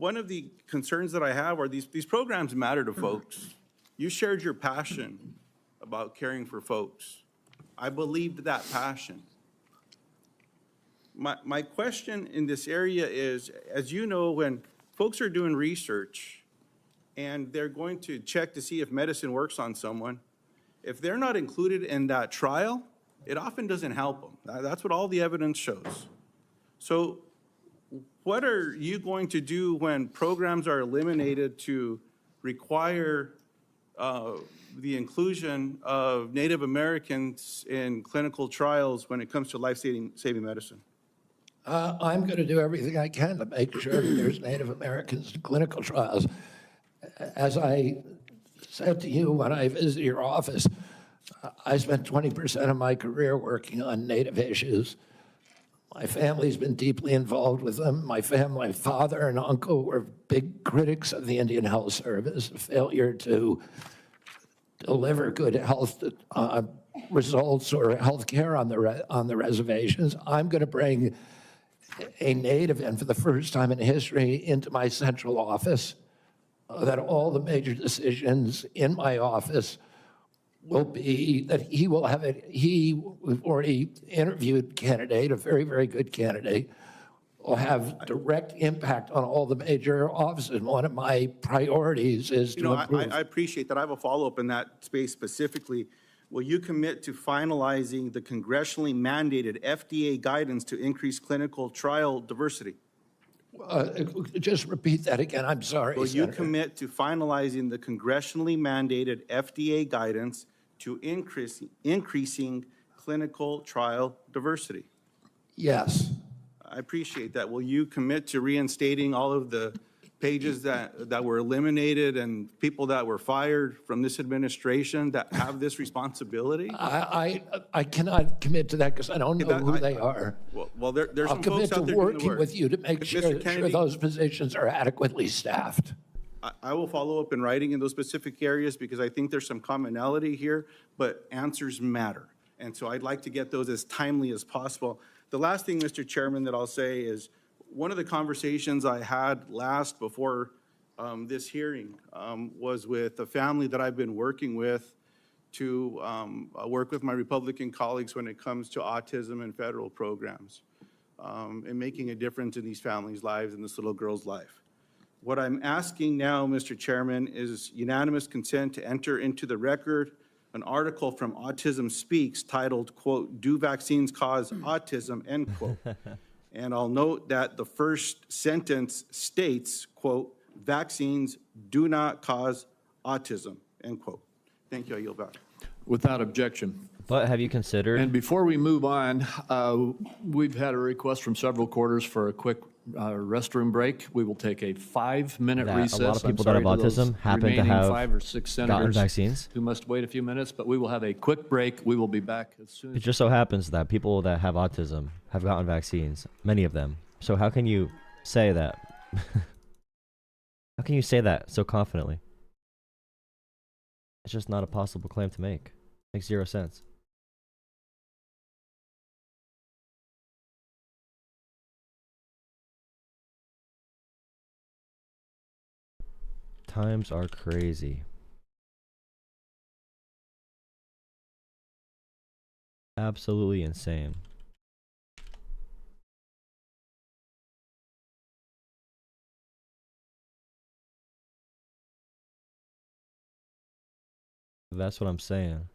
one of the concerns that I have are these programs matter to folks. You shared your passion about caring for folks. I believed that passion. My question in this area is, as you know, when folks are doing research and they're going to check to see if medicine works on someone, if they're not included in that trial, it often doesn't help them. That's what all the evidence shows. So what are you going to do when programs are eliminated to require the inclusion of Native Americans in clinical trials when it comes to life-saving medicine? I'm going to do everything I can to make sure that there's Native Americans in clinical trials. As I said to you when I visited your office, I spent 20% of my career working on Native issues. My family's been deeply involved with them. My father and uncle were big critics of the Indian Health Service, a failure to deliver good health results or health care on the reservations. I'm going to bring a Native, and for the first time in history, into my central office, that all the major decisions in my office will be that he will have it. We've already interviewed a candidate, a very, very good candidate, will have direct impact on all the major offices. One of my priorities is to improve. I appreciate that. I have a follow-up in that space specifically. Will you commit to finalizing the congressionally mandated FDA guidance to increase clinical trial diversity? Just repeat that again. I'm sorry, Will you Senator. commit to finalizing the congressionally mandated FDA guidance to increasing clinical trial diversity? Yes. I appreciate that. Will you commit to reinstating all of the pages that were eliminated and people that were fired from this administration that have this responsibility? I cannot commit to that because I don't know who they are. Well, there's I'll some commit folks to out there doing the working work. with you to make sure those positions are adequately staffed. I will follow up in writing in those specific areas because I think there's some commonality here, but answers matter. And so I'd like to get those as timely as possible. The last thing, Mr. Chairman, that I'll say is one of the conversations I had last before this hearing was with a family that I've been working with to work with my Republican colleagues when it comes to autism and federal programs and making a difference in these families' lives and this little girl's life. What I'm asking now, Mr. Chairman, is unanimous consent to enter into the record an article from Autism Speaks titled, quote, "Do Vaccines Cause Autism?" End quote. And I'll note that the first sentence states, quote, "Vaccines do not cause autism," end quote. Thank you. I yield back. Without objection. But have you considered? And before we move on, we've had a request from several quarters for a quick restroom break. We will take a 5-minute recess. A lot of people that have autism happen to have 5 or 6 gotten senators vaccines. who must wait a few minutes, but we will have a quick break. We will be back as soon It as. just so happens that people that have autism have gotten vaccines, many of them. So how can you say that? How can you say that so confidently? It's just not a possible claim to make. Makes zero sense. Times are crazy. Absolutely insane. That's what I'm saying.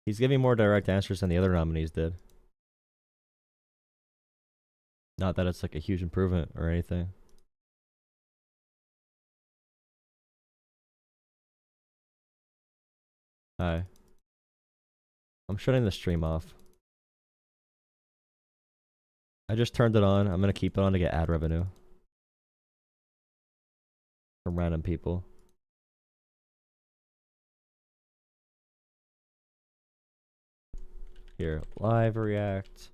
He's giving more direct answers than the other nominees did. Not that it's like a huge improvement or anything. Hi. I'm shutting the stream off. I just turned it on. I'm gonna keep it on to get ad revenue from random people. Here, live react.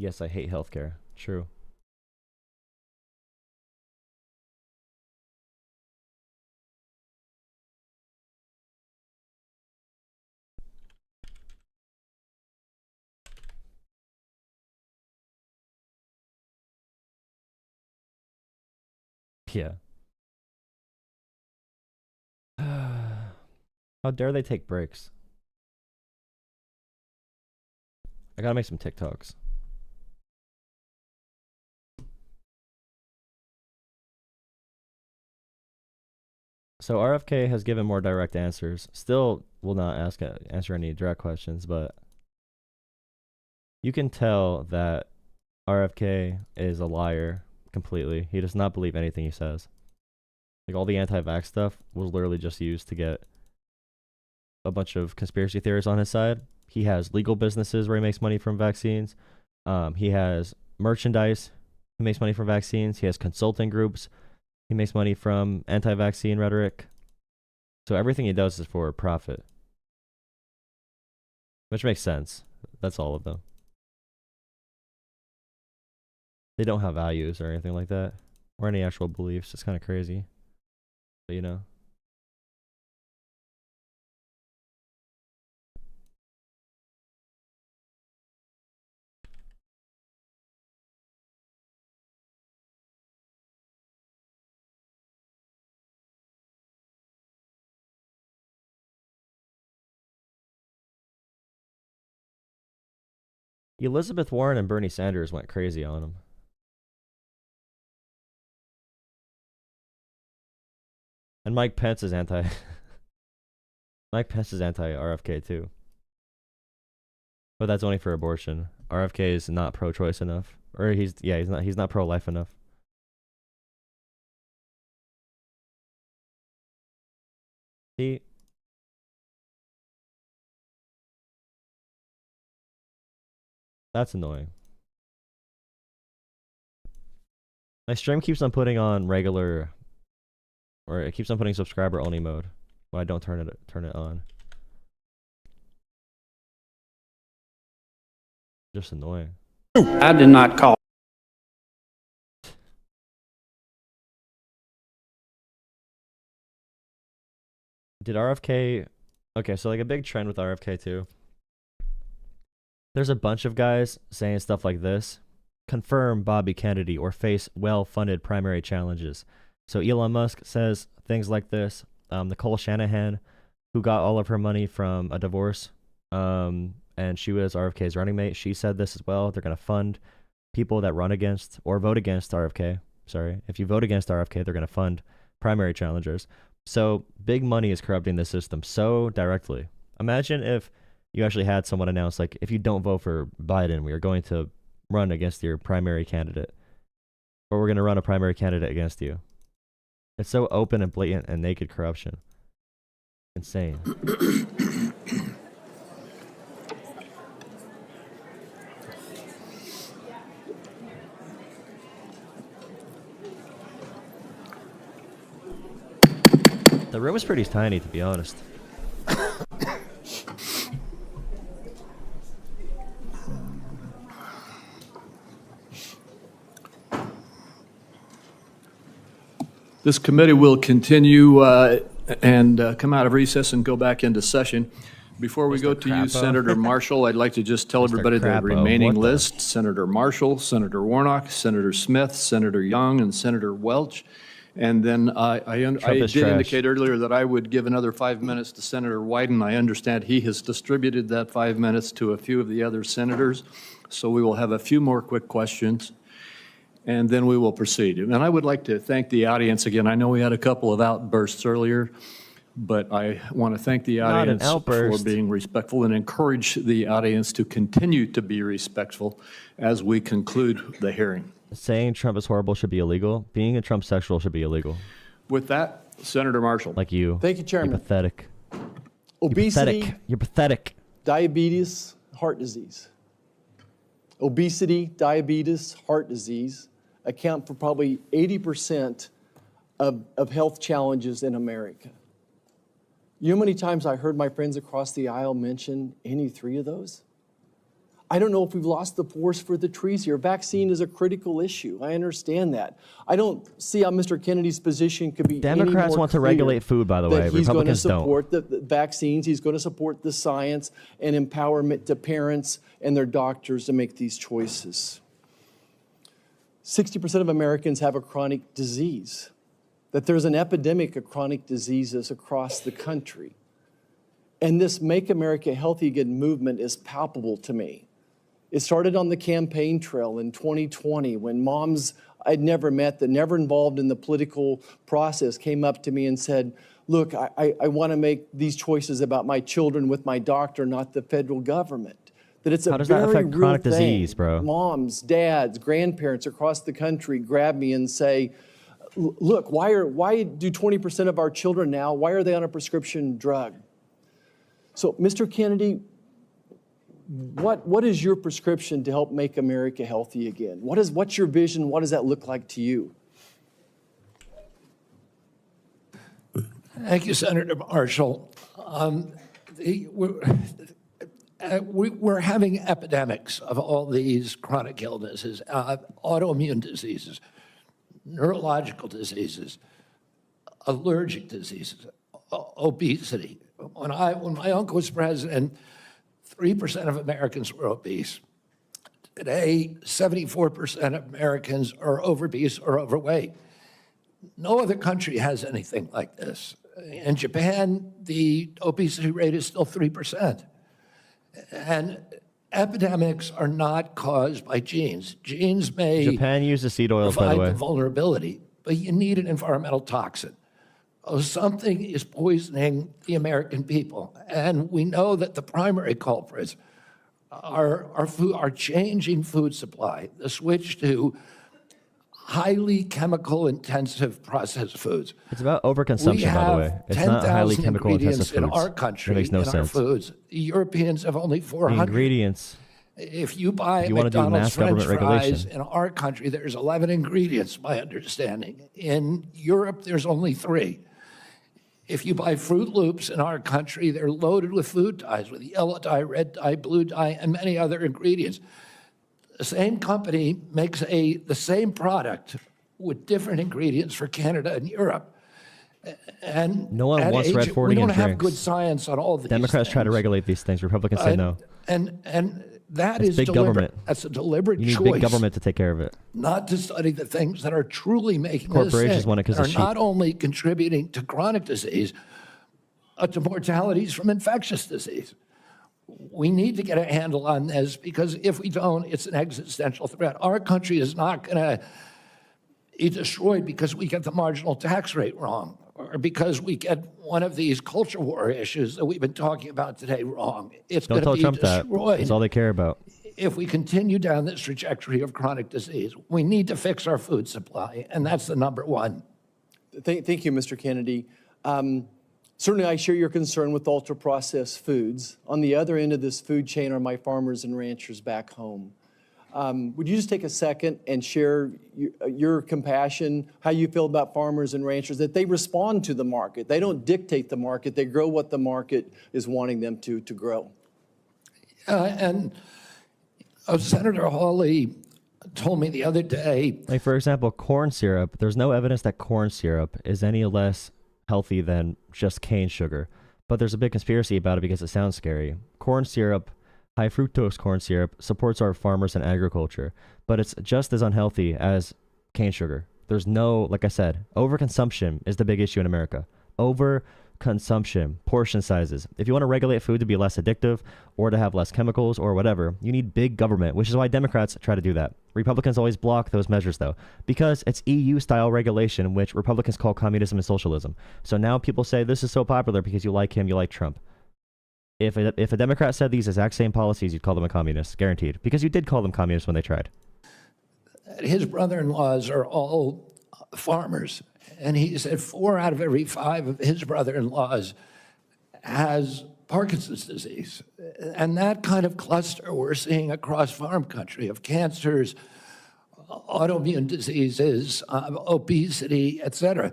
Yes, I hate healthcare. True. Yeah. How dare they take breaks? I gotta make some TikToks. So RFK has given more direct answers. Still will not answer any direct questions, but you can tell that RFK is a liar completely. He does not believe anything he says. Like all the anti-vax stuff was literally just used to get a bunch of conspiracy theorists on his side. He has legal businesses where he makes money from vaccines. He has merchandise. He makes money from vaccines. He has consulting groups. He makes money from anti-vaccine rhetoric. So everything he does is for profit. Which makes sense. That's all of them. They don't have values or anything like that. Or any actual beliefs. It's kind of crazy. But you know. Elizabeth Warren and Bernie Sanders went crazy on him. And Mike Pence is anti Mike Pence is anti-RFK too. But that's only for abortion. RFK is not pro-choice enough. Or he's not pro-life enough. See? That's annoying. My stream keeps on putting on regular, or it keeps on putting subscriber only mode when I don't turn it on. Just annoying. I did not call. Did RFK... Okay, so like a big trend with RFK too. There's a bunch of guys saying stuff like this. Confirm Bobby Kennedy or face well-funded primary challenges. So Elon Musk says things like this. Nicole Shanahan, who got all of her money from a divorce, and she was RFK's running mate, she said this as well. They're going to fund people that run against or vote against RFK. Sorry. If you vote against RFK, they're going to fund primary challengers. So big money is corrupting the system so directly. Imagine if you actually had someone announce, like, if you don't vote for Biden, we are going to run against your primary candidate. Or we're going to run a primary candidate against you. It's so open and blatant and naked corruption. Insane. The room is pretty tiny, to be honest. This committee will continue and come out of recess and go back into session. Before we go to you, Senator Marshall, I'd like to just tell everybody the remaining list. Senator Marshall, Senator Warnock, Senator Smith, Senator Young, and Senator Welch. And then I did indicate earlier that I would give another 5 minutes to Senator Wyden. I understand he has distributed that 5 minutes to a few of the other senators. So we will have a few more quick questions, and then we will proceed. And I would like to thank the audience again. I know we had a couple of outbursts earlier, but I want to thank the audience for being respectful and encourage the audience to continue to be respectful as we conclude the hearing. Saying Trump is horrible should be illegal. Being a Trump sexual should be illegal. With that, Senator Marshall. Like you. Thank you, Chairman. You're pathetic. Obesity, You're pathetic. diabetes, heart disease. Obesity, diabetes, heart disease account for probably 80% of health challenges in America. You know how many times I heard my friends across the aisle mention any three of those? I don't know if we've lost the forest for the trees here. Vaccine is a critical issue. I understand that. I don't see how Mr. Kennedy's position could be Democrats any more want to clear regulate food, by the way. that he's going to Republicans don't. support the vaccines. He's going to support the science and empowerment to parents and their doctors to make these choices. 60% of Americans have a chronic disease, that there's an epidemic of chronic diseases across the country. And this Make America Healthy Again movement is palpable to me. It started on the campaign trail in 2020 when moms I'd never met, that never involved in the political process, came up to me and said, look, I want to make these choices about my children with my doctor, not the federal government. That it's a How does that very affect real chronic thing. disease, bro? Moms, dads, grandparents across the country grab me and say, look, why do 20% of our children now, why are they on a prescription drug? So, Mr. Kennedy, what is your prescription to help make America healthy again? What's your vision? What does that look like to you? Thank you, Senator Marshall. We're having epidemics of all these chronic illnesses, autoimmune diseases, neurological diseases, allergic diseases, obesity. When my uncle was president, 3% of Americans were obese. Today, 74% of Americans are obese or overweight. No other country has anything like this. In Japan, the obesity rate is still 3%. And epidemics are not caused by genes. Genes may Japan uses seed oils, by provide the way. the vulnerability, but you need an environmental toxin. Something is poisoning the American people. And we know that the primary culprits are changing food supply, the switch to highly chemical intensive processed foods. It's about overconsumption, by the way. It's not highly chemical intensive in foods. our country, It makes no in our sense. foods. The Europeans have only The 400. ingredients. If you buy You wanna do McDonald's mass French government fries regulation. in our country, there's 11 ingredients, my understanding. In Europe, there's only 3. If you buy Fruit Loops in our country, they're loaded with food dyes, with yellow dye, red dye, blue dye, and many other ingredients. The same company makes the same product with different ingredients for Canada and Europe. And No one at wants Red age- 40 we don't in have drinks. good science on all these Democrats try to things. regulate these things. Republicans say no. And that It's is big deliberate. government. That's a deliberate You need choice. big government to take care of it. Not to study the things that are truly making us Corporations sick, want it 'cause that of are sheep. not only contributing to chronic disease, but to mortalities from infectious disease. We need to get a handle on this because if we don't, it's an existential threat. Our country is not going to be destroyed because we get the marginal tax rate wrong or because we get one of these culture war issues that we've been talking about today wrong. It's Don't going tell to be Trump that. destroyed That's all they care about. if we continue down this trajectory of chronic disease. We need to fix our food supply, and that's the number one. Thank you, Mr. Kennedy. Certainly, I share your concern with ultra-processed foods. On the other end of this food chain are my farmers and ranchers back home. Would you just take a second and share your compassion, how you feel about farmers and ranchers, that they respond to the market. They don't dictate the market. They grow what the market is wanting them to grow. And Senator Hawley told me the other day, Like, for example, corn syrup. There's no evidence that corn syrup is any less healthy than just cane sugar. But there's a big conspiracy about it because it sounds scary. Corn syrup, high fructose corn syrup, supports our farmers and agriculture. But it's just as unhealthy as cane sugar. There's no, like I said, overconsumption is the big issue in America. Overconsumption, portion sizes. If you want to regulate food to be less addictive or to have less chemicals or whatever, you need big government, which is why Democrats try to do that. Republicans always block those measures, though, because it's EU-style regulation, which Republicans call communism and socialism. So now people say this is so popular because you like him, you like Trump. If a Democrat said these exact same policies, you'd call them a communist, guaranteed, because you did call them communists when they tried. his brother-in-laws are all farmers. And he said 4 out of every 5 of his brother-in-laws has Parkinson's disease. And that kind of cluster we're seeing across farm country of cancers, autoimmune diseases, obesity, et cetera.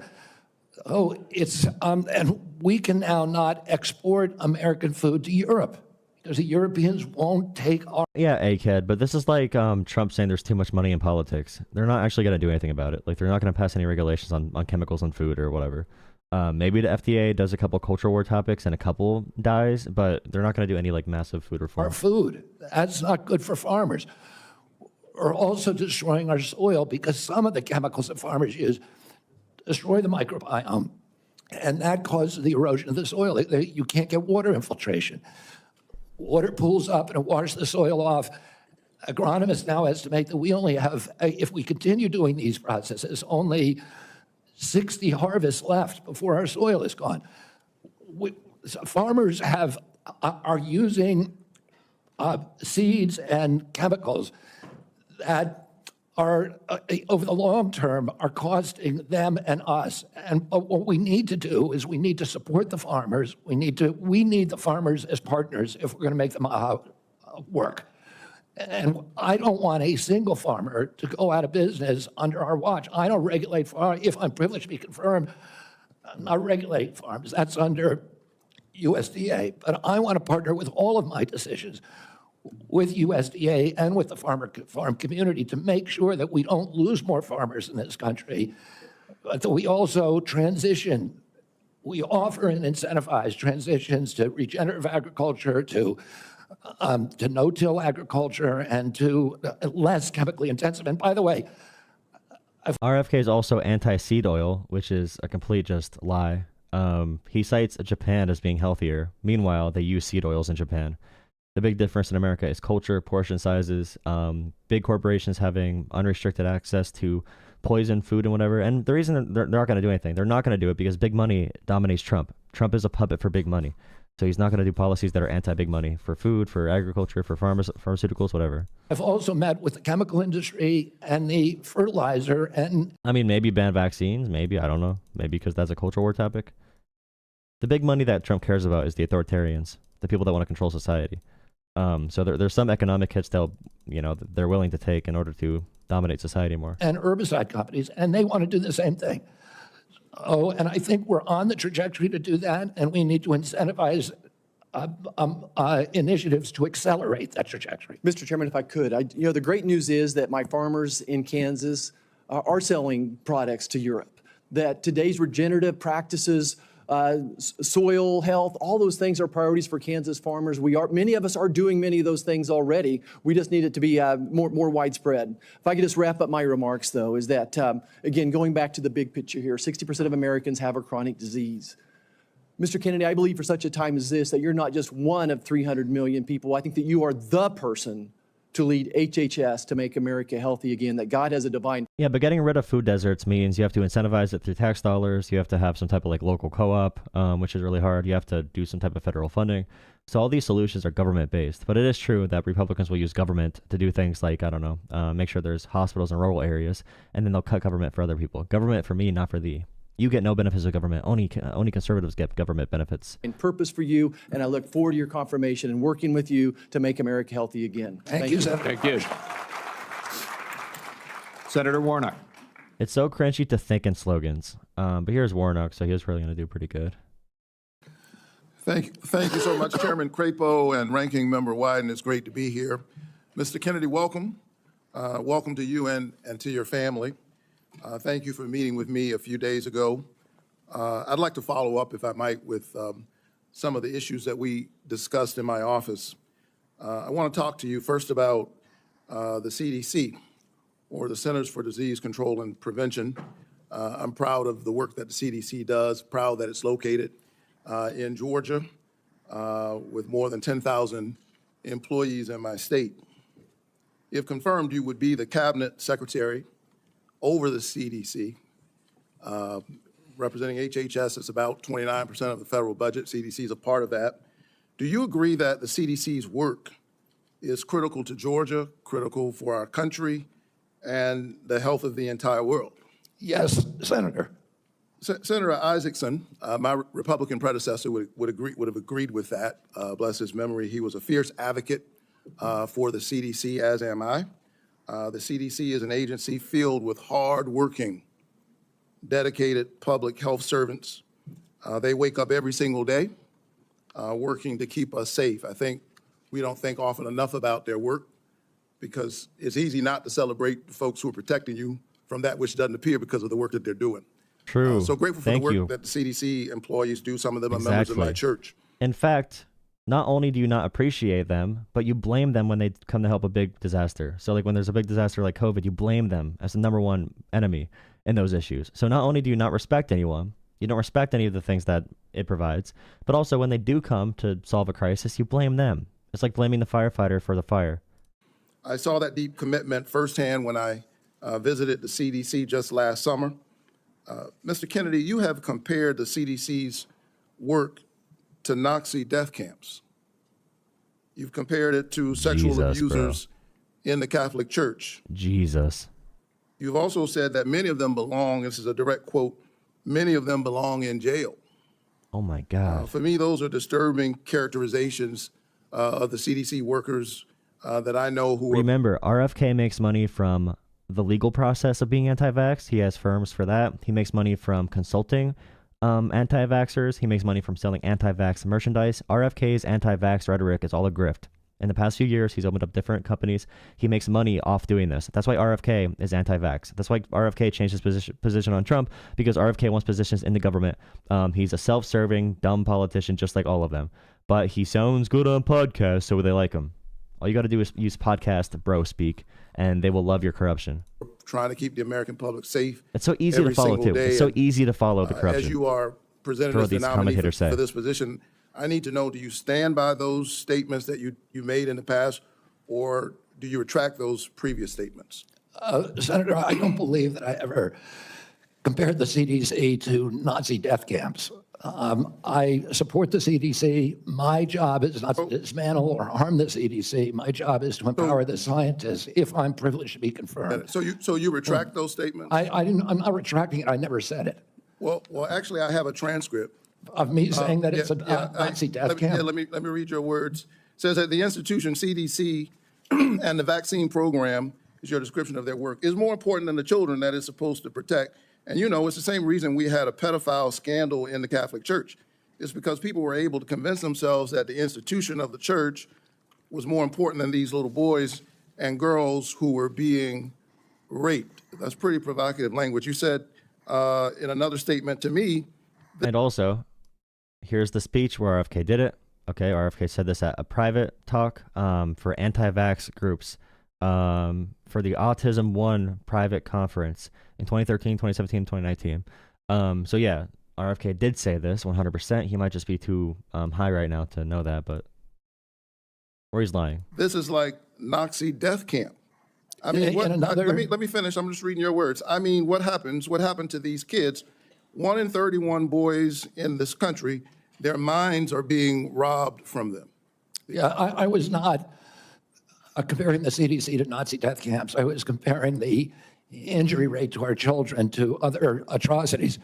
Oh, it's, and we can now not export American food to Europe. because the Europeans won't take our Yeah, egghead, but this is like Trump saying there's too much money in politics. They're not actually going to do anything about it. Like, they're not going to pass any regulations on chemicals and food or whatever. Maybe the FDA does a couple culture war topics and a couple dies, but they're not going to do any like massive food reform. food. That's not good for farmers. We're also destroying our soil because some of the chemicals that farmers use destroy the microbiome, and that causes the erosion of the soil. You can't get water infiltration. Water pools up and it washes the soil off. Agronomists now estimate that we only have, if we continue doing these processes, only 60 harvests left before our soil is gone. Farmers are using seeds and chemicals that are, over the long term, are costing them and us. And what we need to do is we need to support the farmers. We need the farmers as partners if we're going to make them work. And I don't want a single farmer to go out of business under our watch. I don't regulate farms. If I'm privileged to be confirmed, I'm not regulating farms. That's under USDA. But I want to partner with all of my decisions with USDA and with the farm community to make sure that we don't lose more farmers in this country, but that we also transition. We offer and incentivize transitions to regenerative agriculture, to no-till agriculture, and to less chemically intensive. And by the way, RFK is also anti-seed oil, which is a complete just lie. He cites Japan as being healthier. Meanwhile, they use seed oils in Japan. The big difference in America is culture, portion sizes, big corporations having unrestricted access to poison food and whatever. And the reason they're not going to do anything, they're not going to do it because big money dominates Trump. Trump is a puppet for big money. So he's not going to do policies that are anti-big money for food, for agriculture, for pharmaceuticals, whatever. I've also met with the chemical industry and the fertilizer and... I mean, maybe ban vaccines, maybe, I don't know. Maybe because that's a culture war topic. The big money that Trump cares about is the authoritarians, the people that want to control society. So there's some economic hits they're willing to take in order to dominate society more. And herbicide companies, and they want to do the same thing. Oh, and I think we're on the trajectory to do that, and we need to incentivize initiatives to accelerate that trajectory. Mr. Chairman, if I could, the great news is that my farmers in Kansas are selling products to Europe, that today's regenerative practices, soil health, all those things are priorities for Kansas farmers. Many of us are doing many of those things already. We just need it to be more widespread. If I could just wrap up my remarks, though, is that, again, going back to the big picture here, 60% of Americans have a chronic disease. Mr. Kennedy, I believe for such a time as this that you're not just one of 300 million people. I think that you are the person to lead HHS to make America healthy again, that God has a divine... Yeah, but getting rid of food deserts means you have to incentivize it through tax dollars. You have to have some type of like local co-op, which is really hard. You have to do some type of federal funding. So all these solutions are government-based. But it is true that Republicans will use government to do things like, I don't know, make sure there's hospitals in rural areas, and then they'll cut government for other people. Government for me, not for thee. You get no benefits of government. Only conservatives get government benefits. And purpose for you, and I look forward to your confirmation and working with you to make America healthy again. Thank you, Senator. Thank you. Senator Warnock. It's so crunchy to think in slogans. But here's Warnock, so he was probably going to do pretty good. Thank you so much, Chairman Crapo and Ranking Member Wyden. It's great to be here. Mr. Kennedy, welcome. Welcome to you and to your family. Thank you for meeting with me a few days ago. I'd like to follow up, if I might, with some of the issues that we discussed in my office. I want to talk to you first about the CDC, or the Centers for Disease Control and Prevention. I'm proud of the work that the CDC does, proud that it's located in Georgia with more than 10,000 employees in my state. If confirmed, you would be the cabinet secretary over the CDC. Representing HHS, it's about 29% of the federal budget. CDC is a part of that. Do you agree that the CDC's work is critical to Georgia, critical for our country, and the health of the entire world? Yes, Senator. Senator Isaacson, my Republican predecessor, would have agreed with that. Bless his memory. He was a fierce advocate for the CDC, as am I. The CDC is an agency filled with hard-working, dedicated public health servants. They wake up every single day working to keep us safe. I think We don't think often enough about their work because it's easy not to celebrate the folks who are protecting you from that which doesn't appear because of the work that they're doing. True. So grateful for Thank the work you. that the CDC employees do. Some of them are members of my church. In fact, not only do you not appreciate them, but you blame them when they come to help a big disaster. So like when there's a big disaster like COVID, you blame them as the number one enemy in those issues. So not only do you not respect anyone, you don't respect any of the things that it provides, but also when they do come to solve a crisis, you blame them. It's like blaming the firefighter for the fire. I saw that deep commitment firsthand when I visited the CDC just last summer. Mr. Kennedy, you have compared the CDC's work to Nazi death camps. You've compared it to sexual Jesus, abusers in the Catholic Church. Jesus. You've also said that many of them belong, this is a direct quote, many of them belong in jail. Oh my God. For me, those are disturbing characterizations of the CDC workers that I know who are. Remember, RFK makes money from the legal process of being anti-vax. He has firms for that. He makes money from consulting anti-vaxxers. He makes money from selling anti-vax merchandise. RFK's anti-vax rhetoric is all a grift. In the past few years, he's opened up different companies. He makes money off doing this. That's why RFK is anti-vax. That's why RFK changed his position on Trump, because RFK wants positions in the government. He's a self-serving, dumb politician just like all of them. But he sounds good on podcasts, so they like him. All you got to do is use podcast bro speak, and they will love your corruption. Trying to keep the American public safe. It's so easy to follow, too. It's so easy to follow the corruption. As you are presented as the nominee for this position, I need to know, do you stand by those statements that you made in the past, or do you retract those previous statements? Senator, I don't believe that I ever compared the CDC to Nazi death camps. I support the CDC. My job is not to dismantle or harm the CDC. My job is to empower the scientists if I'm privileged to be confirmed. So you retract those statements? I'm not retracting it. I never said it. Well, actually, I have a transcript Of me saying that it's a Nazi death camp? Let me read your words. It says that the institution, CDC, and the vaccine program, is your description of their work, is more important than the children that it's supposed to protect. And you know, it's the same reason we had a pedophile scandal in the Catholic Church. It's because people were able to convince themselves that the institution of the church was more important than these little boys and girls who were being raped. That's pretty provocative language. You said in another statement to me. And also, here's the speech where RFK did it. Okay, RFK said this at a private talk for anti-vax groups for the Autism One private conference in 2013, 2017, 2019. So yeah, RFK did say this 100%. He might just be too high right now to know that, but or he's lying. This is like Nazi death camp. I mean, let me finish. I'm just reading your words. I mean, what happened to these kids? 1 in 31 boys in this country, their minds are being robbed from them. Yeah, I was not comparing the CDC to Nazi death camps. I was comparing the injury rate to our children to other atrocities.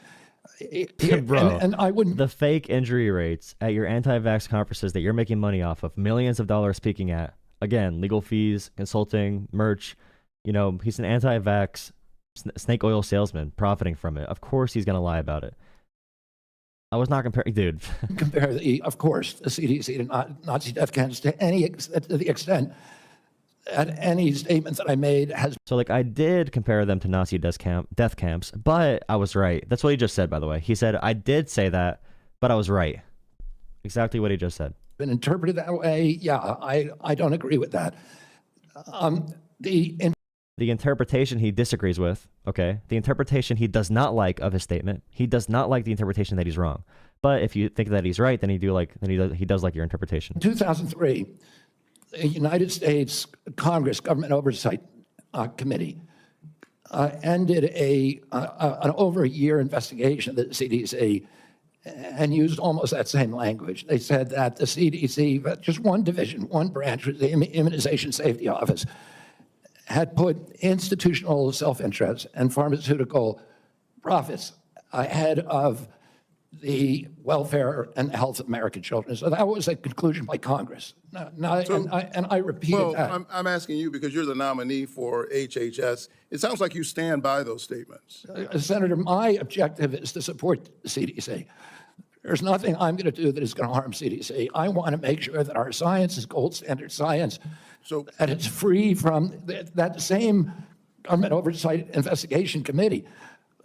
Bro, and I wouldn't. The fake injury rates at your anti-vax conferences that you're making money off of, millions of dollars speaking at, again, legal fees, consulting, merch. You know, he's an anti-vax snake oil salesman profiting from it. Of course he's going to lie about it. I was not comparing, dude. Compare, of course, the CDC to Nazi death camps to the extent that any statement that I made has. So, like, I did compare them to Nazi death camps, but I was right. That's what he just said, by the way. He said, I did say that, but I was right. Exactly what he just said. Been interpreted that way. Yeah, I don't agree with that. The interpretation he disagrees with, okay? The interpretation he does not like of his statement. He does not like the interpretation that he's wrong. But if you think that he's right, then he does like your interpretation. In 2003, the United States Congress Government Oversight Committee ended an over a year investigation of the CDC and used almost that same language. They said that the CDC, just one division, one branch, the Immunization Safety Office, had put institutional self-interest and pharmaceutical profits ahead of the welfare and health of American children. So that was a conclusion by Congress. And I repeated that. I'm asking you because you're the nominee for HHS. It sounds like you stand by those statements. Senator, my objective is to support the CDC. There's nothing I'm going to do that is going to harm CDC. I want to make sure that our science is gold standard science, So- that it's free from that same government oversight investigation committee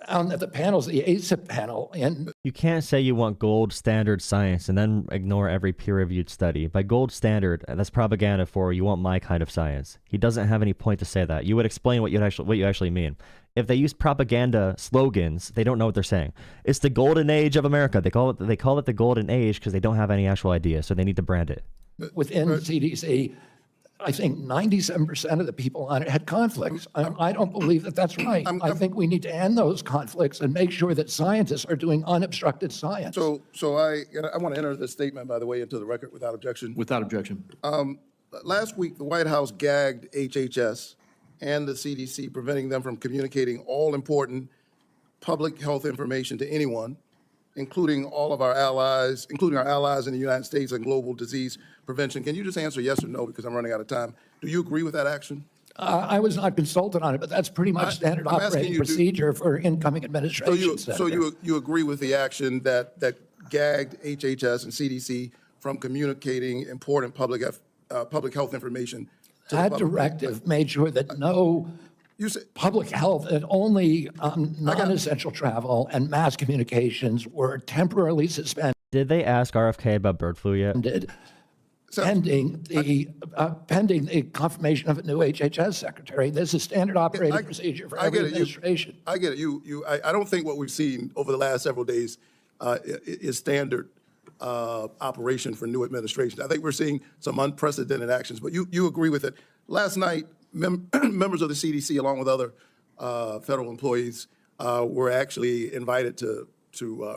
on the panels, the ACIP panel, and You can't say you want gold standard science and then ignore every peer-reviewed study. By gold standard, that's propaganda for you want my kind of science. He doesn't have any point to say that. You would explain what you actually mean. If they use propaganda slogans, they don't know what they're saying. It's the golden age of America. They call it the golden age because they don't have any actual idea, so they need to brand it. within CDC, I think 97% of the people on it had conflicts. I don't believe that that's right. I think we need to end those conflicts and make sure that scientists are doing unobstructed science. So I want to enter this statement, by the way, into the record without objection. Without objection. Last week, the White House gagged HHS and the CDC, preventing them from communicating all important public health information to anyone, including all of our allies, including our allies in the United States and global disease prevention. Can you just answer yes or no, because I'm running out of time? Do you agree with that action? I was not consulted on it, but that's pretty much standard I'm asking operating you, procedure for incoming administration. So you agree with the action that gagged HHS and CDC from communicating important public health information to the That public? directive made sure that no You said, public health, that only non-essential travel and mass communications were temporarily suspended Did they ask RFK about bird flu yet? pending the confirmation of a new HHS secretary. This is standard operating procedure for every administration. I get it. I don't think what we've seen over the last several days is standard operation for new administrations. I think we're seeing some unprecedented actions, but you agree with it. Last night, members of the CDC, along with other federal employees, were actually invited to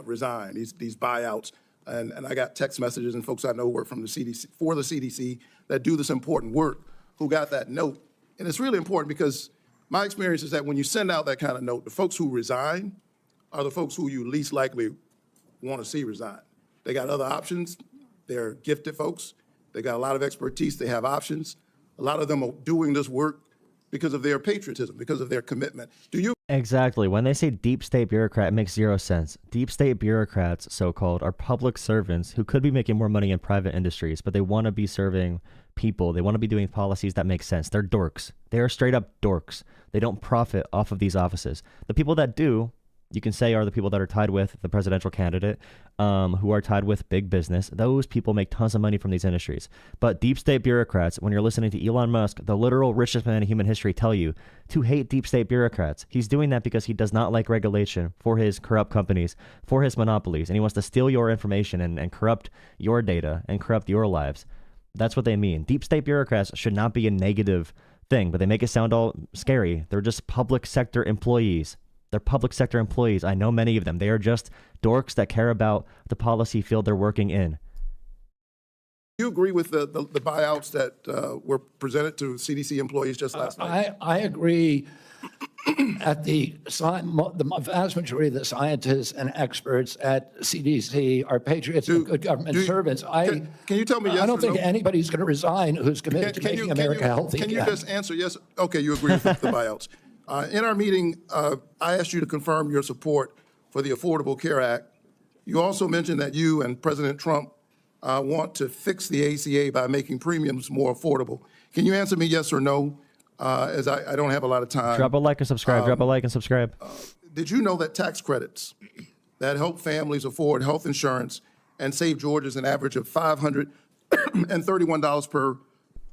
resign, these buyouts. And I got text messages and folks I know work from the CDC, for the CDC, that do this important work, who got that note. And it's really important because my experience is that when you send out that kind of note, the folks who resign are the folks who you least likely want to see resign. They got other options. They're gifted folks. They got a lot of expertise. They have options. A lot of them are doing this work because of their patriotism, because of their commitment. Do you? Exactly. When they say deep state bureaucrat, it makes zero sense. Deep state bureaucrats, so-called, are public servants who could be making more money in private industries, but they want to be serving people. They want to be doing policies that make sense. They're dorks. They are straight up dorks. They don't profit off of these offices. The people that do, you can say, are the people that are tied with the presidential candidate, who are tied with big business. Those people make tons of money from these industries. But deep state bureaucrats, when you're listening to Elon Musk, the literal richest man in human history, tell you to hate deep state bureaucrats. He's doing that because he does not like regulation for his corrupt companies, for his monopolies, and he wants to steal your information and corrupt your data and corrupt your lives. That's what they mean. Deep state bureaucrats should not be a negative thing, but they make it sound all scary. They're just public sector employees. They're public sector employees. I know many of them. They are just dorks that care about the policy field they're working in. Do you agree with the buyouts that were presented to CDC employees just last night? I agree at the vast majority of the scientists and experts at CDC are patriots and good government servants. Can you tell me yes I don't or think no? anybody's going to resign who's committed to making America healthy Can you again. just answer yes? Okay, you agree with the buyouts. In our meeting, I asked you to confirm your support for the Affordable Care Act. You also mentioned that you and President Trump want to fix the ACA by making premiums more affordable. Can you answer me yes or no, as I don't have a lot of time? Drop a like and subscribe. Drop a like and subscribe. Did you know that tax credits that help families afford health insurance and save Georgians an average of $531 per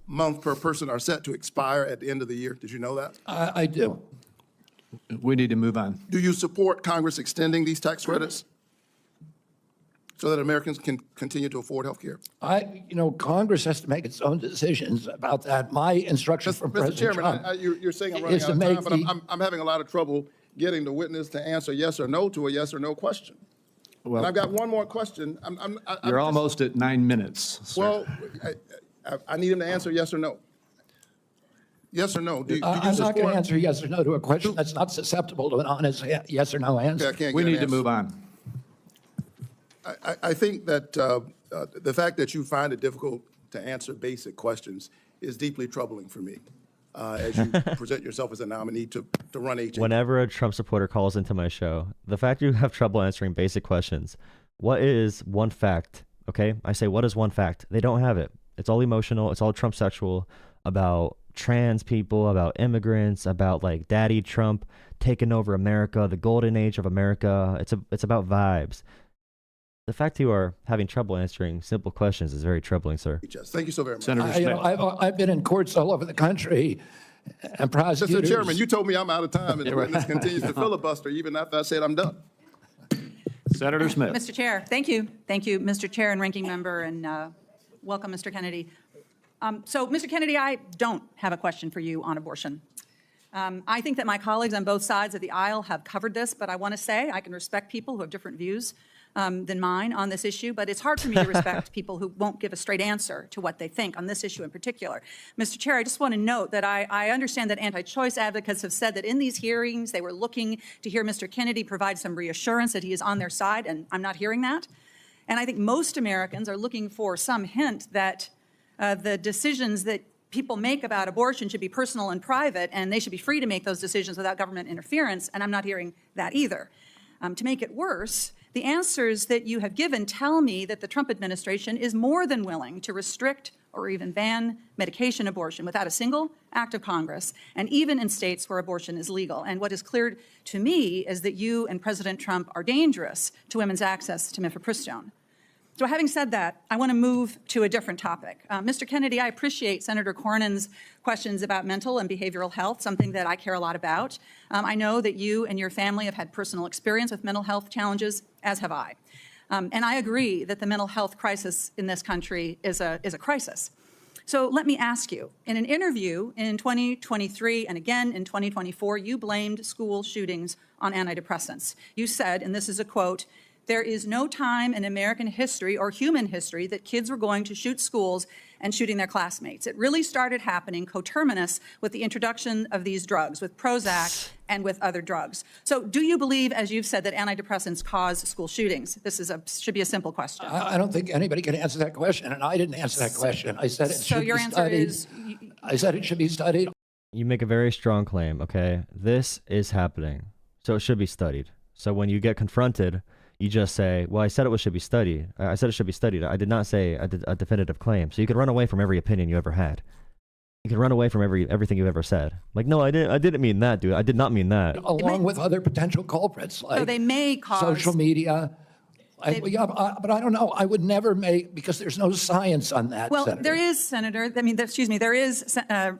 month per person are set to expire at the end of the year? Did you know that? I do. We need to move on. Do you support Congress extending these tax credits so that Americans can continue to afford health care? Congress has to make its own decisions about that. My instruction from Mr. President Chairman, Trump you're saying I'm running is out to of make time, but I'm having a lot of trouble getting the witness to answer yes or no to a yes or no question. Well, And I've got one more question. You're almost at 9 minutes, sir. Well, I need him to answer yes or no. Yes or no? Do you I'm not going to support? answer yes or no to a question that's not susceptible to an honest yes or no Okay, I answer. can't We get an need to answer. move on. I think that the fact that you find it difficult to answer basic questions is deeply troubling for me as you present yourself as a nominee to run HA. Whenever a Trump supporter calls into my show, the fact you have trouble answering basic questions What is one fact? Okay, I say, what is one fact? They don't have it. It's all emotional. It's all Trump sexual about trans people, about immigrants, about like Daddy Trump taking over America, the golden age of America. It's about vibes. The fact you are having trouble answering simple questions is very troubling, sir. Yes, thank you so very much. Senator Smith. I've been in courts all over the country, and prosecutors. Mr. Chairman, you told me I'm out of time, and the witness continues to filibuster even after I said I'm done. Senator Smith. Mr. Chair, thank you. Thank you, Mr. Chair and Ranking Member, and welcome, Mr. Kennedy. So, Mr. Kennedy, I don't have a question for you on abortion. I think that my colleagues on both sides of the aisle have covered this, but I want to say I can respect people who have different views than mine on this issue, but it's hard for me to respect people who won't give a straight answer to what they think on this issue in particular. Mr. Chair, I just want to note that I understand that anti-choice advocates have said that in these hearings they were looking to hear Mr. Kennedy provide some reassurance that he is on their side, and I'm not hearing that. And I think most Americans are looking for some hint that the decisions that people make about abortion should be personal and private, and they should be free to make those decisions without government interference, and I'm not hearing that either. To make it worse, the answers that you have given tell me that the Trump administration is more than willing to restrict or even ban medication abortion without a single act of Congress, and even in states where abortion is legal. And what is clear to me is that you and President Trump are dangerous to women's access to mifepristone. So having said that, I want to move to a different topic. Mr. Kennedy, I appreciate Senator Cornyn's questions about mental and behavioral health, something that I care a lot about. I know that you and your family have had personal experience with mental health challenges, as have I. And I agree that the mental health crisis in this country is a crisis. So let me ask you, in an interview in 2023 and again in 2024, you blamed school shootings on antidepressants. You said, and this is a quote, "There is no time in American history or human history that kids were going to shoot schools and shooting their classmates. It really started happening coterminous with the introduction of these drugs, with Prozac and with other drugs." So do you believe, as you've said, that antidepressants cause school shootings? This is should be a simple question. I don't think anybody can answer that question, and I didn't answer that question. I said it So should your be answer studied. is I said it should be studied. You make a very strong claim, okay? This is happening, so it should be studied. So when you get confronted, you just say, well, I said it should be studied. I said it should be studied. I did not say a definitive claim. So you could run away from every opinion you ever had. You could run away from everything you've ever said. Like, no, I didn't mean that, dude. I did not mean that. Along with other potential culprits like so they may cause social media. But I don't know. I would never make, because there's no science on that, Well, Senator. there is, Senator. I mean, excuse me, there is,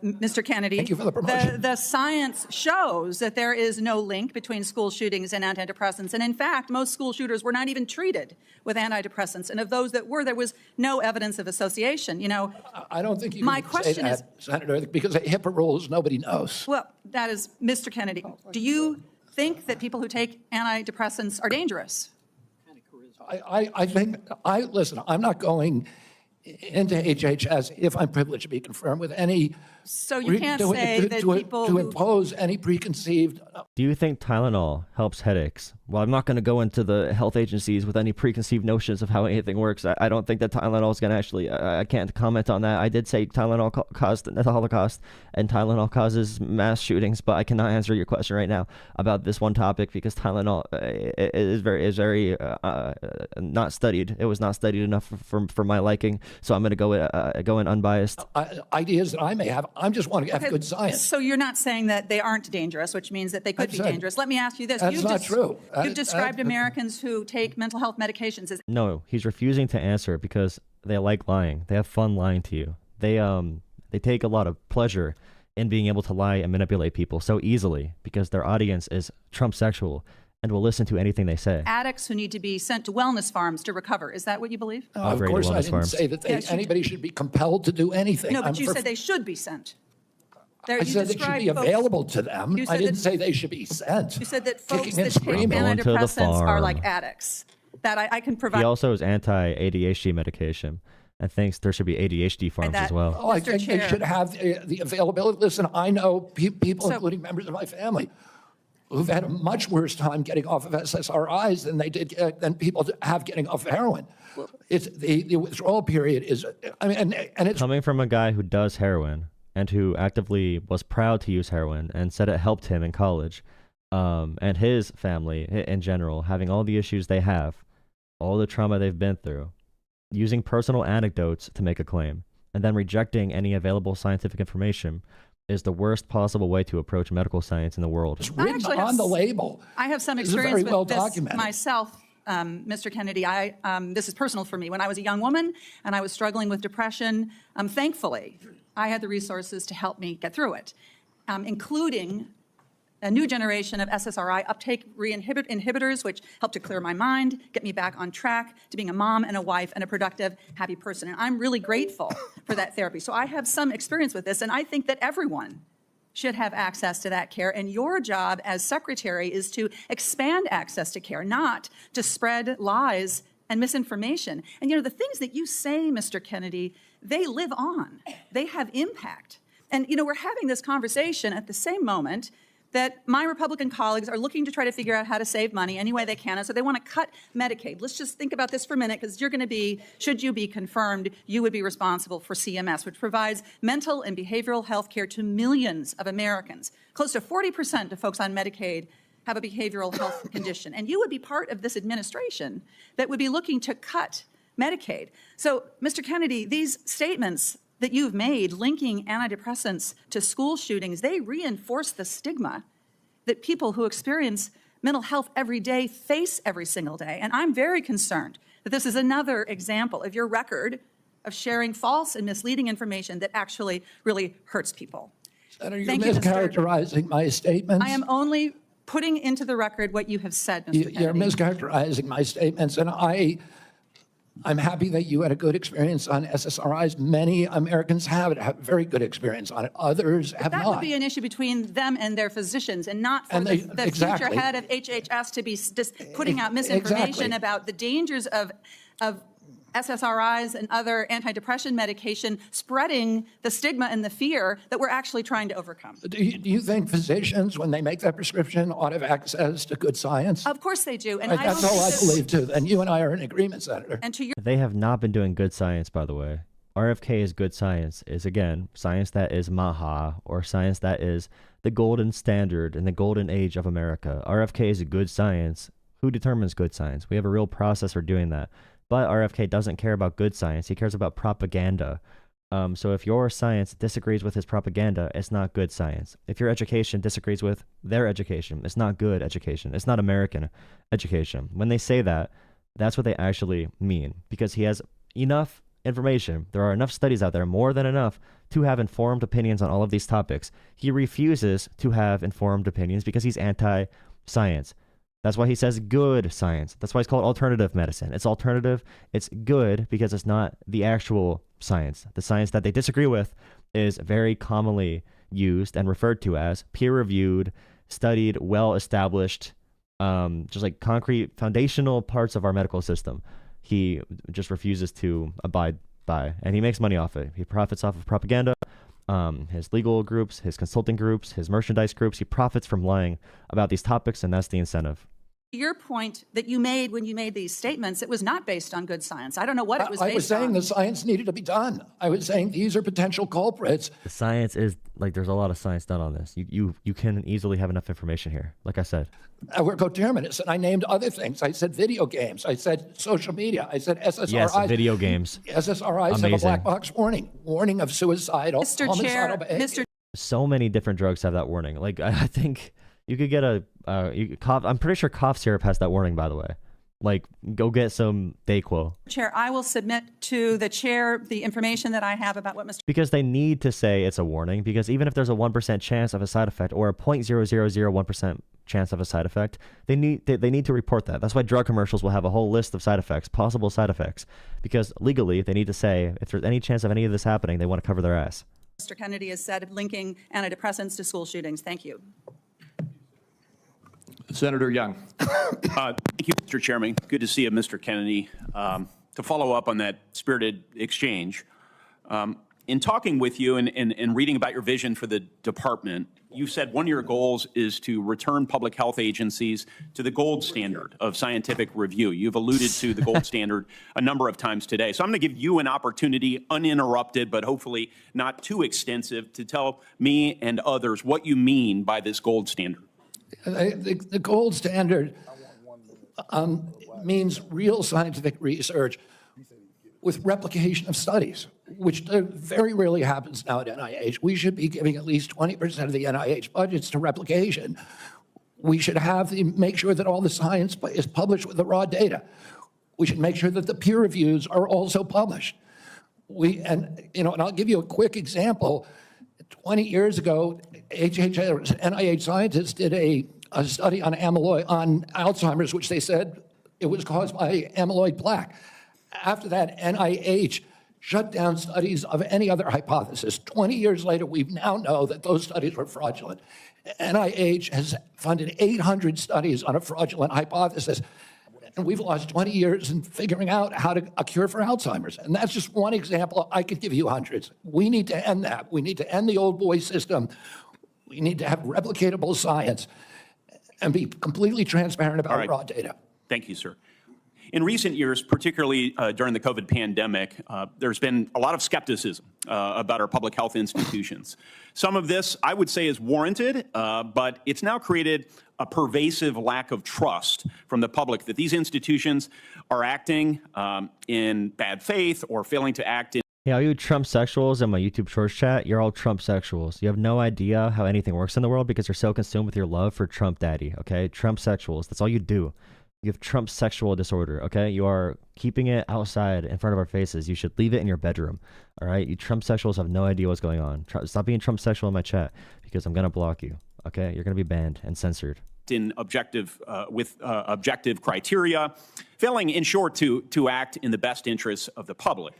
Mr. Kennedy. Thank you for the promotion. The science shows that there is no link between school shootings and antidepressants. And in fact, most school shooters were not even treated with antidepressants. And of those that were, there was no evidence of association. You know, I don't think you my can question say that, Senator, because of HIPAA rules, nobody knows. well, that is, Mr. Kennedy, do you think that people who take antidepressants are dangerous? I think, listen, I'm not going into HHS if I'm privileged to be confirmed with any. So you can't say that people to who- impose any preconceived. Do you think Tylenol helps headaches? Well, I'm not going to go into the health agencies with any preconceived notions of how anything works. I don't think that Tylenol is going to actually, I can't comment on that. I did say Tylenol caused the Holocaust and Tylenol causes mass shootings, but I cannot answer your question right now about this one topic because Tylenol is very not studied. It was not studied enough for my liking, so I'm going to go in unbiased. Ideas that I may have. I just want to have good science. So you're not saying that they aren't dangerous, which means that they could be dangerous. Let me ask you this. That's not true. You've described Americans who take mental health medications as No, he's refusing to answer because they like lying. They have fun lying to you. They take a lot of pleasure in being able to lie and manipulate people so easily because their audience is Trump sexual and will listen to anything they say. addicts who need to be sent to wellness farms to recover. Is that what you believe? Of Operated course, I wellness didn't farms. say that Yes, you anybody should be compelled to do anything. No, but I'm you for- said they should be sent. I said it should be available to them. You I said didn't that- say they should be sent. You said that folks Kicking that and take screaming. Going to the antidepressants are like farm. addicts. That I can provide. He also is anti-ADHD medication and thinks there should be ADHD farms that- as well. Oh, I Mr. think they Chair. should have the availability. Listen, I know people, So- including members of my family, who've had a much worse time getting off of SSRIs than they did than people have getting off heroin. It's the withdrawal period is. I mean, and it's Coming from a guy who does heroin and who actively was proud to use heroin and said it helped him in college, and his family in general, having all the issues they have, all the trauma they've been through, using personal anecdotes to make a claim, and then rejecting any available scientific information is the worst possible way to approach medical science in the world. It's written on the label. I have some This is experience very well with this documented. myself, Mr. Kennedy. This is personal for me. When I was a young woman and I was struggling with depression, thankfully, I had the resources to help me get through it, including a new generation of SSRI uptake inhibitors, which helped to clear my mind, get me back on track to being a mom and a wife and a productive, happy person. And I'm really grateful for that therapy. So I have some experience with this, and I think that everyone should have access to that care. And your job as secretary is to expand access to care, not to spread lies and misinformation. And the things that you say, Mr. Kennedy, they live on. They have impact. And we're having this conversation at the same moment that my Republican colleagues are looking to try to figure out how to save money any way they can. And so they want to cut Medicaid. Let's just think about this for a minute, because you're going to be, should you be confirmed, you would be responsible for CMS, which provides mental and behavioral health care to millions of Americans. Close to 40% of folks on Medicaid have a behavioral health condition. And you would be part of this administration that would be looking to cut Medicaid. So, Mr. Kennedy, these statements that you've made linking antidepressants to school shootings, they reinforce the stigma that people who experience mental health every day face every single day. And I'm very concerned that this is another example of your record of sharing false and misleading information that actually really hurts people. Senator, you're Thank you, mischaracterizing my statements. I am only putting into the record what you have said, Mr. Kennedy. You're mischaracterizing my statements, and I'm happy that you had a good experience on SSRIs. Many Americans have very good experience on it. Others have That not. would be an issue between them and their physicians, and not for And the exactly. future head of HHS to be just putting out misinformation Exactly. about the dangers of SSRIs and other antidepressant medication, spreading the stigma and the fear that we're actually trying to overcome. Do you think physicians, when they make that prescription, ought to have access to good science? Of course they do. And That's all I believe, too. And you and I are in agreement, Senator. And to your They have not been doing good science, by the way. RFK is good science, is again, science that is Maha, or science that is the golden standard in the golden age of America. RFK is good science. Who determines good science? We have a real process for doing that. But RFK doesn't care about good science. He cares about propaganda. So if your science disagrees with his propaganda, it's not good science. If your education disagrees with their education, it's not good education. It's not American education. When they say that, that's what they actually mean, because he has enough information. There are enough studies out there, more than enough, to have informed opinions on all of these topics. He refuses to have informed opinions because he's anti-science. That's why he says good science. That's why it's called alternative medicine. It's alternative. It's good because it's not the actual science. The science that they disagree with is very commonly used and referred to as peer-reviewed, studied, well-established, just like concrete foundational parts of our medical system. He just refuses to abide by, and he makes money off it. He profits off of propaganda. His legal groups, his consulting groups, his merchandise groups, he profits from lying about these topics, and that's the incentive. your point that you made when you made these statements, it was not based on good science. I don't know what it was based on. I was saying the science needed to be done. I was saying these are potential culprits. The science is, like, there's a lot of science done on this. You can easily have enough information here, like I said. We're coterminous, and I named other things. I said video games. I said social media. I said SSRIs. Yes, video games. SSRIs have a black box warning of suicidal, Mr. Chair, homicidal behavior. Mr. So many different drugs have that warning. Like, I think you could get a cough. I'm pretty sure cough syrup has that warning, by the way. Like, go get some Dayquil. Chair, I will submit to the chair the information that I have about what Mr. Because they need to say it's a warning, because even if there's a 1% chance of a side effect or a 0.0001% chance of a side effect, they need to report that. That's why drug commercials will have a whole list of side effects, possible side effects, because legally they need to say if there's any chance of any of this happening, they want to cover their ass. Mr. Kennedy has said linking antidepressants to school shootings. Thank you. Senator Young. Thank you, Mr. Chairman. Good to see you, Mr. Kennedy. To follow up on that spirited exchange, in talking with you and reading about your vision for the department, you said one of your goals is to return public health agencies to the gold standard of scientific review. You've alluded to the gold standard a number of times today. So I'm going to give you an opportunity, uninterrupted, but hopefully not too extensive, to tell me and others what you mean by this gold standard. The gold standard, means real scientific research with replication of studies, which very rarely happens now at NIH. We should be giving at least 20% of the NIH budgets to replication. We should make sure that all the science is published with the raw data. We should make sure that the peer reviews are also published. And I'll give you a quick example. 20 years ago, NIH scientists did a study on Alzheimer's, which they said it was caused by amyloid plaque. After that, NIH shut down studies of any other hypothesis. 20 years later, we now know that those studies were fraudulent. NIH has funded 800 studies on a fraudulent hypothesis, and we've lost 20 years in figuring out a cure for Alzheimer's. And that's just one example. I could give you hundreds. We need to end that. We need to end the old boy system. We need to have replicatable science and be completely transparent about raw data. Thank you, sir. In recent years, particularly during the COVID pandemic, there's been a lot of skepticism about our public health institutions. Some of this, I would say, is warranted, but it's now created a pervasive lack of trust from the public that these institutions are acting in bad faith or failing to act in. Hey, all you Trump sexuals in my YouTube Shorts chat, you're all Trump sexuals. You have no idea how anything works in the world because you're so consumed with your love for Trump daddy, okay? Trump sexuals, that's all you do. You have Trump sexual disorder, okay? You are keeping it outside in front of our faces. You should leave it in your bedroom, all right? You Trump sexuals have no idea what's going on. Stop being Trump sexual in my chat because I'm going to block you, okay? You're going to be banned and censored. In objective, with objective criteria, failing, in short, to act in the best interests of the public.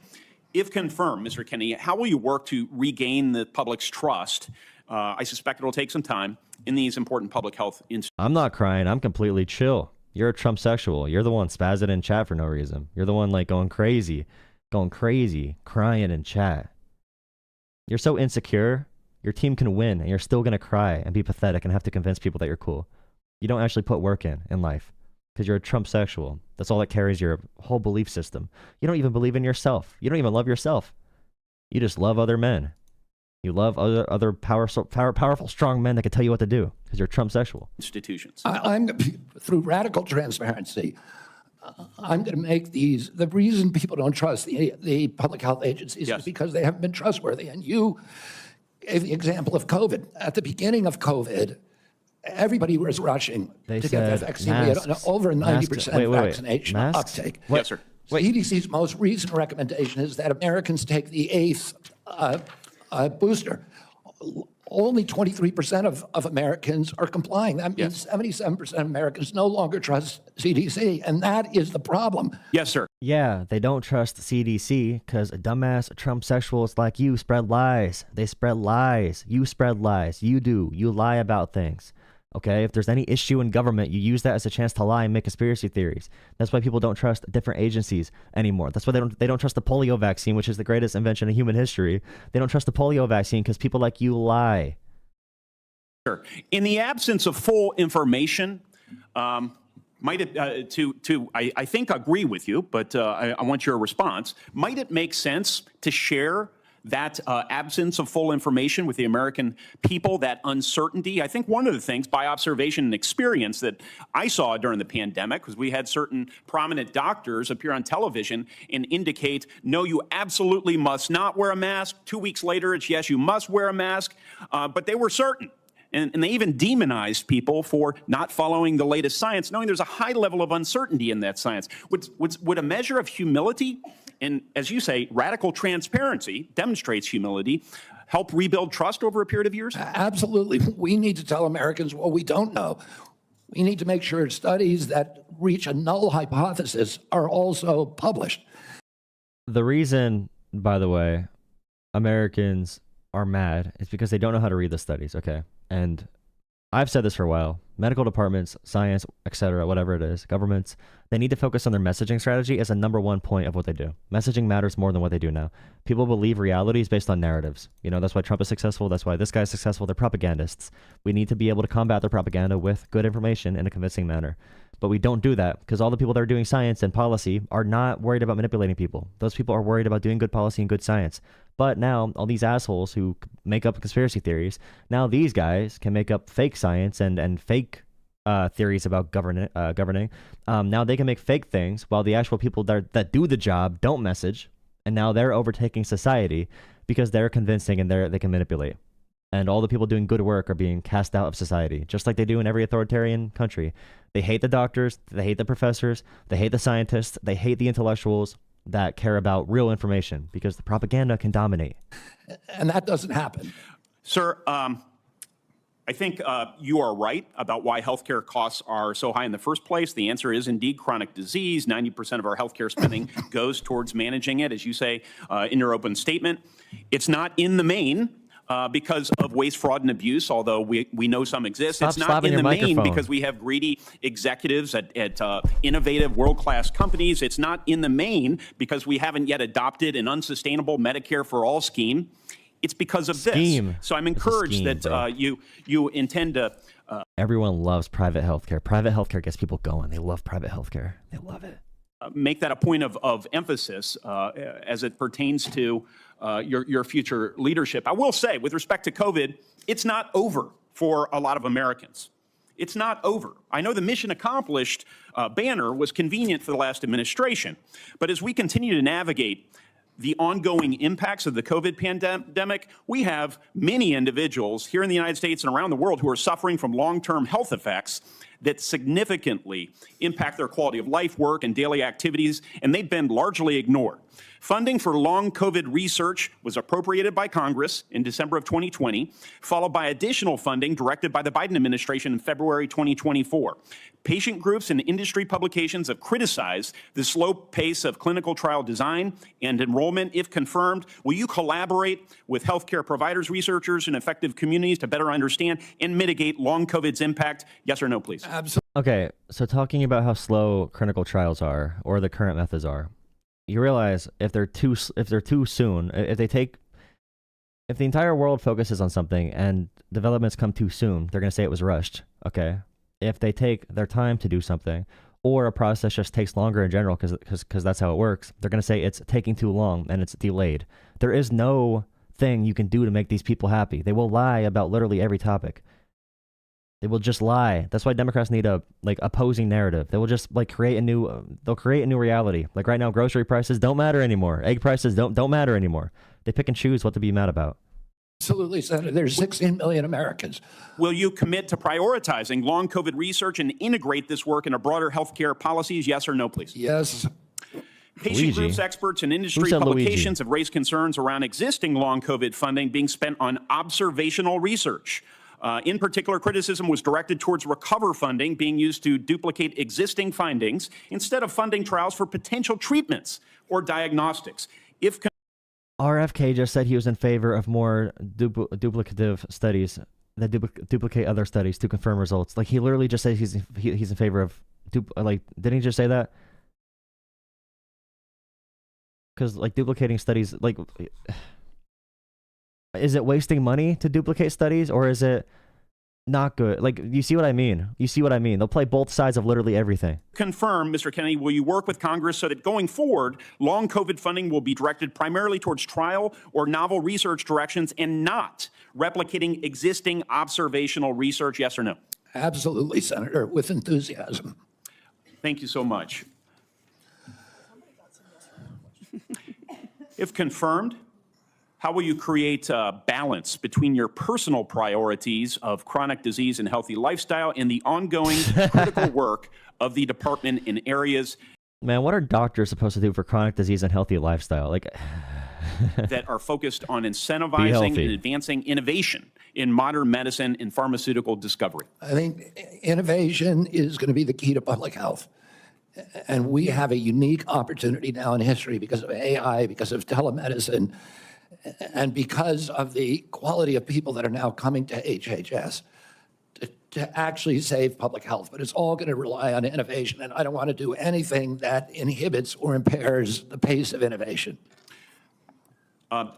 If confirmed, Mr. Kennedy, how will you work to regain the public's trust? I suspect it'll take some time in these important public health institutions. I'm not crying. I'm completely chill. You're a Trump sexual. You're the one spazzing in chat for no reason. You're the one like going crazy, crying in chat. You're so insecure. Your team can win and you're still going to cry and be pathetic and have to convince people that you're cool. You don't actually put work in life because you're a Trump sexual. That's all that carries your whole belief system. You don't even believe in yourself. You don't even love yourself. You just love other men. You love other powerful, strong men that can tell you what to do because you're Trump sexual. Institutions. I'm through radical transparency. I'm going to make the reason people don't trust the public health agencies is because they haven't been trustworthy. And you gave the example of COVID. At the beginning of COVID, everybody was rushing to get that vaccine. We had over 90% vaccination uptake. Yes, sir. CDC's most recent recommendation is that Americans take the 8th booster. Only 23% of Americans are complying. That means 77% of Americans no longer trust CDC, and that is the problem. Yes, sir. Yeah, they don't trust the CDC because dumbass Trump sexuals like you spread lies. They spread lies. You spread lies. You do. You lie about things. Okay, if there's any issue in government, you use that as a chance to lie and make conspiracy theories. That's why people don't trust different agencies anymore. That's why they don't trust the polio vaccine, which is the greatest invention in human history. They don't trust the polio vaccine because people like you lie. Sure. In the absence of full information, might it, I think agree with you, but I want your response. Might it make sense to share that absence of full information with the American people, that uncertainty? I think one of the things by observation and experience that I saw during the pandemic was we had certain prominent doctors appear on television and indicate, no, you absolutely must not wear a mask. 2 weeks later, it's yes, you must wear a mask. But they were certain. And they even demonized people for not following the latest science, knowing there's a high level of uncertainty in that science. Would a measure of humility and, as you say, radical transparency demonstrates humility, help rebuild trust over a period of years? Absolutely. We need to tell Americans what we don't know. We need to make sure studies that reach a null hypothesis are also published. The reason, by the way, Americans are mad is because they don't know how to read the studies, okay? And I've said this for a while. Medical departments, science, etc., whatever it is, governments, they need to focus on their messaging strategy as a #1 point of what they do. Messaging matters more than what they do now. People believe reality is based on narratives. You know, that's why Trump is successful. That's why this guy is successful. They're propagandists. We need to be able to combat their propaganda with good information in a convincing manner. But we don't do that because all the people that are doing science and policy are not worried about manipulating people. Those people are worried about doing good policy and good science. But now all these assholes who make up conspiracy theories, now these guys can make up fake science and fake theories about governing. Now they can make fake things while the actual people that do the job don't message, and now they're overtaking society because they're convincing and they can manipulate. And all the people doing good work are being cast out of society, just like they do in every authoritarian country. They hate the doctors, they hate the professors, they hate the scientists, they hate the intellectuals that care about real information because the propaganda can dominate. And that doesn't happen. Sir, I think you are right about why healthcare costs are so high in the first place. The answer is indeed chronic disease. 90% of our healthcare spending goes towards managing it, as you say in your open statement. It's not in the main because of waste, fraud, and abuse, although we know some exist. Stop it's not slapping in the your main microphone. because we have greedy executives at innovative, world-class companies. It's not in the main because we haven't yet adopted an unsustainable Medicare for all scheme. It's because of this. So I'm encouraged that you intend to. Everyone loves private healthcare. Private healthcare gets people going. They love private healthcare. They love it. Make that a point of emphasis as it pertains to your future leadership. I will say, with respect to COVID, it's not over for a lot of Americans. It's not over. I know the mission accomplished banner was convenient for the last administration, but as we continue to navigate the ongoing impacts of the COVID pandemic, we have many individuals here in the United States and around the world who are suffering from long-term health effects that significantly impact their quality of life, work, and daily activities, and they've been largely ignored. Funding for long COVID research was appropriated by Congress in December of 2020, followed by additional funding directed by the Biden administration in February 2024. Patient groups and industry publications have criticized the slow pace of clinical trial design and enrollment. If confirmed, will you collaborate with healthcare providers, researchers, and effective communities to better understand and mitigate long COVID's impact? Yes or no, please? Absolutely. Okay, so talking about how slow clinical trials are, or the current methods are, you realize if they're too soon, if the entire world focuses on something and developments come too soon, they're going to say it was rushed. Okay, if they take their time to do something, or a process just takes longer in general because that's how it works, they're going to say it's taking too long and it's delayed. There is no thing you can do to make these people happy. They will lie about literally every topic. They will just lie. That's why Democrats need a opposing narrative. They will just create a new reality. Like right now, grocery prices don't matter anymore. Egg prices don't matter anymore. They pick and choose what to be mad about. Absolutely, Senator. There's 16 million Americans. Will you commit to prioritizing long COVID research and integrate this work into broader healthcare policies? Yes or no, please? Yes. Patient groups, experts, and industry publications have raised concerns around existing long COVID funding being spent on observational research. In particular, criticism was directed towards recover funding being used to duplicate existing findings instead of funding trials for potential treatments or diagnostics. If RFK just said he was in favor of more duplicative studies that duplicate other studies to confirm results. Like, he literally just said he's in favor of didn't he just say that? Because duplicating studies, is it wasting money to duplicate studies, or is it not good? You see what I mean? They'll play both sides of literally everything. Confirm, Mr. Kennedy, will you work with Congress so that going forward, long COVID funding will be directed primarily towards trial or novel research directions and not replicating existing observational research? Yes or no? Absolutely, Senator, with enthusiasm. Thank you so much. If confirmed, how will you create a balance between your personal priorities of chronic disease and healthy lifestyle and the ongoing critical work of the department in areas Man, what are doctors supposed to do for chronic disease and healthy lifestyle? that are focused on incentivizing and advancing innovation in modern medicine and pharmaceutical discovery? I think innovation is going to be the key to public health. And we have a unique opportunity now in history because of AI, because of telemedicine, and because of the quality of people that are now coming to HHS to actually save public health. But it's all going to rely on innovation, and I don't want to do anything that inhibits or impairs the pace of innovation.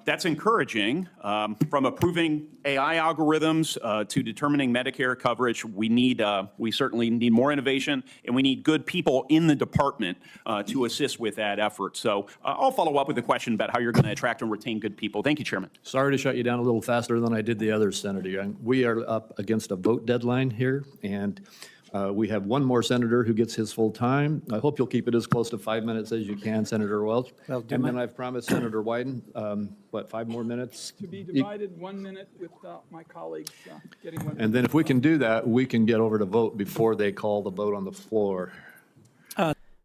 That's encouraging. From approving AI algorithms to determining Medicare coverage, we certainly need more innovation, and we need good people in the department to assist with that effort. So I'll follow up with a question about how you're going to attract and retain good people. Thank you, Chairman. Sorry to shut you down a little faster than I did the others, Senator Young. We are up against a vote deadline here, and We have one more senator who gets his full time. I hope you'll keep it as close to 5 minutes as you can, Senator Welch. And then I've promised Senator Wyden, 5 more minutes? To be divided 1 minute with my colleagues getting 1 minute. And then if we can do that, we can get over to vote before they call the vote on the floor.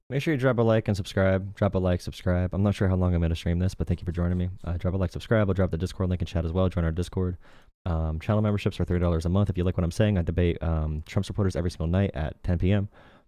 Make sure you drop a like and subscribe. Drop a like, subscribe. I'm not sure how long I'm going to stream this, but thank you for joining me. Drop a like, subscribe. I'll drop the Discord link in chat as well. Join our Discord. Channel memberships are $3 a month. If you like what I'm saying, I debate Trump supporters every single night at 10 p.m.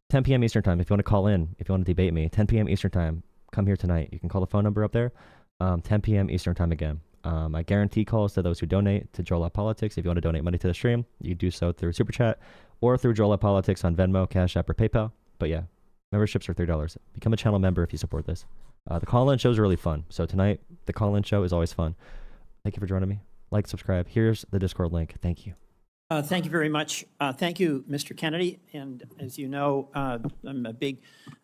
10 p.m. Eastern time. If you want to call in, if you want to debate me, 10 p.m. Eastern time, come here tonight. You can call the phone number up there. 10 p.m. Eastern time again. I guarantee calls to those who donate to Joel Up Politics. If you want to donate money to the stream, you do so through Super Chat or through Joel Up Politics on Venmo, Cash App, or PayPal. But yeah. Memberships are $3. Become a channel member if you support this. The call-in show is really fun. So tonight, the call-in show is always fun. Thank you for joining me. Like, subscribe. Here's the Discord link. Thank you. Thank you very much. Thank you, Mr. Kennedy. And as you know, I'm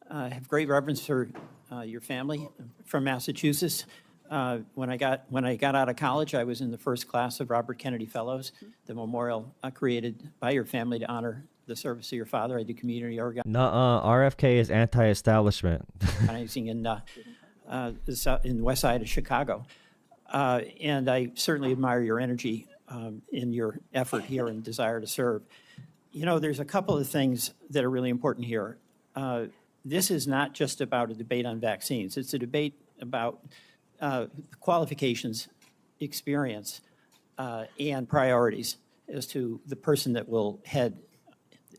have great reverence for your family from Massachusetts. When I got out of college, I was in the first class of Robert Kennedy Fellows, the memorial created by your family to honor the service of your father. I do community organizing RFK is anti-establishment. in the west side of Chicago. And I certainly admire your energy in your effort here and desire to serve. You know, there's a couple of things that are really important here. This is not just about a debate on vaccines. It's a debate about qualifications, experience, and priorities as to the person that will head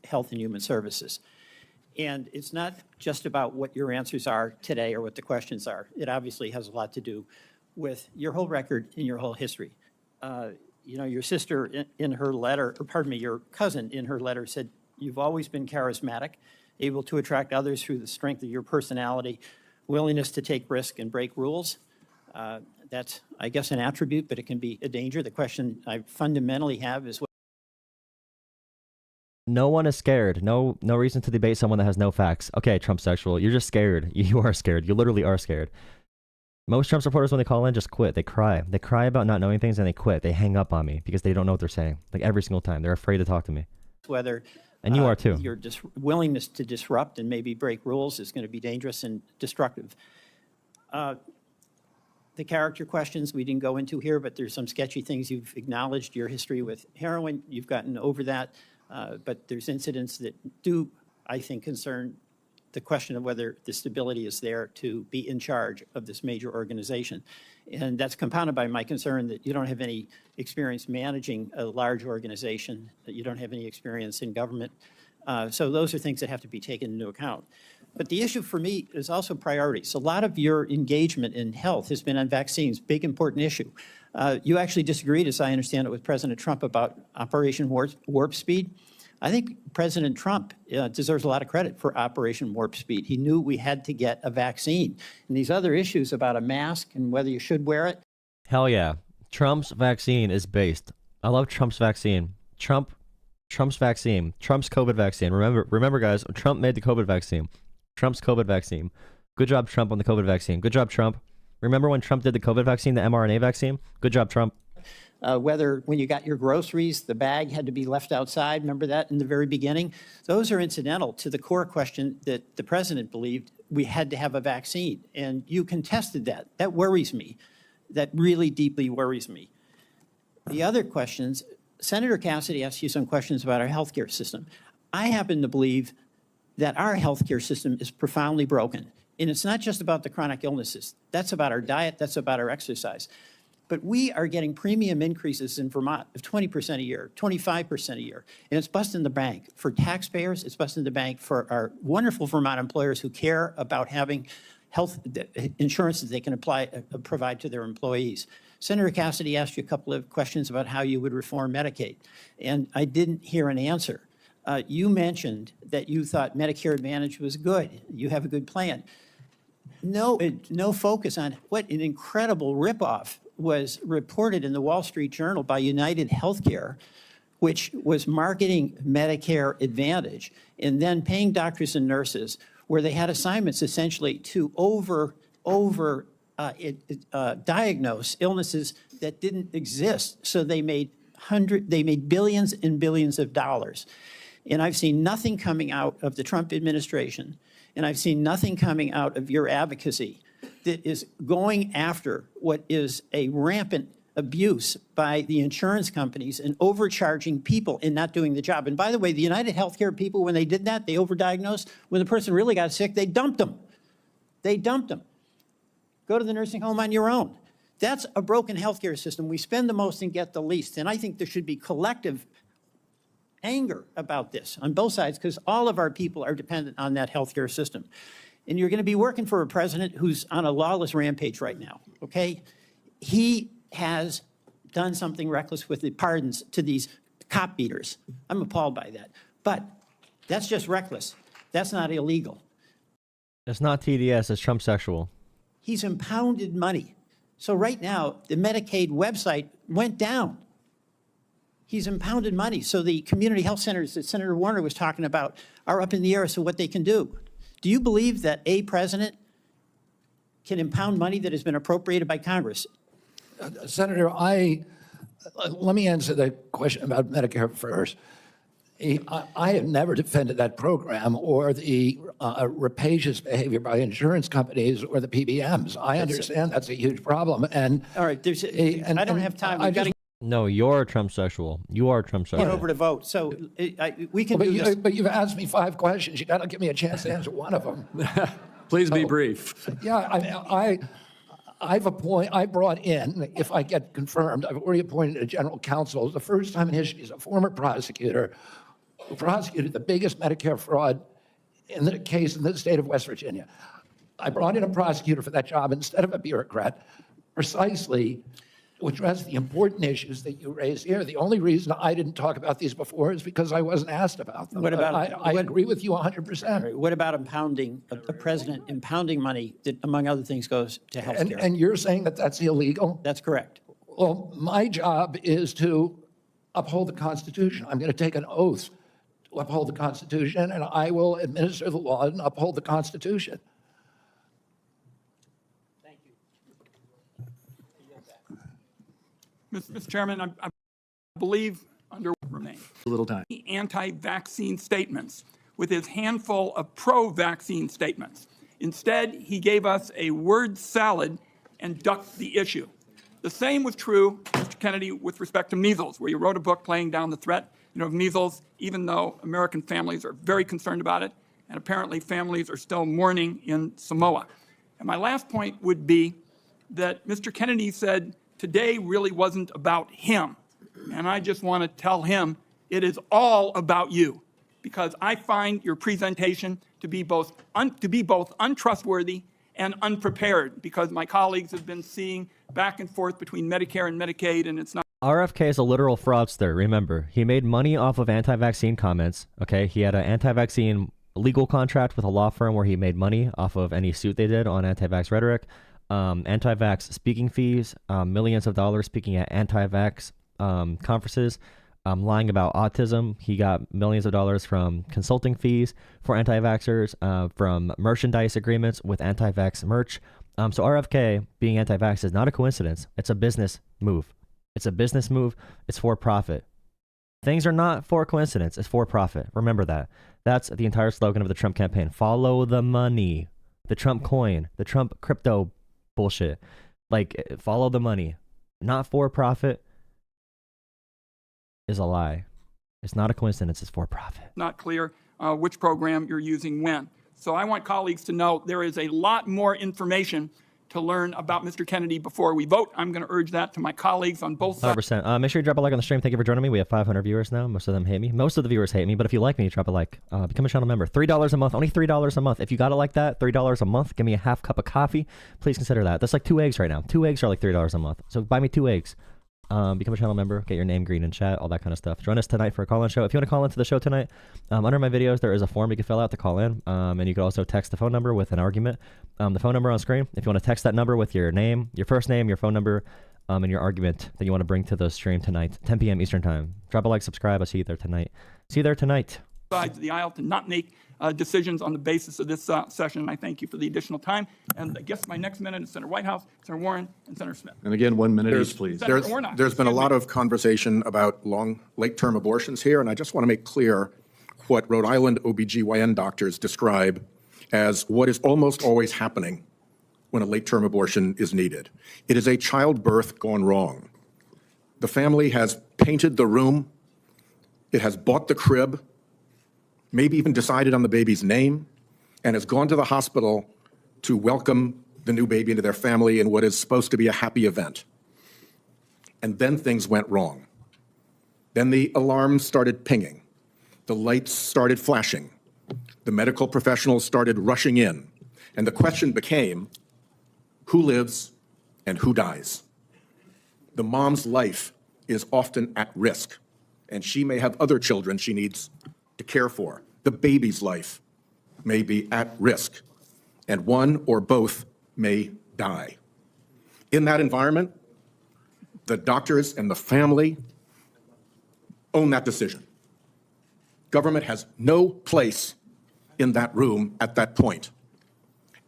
Health and Human Services. And it's not just about what your answers are today or what the questions are. It obviously has a lot to do with your whole record and your whole history. You know, your sister in her letter, or pardon me, your cousin in her letter said, you've always been charismatic, able to attract others through the strength of your personality, willingness to take risk and break rules. That's, I guess, an attribute, but it can be a danger. The question I fundamentally have is, No one is scared. No reason to debate someone that has no facts. Okay, Trump sexual, you're just scared. You are scared. You literally are scared. Most Trump supporters, when they call in, just quit. They cry. They cry about not knowing things and they quit. They hang up on me because they don't know what they're saying. Like every single time. They're afraid to talk to me. whether and you are too. Your willingness to disrupt and maybe break rules is going to be dangerous and destructive. The character questions we didn't go into here, but there's some sketchy things. You've acknowledged your history with heroin. You've gotten over that. But there's incidents that do, I think, concern the question of whether the stability is there to be in charge of this major organization. And that's compounded by my concern that you don't have any experience managing a large organization, that you don't have any experience in government. So those are things that have to be taken into account. But the issue for me is also priorities. A lot of your engagement in health has been on vaccines, big important issue. You actually disagreed, as I understand it, with President Trump about Operation Warp Speed. I think President Trump deserves a lot of credit for Operation Warp Speed. He knew we had to get a vaccine. And these other issues about a mask and whether you should wear it. Hell yeah. Trump's vaccine is based. I love Trump's vaccine. Trump's vaccine. Trump's COVID vaccine. Remember, guys, Trump made the COVID vaccine. Trump's COVID vaccine. Good job, Trump, on the COVID vaccine. Good job, Trump. Remember when Trump did the COVID vaccine, the mRNA vaccine? Good job, Trump. Whether when you got your groceries, the bag had to be left outside. Remember that in the very beginning? Those are incidental to the core question that the president believed we had to have a vaccine. And you contested that. That worries me. That really deeply worries me. The other questions, Senator Cassidy asked you some questions about our healthcare system. I happen to believe that our healthcare system is profoundly broken. And it's not just about the chronic illnesses. That's about our diet. That's about our exercise. But we are getting premium increases in Vermont of 20% a year, 25% a year. And it's busting the bank for taxpayers. It's busting the bank for our wonderful Vermont employers who care about having health insurance that they can provide to their employees. Senator Cassidy asked you a couple of questions about how you would reform Medicaid. And I didn't hear an answer. You mentioned that you thought Medicare Advantage was good. You have a good plan. No focus on what an incredible ripoff was reported in the Wall Street Journal by United Healthcare, which was marketing Medicare Advantage and then paying doctors and nurses where they had assignments essentially to diagnose illnesses that didn't exist. So they made billions and billions of dollars. And I've seen nothing coming out of the Trump administration, and I've seen nothing coming out of your advocacy that is going after what is a rampant abuse by the insurance companies and overcharging people and not doing the job. And by the way, the United Healthcare people, when they did that, they overdiagnosed. When the person really got sick, they dumped them. They dumped them. Go to the nursing home on your own. That's a broken healthcare system. We spend the most and get the least. And I think there should be collective anger about this on both sides, because all of our people are dependent on that healthcare system. And you're going to be working for a president who's on a lawless rampage right now, okay? He has done something reckless with the pardons to these cop beaters. I'm appalled by that. But that's just reckless. That's not illegal. It's not TDS, it's Trump sexual. He's impounded money. So right now, the Medicaid website went down. He's impounded money. So the community health centers that Senator Warner was talking about are up in the air as to what they can do. Do you believe that a president can impound money that has been appropriated by Congress? Senator, let me answer the question about Medicare first. I have never defended that program or the rapacious behavior by insurance companies or the PBMs. I understand that's a huge problem. And all right, I don't have time. We've got to No, you're Trump sexual. You are Trump sexual. get over to vote. So we can do this. but you've asked me 5 questions. You got to give me a chance to answer one of them. Please be brief. Yeah, I brought in, if I get confirmed, I've already appointed a general counsel. The first time in history, he's a former prosecutor who prosecuted the biggest Medicare fraud in the case in the state of West Virginia. I brought in a prosecutor for that job instead of a bureaucrat, precisely to address the important issues that you raised here. The only reason I didn't talk about these before is because I wasn't asked about them. What about- I agree with you 100%. What about impounding, a president impounding money that, among other things, goes to health care? And you're saying that that's illegal? That's correct. Well, my job is to uphold the Constitution. I'm going to take an oath to uphold the Constitution, and I will administer the law and uphold the Constitution. Thank you. Mr. Chairman, I believe under remain A little time. anti-vaccine statements with his handful of pro-vaccine statements. Instead, he gave us a word salad and ducked the issue. The same was true, Mr. Kennedy, with respect to measles, where you wrote a book playing down the threat of measles, even though American families are very concerned about it, and apparently families are still mourning in Samoa. And my last point would be that Mr. Kennedy said today really wasn't about him. And I just want to tell him it is all about you, because I find your presentation to be both untrustworthy and unprepared, because my colleagues have been seeing back and forth between Medicare and Medicaid, and it's not. RFK is a literal fraudster, remember. He made money off of anti-vaccine comments, okay? He had an anti-vaccine legal contract with a law firm where he made money off of any suit they did on anti-vax rhetoric. Anti-vax speaking fees, millions of dollars speaking at anti-vax conferences, lying about autism. He got millions of dollars from consulting fees for anti-vaxxers, from merchandise agreements with anti-vax merch. So RFK being anti-vax is not a coincidence. It's a business move. It's a business move. It's for profit. Things are not for coincidence. It's for profit. Remember that. That's the entire slogan of the Trump campaign. Follow the money. The Trump coin. The Trump crypto bullshit. Like, follow the money. Not for profit is a lie. It's not a coincidence. It's for profit. Not clear which program you're using when. So I want colleagues to know there is a lot more information to learn about Mr. Kennedy before we vote. I'm going to urge that to my colleagues on both sides. 100%. Make sure you drop a like on the stream. Thank you for joining me. We have 500 viewers now. Most of them hate me. Most of the viewers hate me, but if you like me, drop a like. Become a channel member. $3 a month. Only $3 a month. If you got it like that, $3 a month, give me a half cup of coffee. Please consider that. That's like 2 eggs right now. 2 eggs are like $3 a month. So buy me 2 eggs. Become a channel member, get your name green in chat, all that kind of stuff. Join us tonight for a call-in show. If you want to call into the show tonight, under my videos, there is a form you can fill out to call in, and you can also text the phone number with an argument. The phone number on screen, if you want to text that number with your name, your first name, your phone number, and your argument that you want to bring to the stream tonight, 10 p.m. Eastern time. Drop a like, subscribe. I'll see you there tonight. See you there tonight. Sides of the aisle to not make decisions on the basis of this session. And I thank you for the additional time. And I guess my next minute is Senator Whitehouse, Senator Warren, and Senator Smith. And again, 1 minute each, please. Senator Warnock, There's been a excuse lot me. of conversation about late-term abortions here, and I just want to make clear what Rhode Island OBGYN doctors describe as what is almost always happening when a late-term abortion is needed. It is a childbirth gone wrong. The family has painted the room, it has bought the crib, maybe even decided on the baby's name, and has gone to the hospital to welcome the new baby into their family in what is supposed to be a happy event. And then things went wrong. Then the alarms started pinging. The lights started flashing. The medical professionals started rushing in. And the question became, who lives and who dies? The mom's life is often at risk, and she may have other children she needs to care for. The baby's life may be at risk, and one or both may die. In that environment, the doctors and the family own that decision. Government has no place in that room at that point.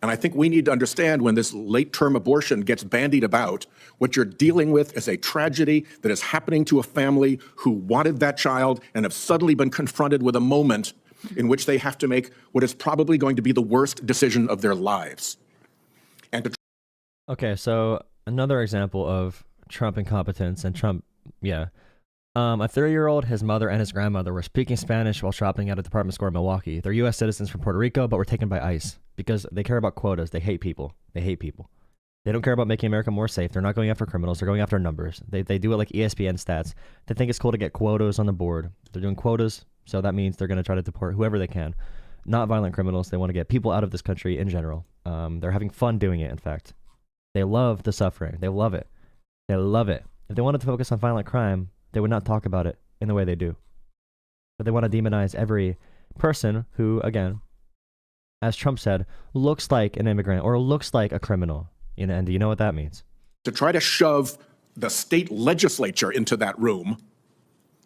And I think we need to understand when this late-term abortion gets bandied about, what you're dealing with is a tragedy that is happening to a family who wanted that child and have suddenly been confronted with a moment in which they have to make what is probably going to be the worst decision of their lives. And to Okay, so another example of Trump incompetence and Trump, yeah. A 30-year-old, his mother and his grandmother were speaking Spanish while shopping at a department store in Milwaukee. They're U.S. citizens from Puerto Rico, but were taken by ICE because they care about quotas. They hate people. They hate people. They don't care about making America more safe. They're not going after criminals. They're going after numbers. They do it like ESPN stats. They think it's cool to get quotas on the board. They're doing quotas, so that means they're going to try to deport whoever they can. Not violent criminals. They want to get people out of this country in general. They're having fun doing it, in fact. They love the suffering. They love it. They love it. If they wanted to focus on violent crime, they would not talk about it in the way they do. But they want to demonize every person who, again, as Trump said, looks like an immigrant or looks like a criminal. And do you know what that means? To try to shove the state legislature into that room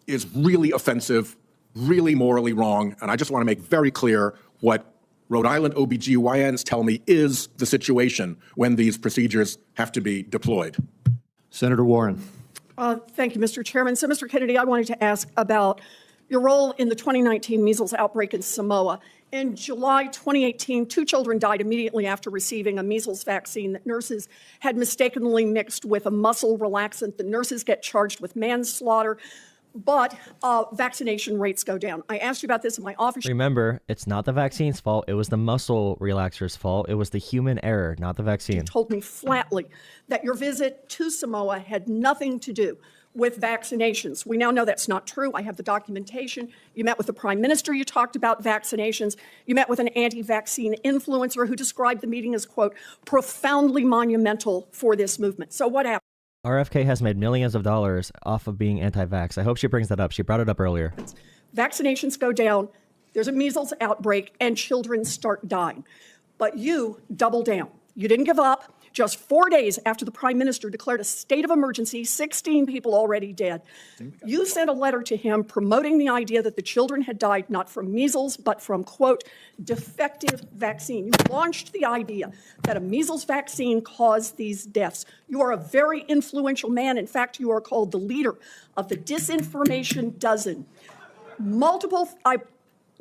is really offensive, really morally wrong. And I just want to make very clear what Rhode Island OBGYNs tell me is the situation when these procedures have to be deployed. Senator Warren. Thank you, Mr. Chairman. So, Mr. Kennedy, I wanted to ask about your role in the 2019 measles outbreak in Samoa. In July 2018, 2 children died immediately after receiving a measles vaccine that nurses had mistakenly mixed with a muscle relaxant. The nurses get charged with manslaughter, but vaccination rates go down. I asked you about this in my office. Remember, it's not the vaccine's fault. It was the muscle relaxer's fault. It was the human error, not the vaccine. You told me flatly that your visit to Samoa had nothing to do with vaccinations. We now know that's not true. I have the documentation. You met with the Prime Minister. You talked about vaccinations. You met with an anti-vaccine influencer who described the meeting as, quote, profoundly monumental for this movement. So what happened? RFK has made millions of dollars off of being anti-vax. I hope she brings that up. She brought it up earlier. Vaccinations go down, there's a measles outbreak, and children start dying. But you double down. You didn't give up. Just 4 days after the Prime Minister declared a state of emergency, 16 people already dead, you sent a letter to him promoting the idea that the children had died not from measles, but from, quote, defective vaccine. You launched the idea that a measles vaccine caused these deaths. You are a very influential man. In fact, you are called the leader of the Disinformation Dozen.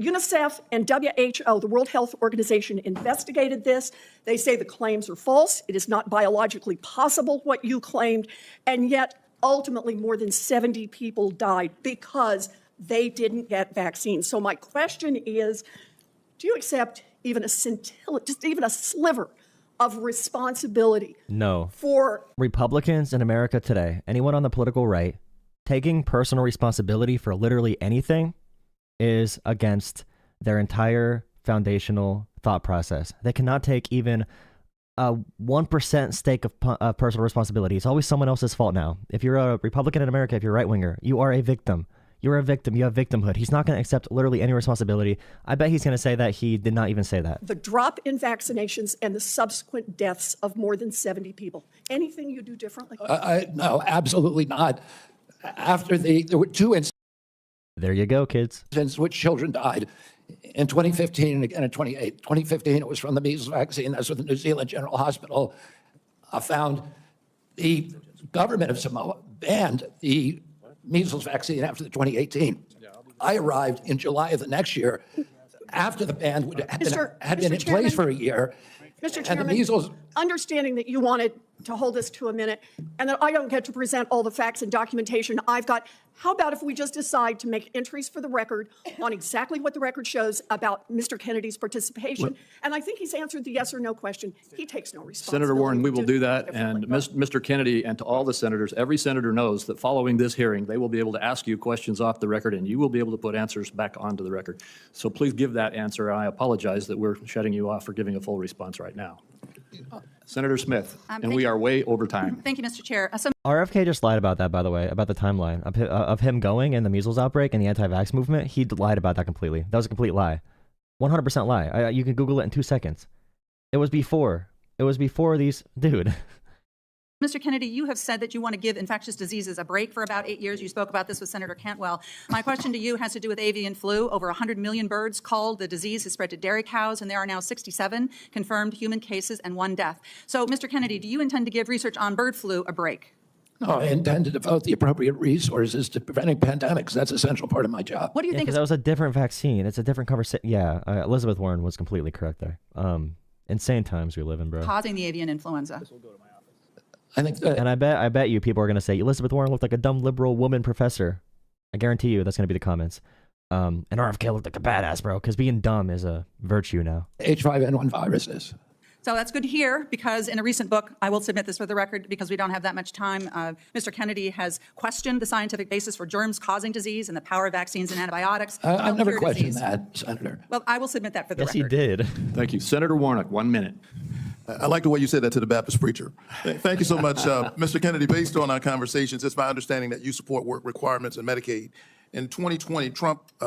UNICEF and WHO, the World Health Organization, investigated this. They say the claims are false. It is not biologically possible what you claimed. And yet, ultimately, more than 70 people died because they didn't get vaccines. So my question is, do you accept even a scintilla, just even a sliver of responsibility? No. For Republicans in America today, anyone on the political right, taking personal responsibility for literally anything is against their entire foundational thought process. They cannot take even a 1% stake of personal responsibility. It's always someone else's fault now. If you're a Republican in America, if you're a right-winger, you are a victim. You're a victim. You have victimhood. He's not going to accept literally any responsibility. I bet he's going to say that he did not even say that. the drop in vaccinations and the subsequent deaths of more than 70 people. Anything you do differently? No, absolutely not. After there were 2 incidents There you go, kids. in which children died. In 2015 and again in 2015, it was from the measles vaccine. That's what the New Zealand General Hospital found. The government of Samoa banned the measles vaccine after the 2018 I arrived in July of the next year after the ban had been in place for a year. Mr. And the Chairman, measles, understanding that you wanted to hold this to a minute and that I don't get to present all the facts and documentation I've got, how about if we just decide to make entries for the record on exactly what the record shows about Mr. Kennedy's participation? And I think he's answered the yes or no question. He takes no responsibility. Senator Warren, we will do that. differently. And Mr. Kennedy, and to all the senators, every senator knows that following this hearing, they will be able to ask you questions off the record, and you will be able to put answers back onto the record. So please give that answer. I apologize that we're shutting you off for giving a full response right now. Senator Smith, and thank we you. are way over time. Thank you, Mr. Chair. RFK just lied about that, by the way, about the timeline of him going and the measles outbreak and the anti-vax movement. He lied about that completely. That was a complete lie. 100% lie. You can Google it in 2 seconds. It was before. It was before these... Dude. Mr. Kennedy, you have said that you want to give infectious diseases a break for about 8 years. You spoke about this with Senator Cantwell. My question to you has to do with avian flu. Over 100 million birds called. The disease has spread to dairy cows, and there are now 67 confirmed human cases and 1 death. So, Mr. Kennedy, do you intend to give research on bird flu a break? no, I intend to devote the appropriate resources to preventing pandemics. That's an essential part of my job. What do you think Because is that was a different vaccine. It's a different conversation. Yeah, Elizabeth Warren was completely correct there. Insane times we live in, bro. causing the avian influenza? I think that, And I bet you people are going to say, Elizabeth Warren looked like a dumb liberal woman professor. I guarantee you that's going to be the comments. And RFK looked like a badass, bro, because being dumb is a virtue now. H5N1 viruses. So that's good to hear, because in a recent book, I will submit this for the record because we don't have that much time, Mr. Kennedy has questioned the scientific basis for germs causing disease and the power of vaccines and antibiotics. to I've help never cure questioned disease. that, Senator. Well, I will submit that for the Yes, he record. did. Thank you. Senator Warnock, 1 minute. I like the way you said that to the Baptist preacher. Thank you so much, Mr. Kennedy. Based on our conversations, it's my understanding that you support work requirements in Medicaid. In 2020,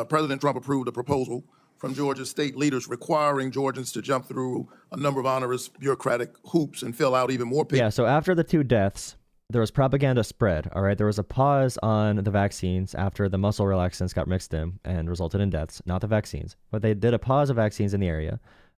President Trump approved a proposal from Georgia state leaders requiring Georgians to jump through a number of onerous bureaucratic hoops and fill out even more papers. Yeah, so after the 2 deaths, there was propaganda spread, all right? There was a pause on the vaccines after the muscle relaxants got mixed in and resulted in deaths, not the vaccines. But they did a pause of vaccines in the area,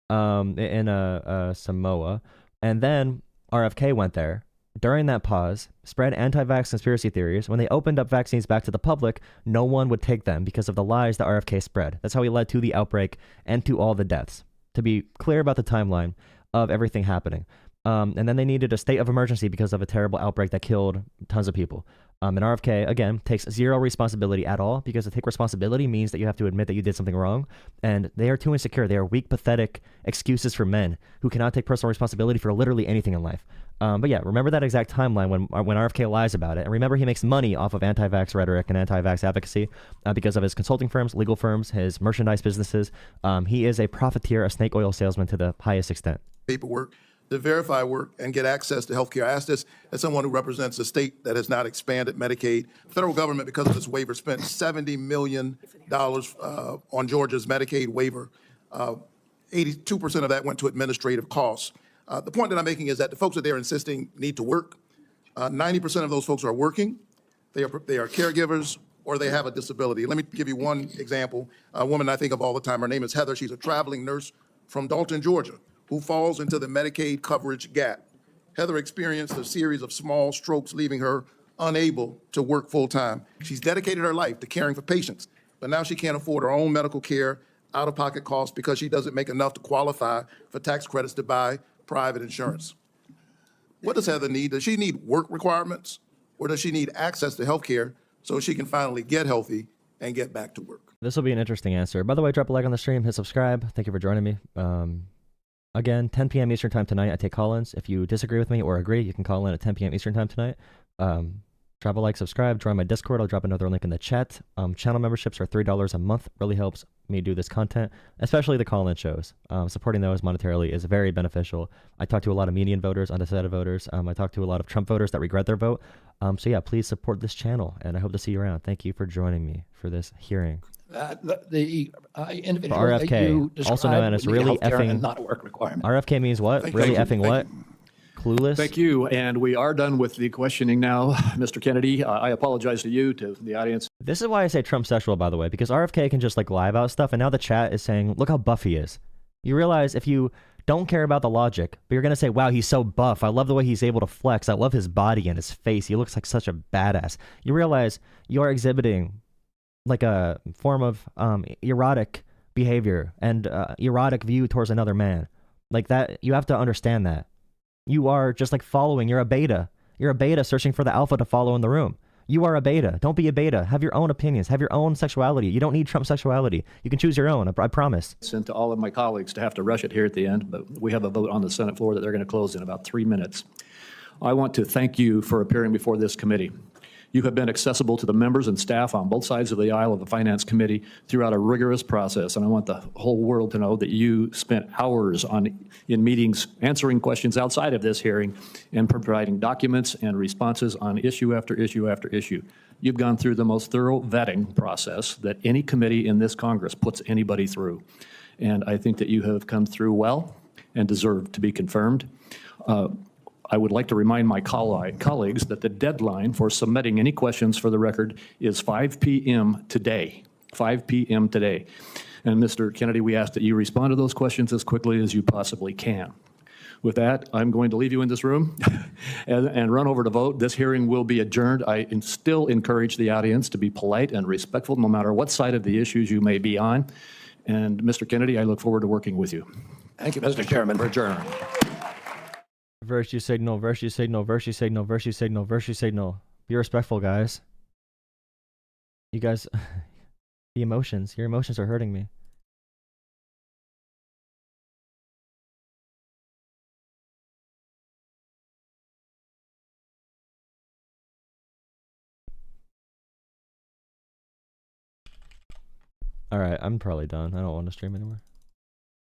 in Samoa. And then RFK went there during that pause, spread anti-vax conspiracy theories. When they opened up vaccines back to the public, no one would take them because of the lies that RFK spread. That's how he led to the outbreak and to all the deaths. To be clear about the timeline of everything happening. And then they needed a state of emergency because of a terrible outbreak that killed tons of people. And RFK, again, takes zero responsibility at all, because to take responsibility means that you have to admit that you did something wrong. And they are too insecure. They are weak, pathetic excuses for men who cannot take personal responsibility for literally anything in life. But yeah, remember that exact timeline when RFK lies about it. And remember, he makes money off of anti-vax rhetoric and anti-vax advocacy because of his consulting firms, legal firms, his merchandise businesses. He is a profiteer, a snake oil salesman to the highest extent. Paperwork to verify work and get access to health care. I ask this as someone who represents a state that has not expanded Medicaid. The federal government, because of this waiver, spent $70 million on Georgia's Medicaid waiver. 82% of that went to administrative costs. The point that I'm making is that the folks that they're insisting need to work, 90% of those folks are working. They are caregivers, or they have a disability. Let me give you one example. A woman I think of all the time, her name is Heather. She's a traveling nurse from Dalton, Georgia, who falls into the Medicaid coverage gap. Heather experienced a series of small strokes, leaving her unable to work full-time. She's dedicated her life to caring for patients, but now she can't afford her own medical care, out-of-pocket costs, because she doesn't make enough to qualify for tax credits to buy private insurance. What does Heather need? Does she need work requirements, or does she need access to health care so she can finally get healthy and get back to work? This will be an interesting answer. By the way, drop a like on the stream, hit subscribe. Thank you for joining me. Again, 10 p.m. Eastern time tonight, I take call-ins. If you disagree with me or agree, you can call in at 10 p.m. Eastern time tonight. Drop a like, subscribe, join my Discord. I'll drop another link in the chat. Channel memberships are $3 a month. Really helps me do this content, especially the call-in shows. Supporting those monetarily is very beneficial. I talk to a lot of median voters, undecided voters. I talk to a lot of Trump voters that regret their vote. So yeah, please support this channel, and I hope to see you around. Thank you for joining me for this hearing. The individual RFK, that you described also known as would need really healthcare effing- and not a work requirement. RFK means what? Thank Really you. effing Thank what? Clueless? Thank you. And we are done with the questioning now. Mr. Kennedy, I apologize to you, to the audience. This is why I say Trump sexual, by the way, because RFK can just like lie about stuff, and now the chat is saying, look how buff he is. You realize if you don't care about the logic, but you're going to say, wow, he's so buff. I love the way he's able to flex. I love his body and his face. He looks like such a badass. You realize you are exhibiting like a form of erotic behavior and erotic view towards another man. Like that, you have to understand that. You are just like following, you're a beta. You're a beta searching for the alpha to follow in the room. You are a beta. Don't be a beta. Have your own opinions. Have your own sexuality. You don't need Trump sexuality. You can choose your own, I promise. And to all of my colleagues to have to rush it here at the end, but we have a vote on the Senate floor that they're going to close in about 3 minutes. I want to thank you for appearing before this committee. You have been accessible to the members and staff on both sides of the aisle of the Finance Committee throughout a rigorous process, and I want the whole world to know that you spent hours in meetings answering questions outside of this hearing and providing documents and responses on issue after issue after issue. You've gone through the most thorough vetting process that any committee in this Congress puts anybody through, and I think that you have come through well and deserve to be confirmed. I would like to remind my colleagues that the deadline for submitting any questions for the record is 5 p.m. today. 5 p.m. today. And Mr. Kennedy, we ask that you respond to those questions as quickly as you possibly can. With that, I'm going to leave you in this room and run over to vote. This hearing will be adjourned. I still encourage the audience to be polite and respectful no matter what side of the issues you may be on. And Mr. Kennedy, I look forward to working with you. Thank you, Mr. Chairman. We're adjourned. Virtue signal, virtue signal, virtue signal, virtue signal, virtue signal. Be respectful, guys. You guys, your emotions are hurting me. All right, I'm probably done. I don't want to stream anymore.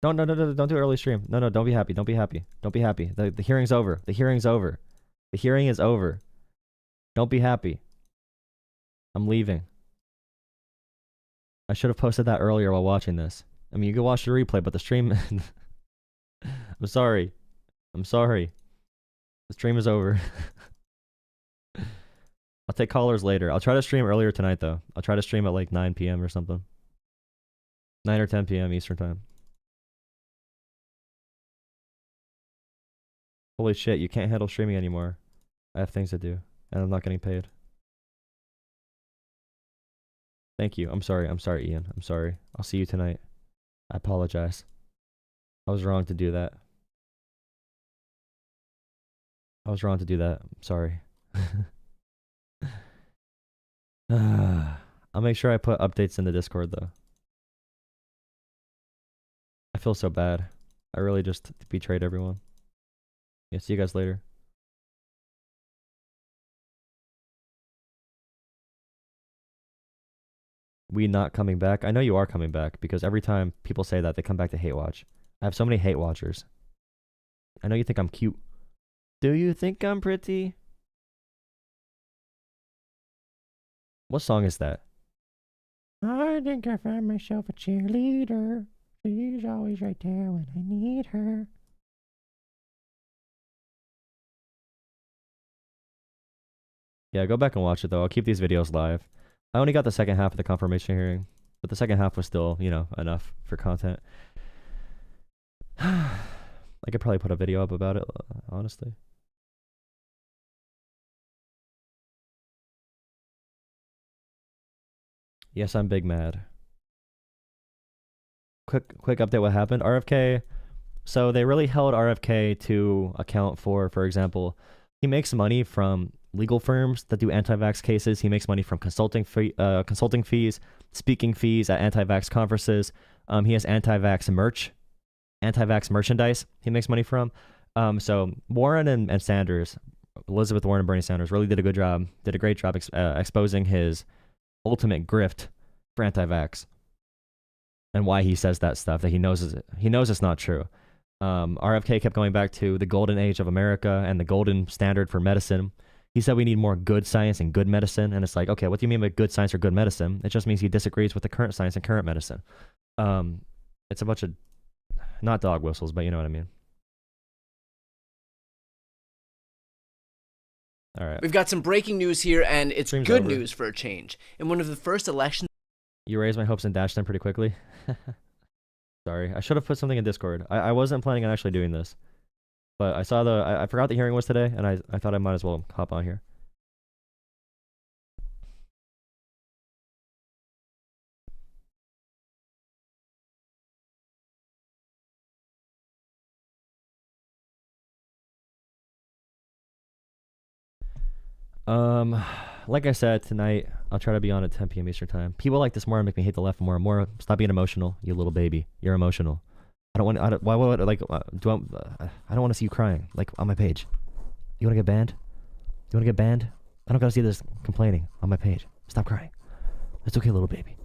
No, don't do early stream. No, don't be happy. Don't be happy. Don't be happy. The hearing's over. The hearing's over. The hearing is over. Don't be happy. I'm leaving. I should have posted that earlier while watching this. I mean, you can watch the replay, but the stream... I'm sorry. I'm sorry. The stream is over. I'll take callers later. I'll try to stream earlier tonight, though. I'll try to stream at like 9 p.m. or something. 9 or 10 p.m. Eastern time. Holy shit, you can't handle streaming anymore. I have things to do, and I'm not getting paid. Thank you. I'm sorry, Ian. I'm sorry. I'll see you tonight. I apologize. I was wrong to do that. I'm sorry. I'll make sure I put updates in the Discord, though. I feel so bad. I really just betrayed everyone. Yeah, see you guys later. We not coming back? I know you are coming back, because every time people say that, they come back to hate watch. I have so many hate watchers. I know you think I'm cute. Do you think I'm pretty? What song is that? I think I found myself a cheerleader. She's always right there when I need her. Yeah, go back and watch it, though. I'll keep these videos live. I only got the second half of the confirmation hearing, but the second half was still, you know, enough for content. I could probably put a video up about it, honestly. Yes, I'm big mad. Quick update what happened. RFK, so they really held RFK to account for example, he makes money from legal firms that do anti-vax cases. He makes money from consulting fees, speaking fees at anti-vax conferences. He has anti-vax merchandise he makes money from. So Warren and Sanders, Elizabeth Warren and Bernie Sanders really did a great job exposing his ultimate grift for anti-vax and why he says that stuff that he knows it's not true. RFK kept going back to the golden age of America and the golden standard for medicine. He said we need more good science and good medicine, and it's like, okay, what do you mean by good science or good medicine? It just means he disagrees with the current science and current medicine. It's a bunch of, not dog whistles, but you know what I mean. All right. We've got some breaking news here, and it's Stream's good over. news for a change. In one of the first elections... You raised my hopes and dashed them pretty quickly. Sorry, I should have put something in Discord. I wasn't planning on actually doing this. But I saw I forgot the hearing was today, and I thought I might as well hop on here. Like I said, tonight, I'll try to be on at 10 p.m. Eastern time. People like this more and make me hate the left more and more. Stop being emotional, you little baby. You're emotional. I don't want, why would, like, I don't want to see you crying, like, on my page. You want to get banned? You want to get banned? I don't got to see this complaining on my page. Stop crying. It's okay, little baby.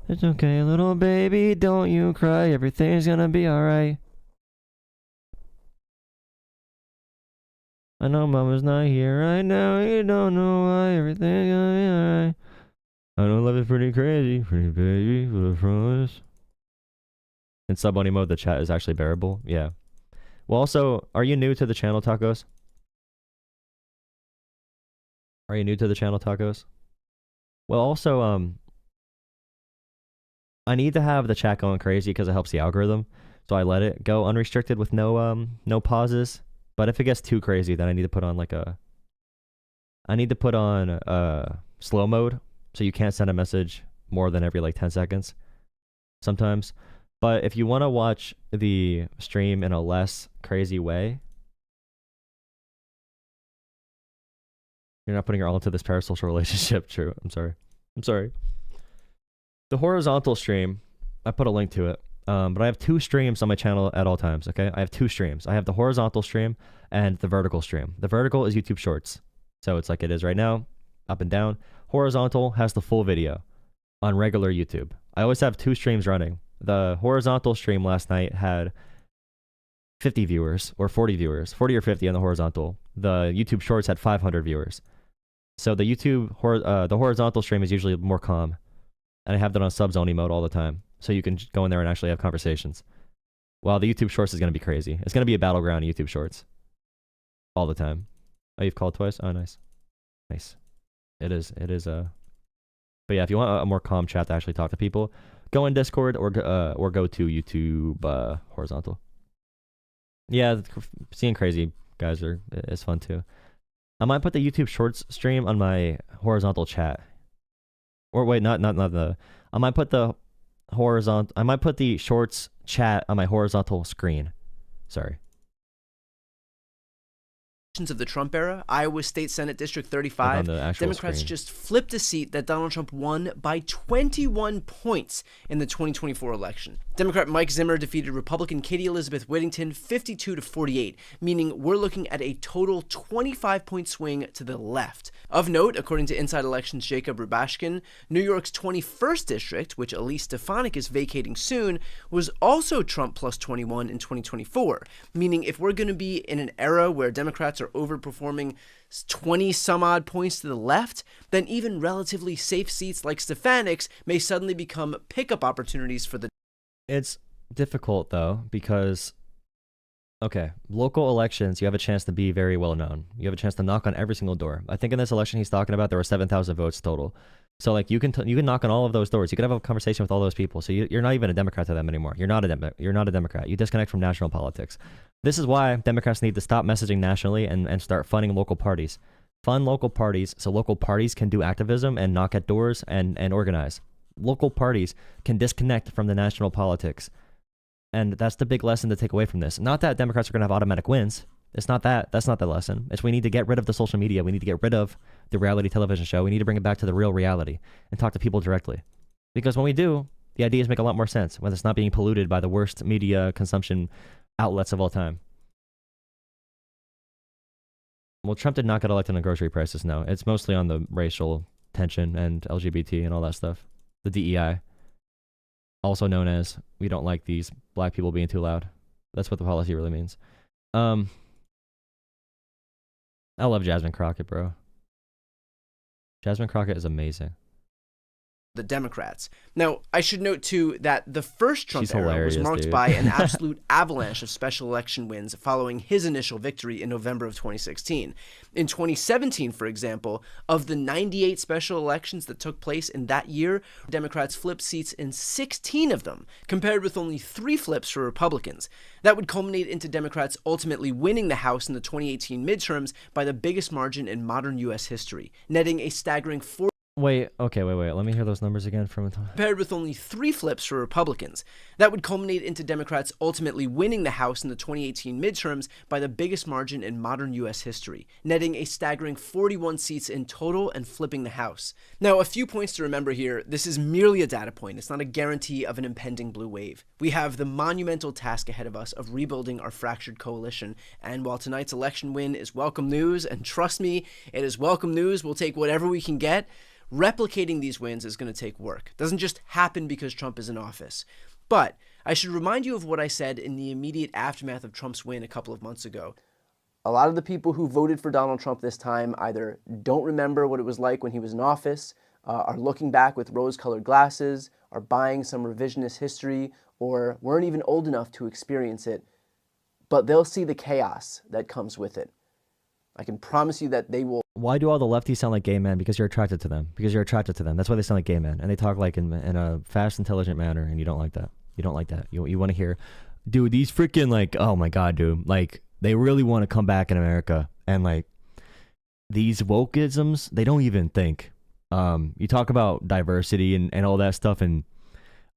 It's okay, little baby, don't you cry. Everything's gonna be alright. I know mama's not here right now. You don't know why. Everything's gonna be alright. I know love is pretty crazy. Pretty baby, but I promise. In sub-only mode, the chat is actually bearable. Yeah. Well, also, are you new to the channel, Tacos? Are you new to the channel, Tacos? Well, also, I need to have the chat going crazy because it helps the algorithm. So I let it go unrestricted with no pauses. But if it gets too crazy, then I need to put on slow mode, so you can't send a message more than every like 10 seconds sometimes. But if you want to watch the stream in a less crazy way, you're not putting your all into this parasocial relationship. True. I'm sorry. The horizontal stream, I put a link to it. But I have 2 streams on my channel at all times, okay? I have 2 streams. I have the horizontal stream and the vertical stream. The vertical is YouTube Shorts. So it's like it is right now, up and down. Horizontal has the full video on regular YouTube. I always have 2 streams running. The horizontal stream last night had 50 viewers or 40 viewers, 40 or 50 on the horizontal. The YouTube Shorts had 500 viewers. So the the horizontal stream is usually more calm. And I have that on subs-only mode all the time. So you can go in there and actually have conversations. While the YouTube Shorts is going to be crazy. It's going to be a battleground of YouTube Shorts. All the time. Oh, you've called twice? Oh, nice. Nice. It is, But yeah, if you want a more calm chat to actually talk to people, go in Discord or go to YouTube horizontal. Yeah, seeing crazy guys is fun too. I might put the YouTube Shorts stream on my horizontal chat. Or wait, not the... I might put the Shorts chat on my horizontal screen. Sorry. Of the Trump era, Iowa State Senate District 35, Democrats just flipped a seat that Donald Trump won by 21 points in the 2024 election. Democrat Mike Zimmer defeated Republican Katie Elizabeth Whittington 52-48, meaning we're looking at a total 25-point swing to the left. Of note, according to Inside Elections' Jacob Rubashkin, New York's 21st district, which Elise Stefanik is vacating soon, was also Trump plus 21 in 2024, meaning if we're going to be in an era where Democrats are overperforming 20 some odd points to the left, then even relatively safe seats like Stefanik's may suddenly become pickup opportunities for the... It's difficult though, because okay, local elections, you have a chance to be very well known. You have a chance to knock on every single door. I think in this election he's talking about there were 7,000 votes total. So like you can knock on all of those doors. You could have a conversation with all those people. So you're not even a Democrat to them anymore. You're not a Democrat. You disconnect from national politics. This is why Democrats need to stop messaging nationally and start funding local parties. Fund local parties so local parties can do activism and knock at doors and organize. Local parties can disconnect from the national politics. And that's the big lesson to take away from this. Not that Democrats are going to have automatic wins. It's not that. That's not the lesson. It's we need to get rid of the social media. We need to get rid of the reality television show. We need to bring it back to the real reality and talk to people directly. Because when we do, the ideas make a lot more sense when it's not being polluted by the worst media consumption outlets of all time. Well, Trump did not get elected on grocery prices, no. It's mostly on the racial tension and LGBT and all that stuff. The DEI. Also known as, we don't like these black people being too loud. That's what the policy really means. I love Jasmine Crockett, bro. Jasmine Crockett is amazing. The Democrats. Now, I should note, too, that the first Trump She's era was hilarious, marked dude. by an absolute avalanche of special election wins following his initial victory in November of 2016. In 2017, for example, of the 98 special elections that took place in that year, Democrats flipped seats in 16 of them, compared with only 3 flips for Republicans. That would culminate into Democrats ultimately winning the House in the 2018 midterms by the biggest margin in modern U.S. history, netting a staggering Wait. Let me hear those numbers again from. Paired with only 3 flips for Republicans. That would culminate into Democrats ultimately winning the House in the 2018 midterms by the biggest margin in modern U.S. history, netting a staggering 41 seats in total and flipping the House. Now, a few points to remember here. This is merely a data point. It's not a guarantee of an impending blue wave. We have the monumental task ahead of us of rebuilding our fractured coalition, and while tonight's election win is welcome news, and trust me, it is welcome news, we'll take whatever we can get, replicating these wins is going to take work. It doesn't just happen because Trump is in office. But I should remind you of what I said in the immediate aftermath of Trump's win a couple of months ago. A lot of the people who voted for Donald Trump this time either don't remember what it was like when he was in office, are looking back with rose-colored glasses, are buying some revisionist history, or weren't even old enough to experience it. But they'll see the chaos that comes with it. I can promise you that they will. Why do all the lefties sound like gay men? Because you're attracted to them. That's why they sound like gay men. And they talk like in a fast, intelligent manner, and you don't like that. You want to hear, dude, these freaking like, oh my God, dude. Like, they really want to come back in America. And like, these wokeisms, they don't even think. You talk about diversity and all that stuff, and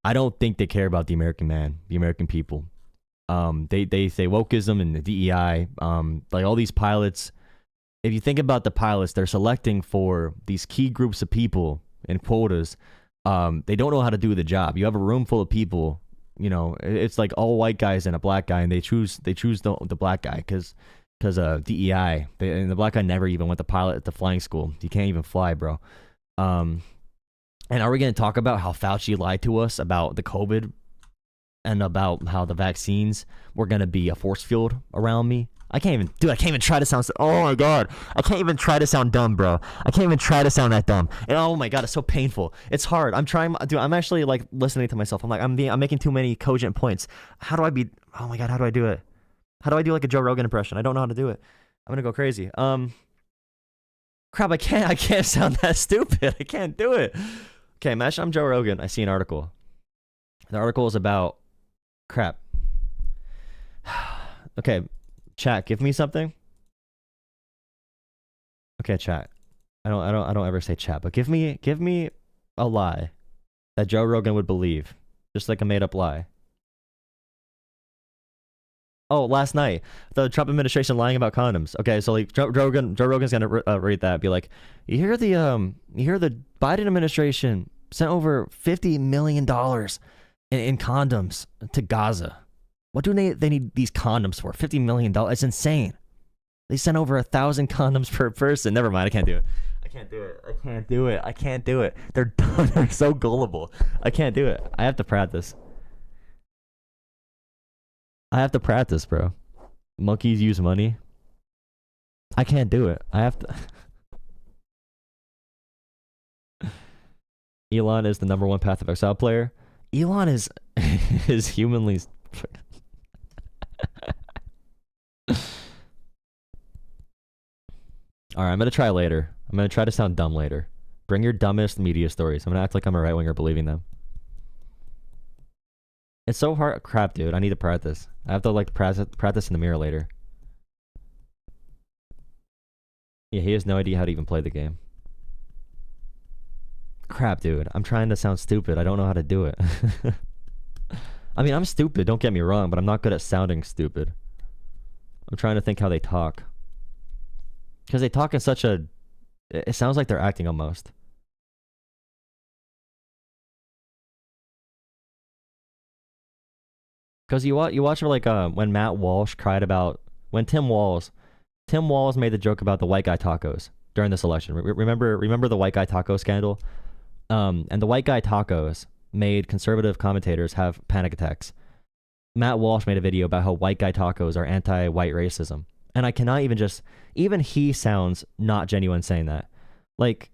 I don't think they care about the American man, the American people. They say wokeism and the DEI, like all these pilots. If you think about the pilots, they're selecting for these key groups of people in quotas. They don't know how to do the job. You have a room full of people, you know, it's like all white guys and a black guy, and they choose the black guy because DEI. And the black guy never even went to pilot at the flying school. You can't even fly, bro. And are we going to talk about how Fauci lied to us about the COVID and about how the vaccines were going to be a force field around me? I can't even try to sound, oh my God. I can't even try to sound dumb, bro. I can't even try to sound that dumb. And oh my God, it's so painful. It's hard. I'm actually like listening to myself. I'm like, I'm making too many cogent points. How do I do it? How do I do like a Joe Rogan impression? I don't know how to do it. I'm gonna go crazy. Crap, I can't sound that stupid. I can't do it. Okay, imagine I'm Joe Rogan. I see an article. The article is about, crap. Okay. Chat, give me something. Okay, chat. I don't ever say chat, but give me a lie that Joe Rogan would believe, just like a made up lie. Oh, last night the Trump administration lying about condoms. Okay, so like Joe Rogan's gonna read that, be like, you hear the Biden administration sent over $50 million in condoms to Gaza. What do they need these condoms for? $50 million. It's insane. They sent over 1,000 condoms per person. Never mind. I can't do it. They're dumb. They're so gullible. I can't do it. I have to practice. Bro. Monkeys use money. I can't do it. I have to. Elon is the #1 Path of Exile player. Elon is humanly. All right, I'm going to try later. I'm going to try to sound dumb later. Bring your dumbest media stories. I'm going to act like I'm a right-winger believing them. It's so hard. Crap, dude. I need to practice. I have to like practice in the mirror later. Yeah, he has no idea how to even play the game. Crap, dude. I'm trying to sound stupid. I don't know how to do it. I mean, I'm stupid, don't get me wrong, but I'm not good at sounding stupid. I'm trying to think how they talk. Because they talk in such a... It sounds like they're acting almost. Because you watch like when Matt Walsh cried about... When Tim Walz made the joke about the white guy tacos during this election. Remember the white guy taco scandal? And the white guy tacos made conservative commentators have panic attacks. Matt Walsh made a video about how white guy tacos are anti-white racism. And I cannot even he sounds not genuine saying that. Like,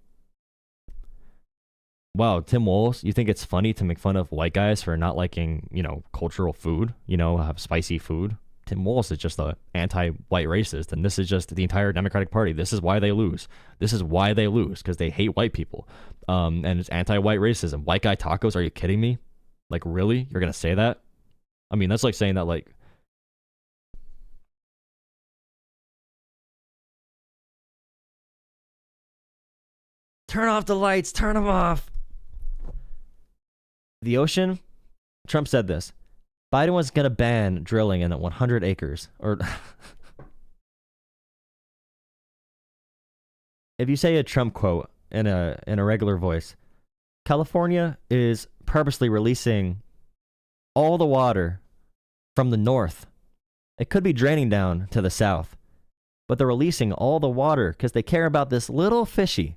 wow, Tim Walz, you think it's funny to make fun of white guys for not liking, cultural food, have spicy food? Tim Walz is just an anti-white racist, and this is just the entire Democratic Party. This is why they lose. Because they hate white people. And it's anti-white racism. White guy tacos, are you kidding me? Like, really? You're going to say that? I mean, that's like saying that, like, Turn off the lights. Turn them off. The ocean, Trump said this. Biden was going to ban drilling in 100 acres. Or if you say a Trump quote in a regular voice, California is purposely releasing all the water from the north. It could be draining down to the south, but they're releasing all the water because they care about this little fishy,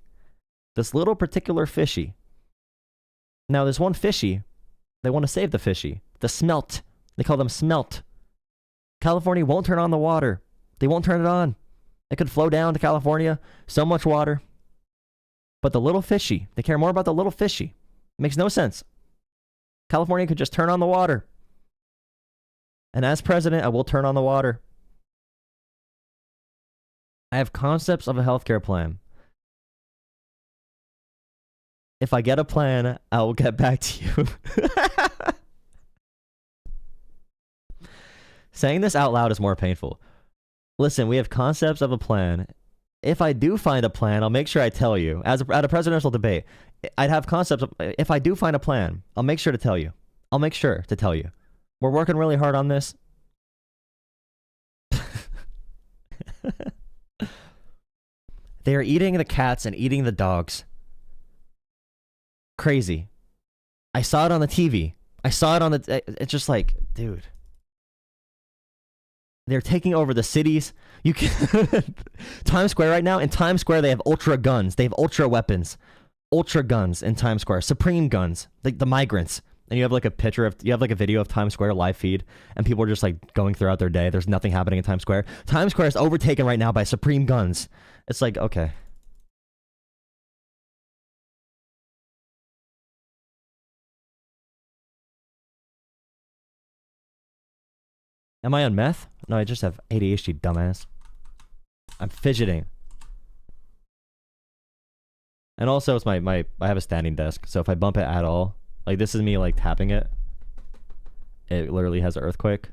this little particular fishy. Now, there's one fishy. They want to save the fishy. The smelt. They call them smelt. California won't turn on the water. They won't turn it on. It could flow down to California. So much water. But the little fishy, they care more about the little fishy. It makes no sense. California could just turn on the water. And as president, I will turn on the water. I have concepts of a healthcare plan. If I get a plan, I will get back to you. Saying this out loud is more painful. Listen, we have concepts of a plan. If I do find a plan, I'll make sure I tell you. At a presidential debate, I'd have concepts of, if I do find a plan, I'll make sure to tell you. I'll make sure to tell you. We're working really hard on this. They are eating the cats and eating the dogs. Crazy. I saw it on the TV. I saw it on the... It's just like, dude. They're taking over the cities. You can... Times Square right now, in Times Square, they have ultra guns. They have ultra weapons. Ultra guns in Times Square. Supreme guns. Like the migrants. And you have like a picture of... You have like a video of Times Square live feed. And people are just like going throughout their day. There's nothing happening in Times Square. Times Square is overtaken right now by Supreme guns. It's like, okay. Am I on meth? No, I just have ADHD, dumbass. I'm fidgeting. And also, it's I have a standing desk, so if I bump it at all, like this is me like tapping it, it literally has an earthquake.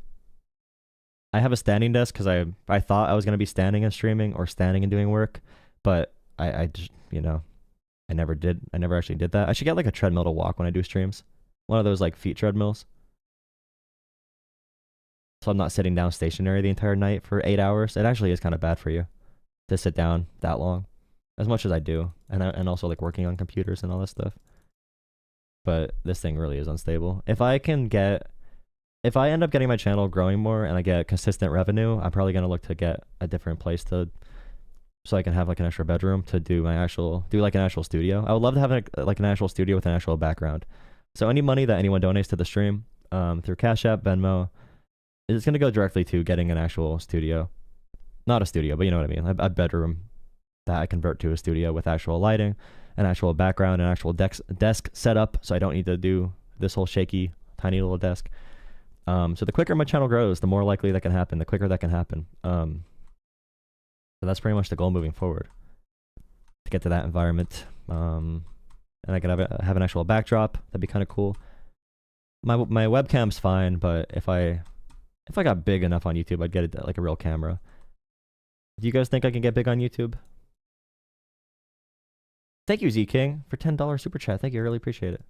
I have a standing desk because I thought I was going to be standing and streaming or standing and doing work, but I just, you know, I never did. I never actually did that. I should get like a treadmill to walk when I do streams. One of those like feet treadmills. So I'm not sitting down stationary the entire night for 8 hours. It actually is kind of bad for you to sit down that long, as much as I do, and also like working on computers and all that stuff. But this thing really is unstable. If I end up getting my channel growing more and I get consistent revenue, I'm probably gonna look to get a different place so I can have like an extra bedroom to do an actual studio. I would love to have like an actual studio with an actual background. So any money that anyone donates to the stream through Cash App, Venmo, it's going to go directly to getting an actual studio. Not a studio, but you know what I mean. A bedroom that I convert to a studio with actual lighting, an actual background, an actual desk setup, so I don't need to do this whole shaky, tiny little desk. So the quicker my channel grows, the more likely that can happen, the quicker that can happen. So that's pretty much the goal moving forward, to get to that environment. And I could have an actual backdrop. That'd be kind of cool. My webcam's fine, but if I got big enough on YouTube, I'd get like a real camera. Do you guys think I can get big on YouTube? Thank you, Z King, for $10 super chat. Thank you, I really appreciate it.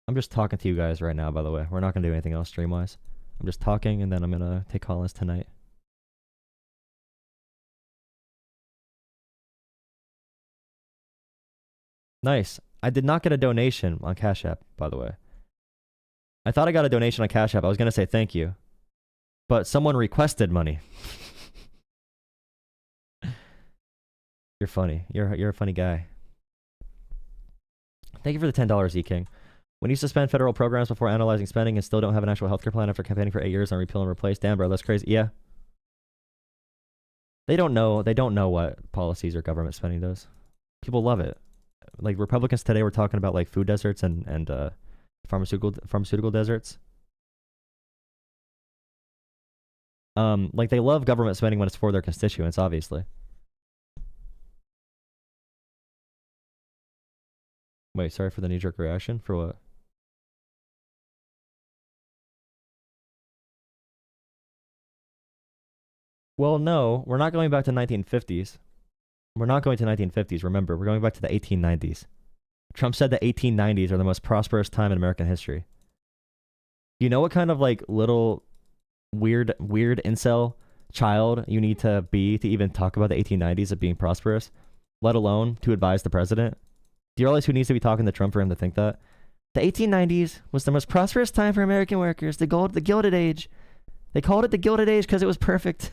I'm just talking to you guys right now, by the way. We're not gonna do anything else stream-wise. I'm just talking, and then I'm gonna take call-ins tonight. Nice. I did not get a donation on Cash App, by the way. I thought I got a donation on Cash App. I was going to say thank you. But someone requested money. You're funny. You're a funny guy. Thank you for the $10, E-King. When you suspend federal programs before analyzing spending and still don't have an actual healthcare plan after campaigning for 8 years on repeal and replace, damn, bro, that's crazy. Yeah. They don't know what policies or government spending does. People love it. Like Republicans today were talking about like food deserts and pharmaceutical deserts. Like they love government spending when it's for their constituents, obviously. Wait, sorry for the knee-jerk reaction. For what? Well, no, we're not going back to 1950s. We're not going to 1950s. Remember, we're going back to the 1890s. Trump said the 1890s are the most prosperous time in American history. You know what kind of like little weird incel child you need to be to even talk about the 1890s of being prosperous, let alone to advise the president? Do you realize who needs to be talking to Trump for him to think that? The 1890s was the most prosperous time for American workers, the Gilded Age. They called it the Gilded Age because it was perfect.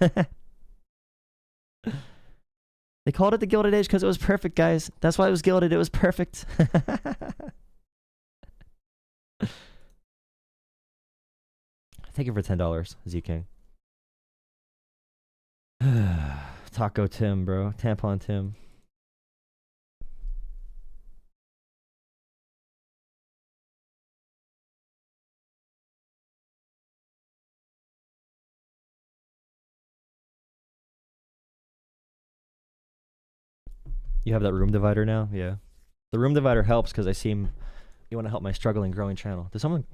They called it the Gilded Age because it was perfect, guys. That's why it was gilded. It was perfect. Thank you for $10, Z King. Taco Tim, bro. Tampon Tim. You have that room divider now? Yeah. The room divider helps because you want to help my struggling, growing channel. Does someone...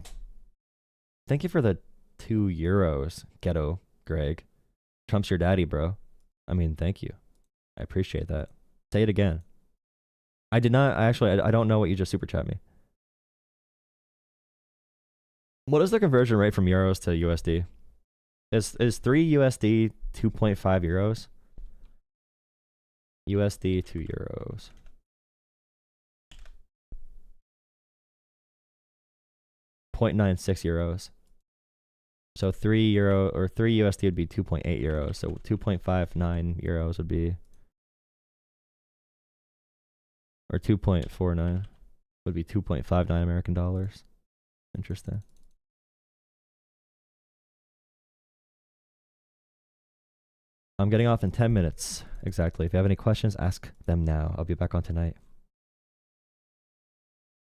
Thank you for the €2, Ghetto Greg. Trump's your daddy, bro. I mean, thank you. I appreciate that. Say it again. I did not... I don't know what you just super chat me. What is the conversion rate from euros to USD? Is 3 USD 2.5 euros? USD to euros. €0.96. So 3 USD would be 2.8 euros. So 2.59 euros would be, or 2.49 would be 2.59 American dollars. Interesting. I'm getting off in 10 minutes. Exactly. If you have any questions, ask them now. I'll be back on tonight.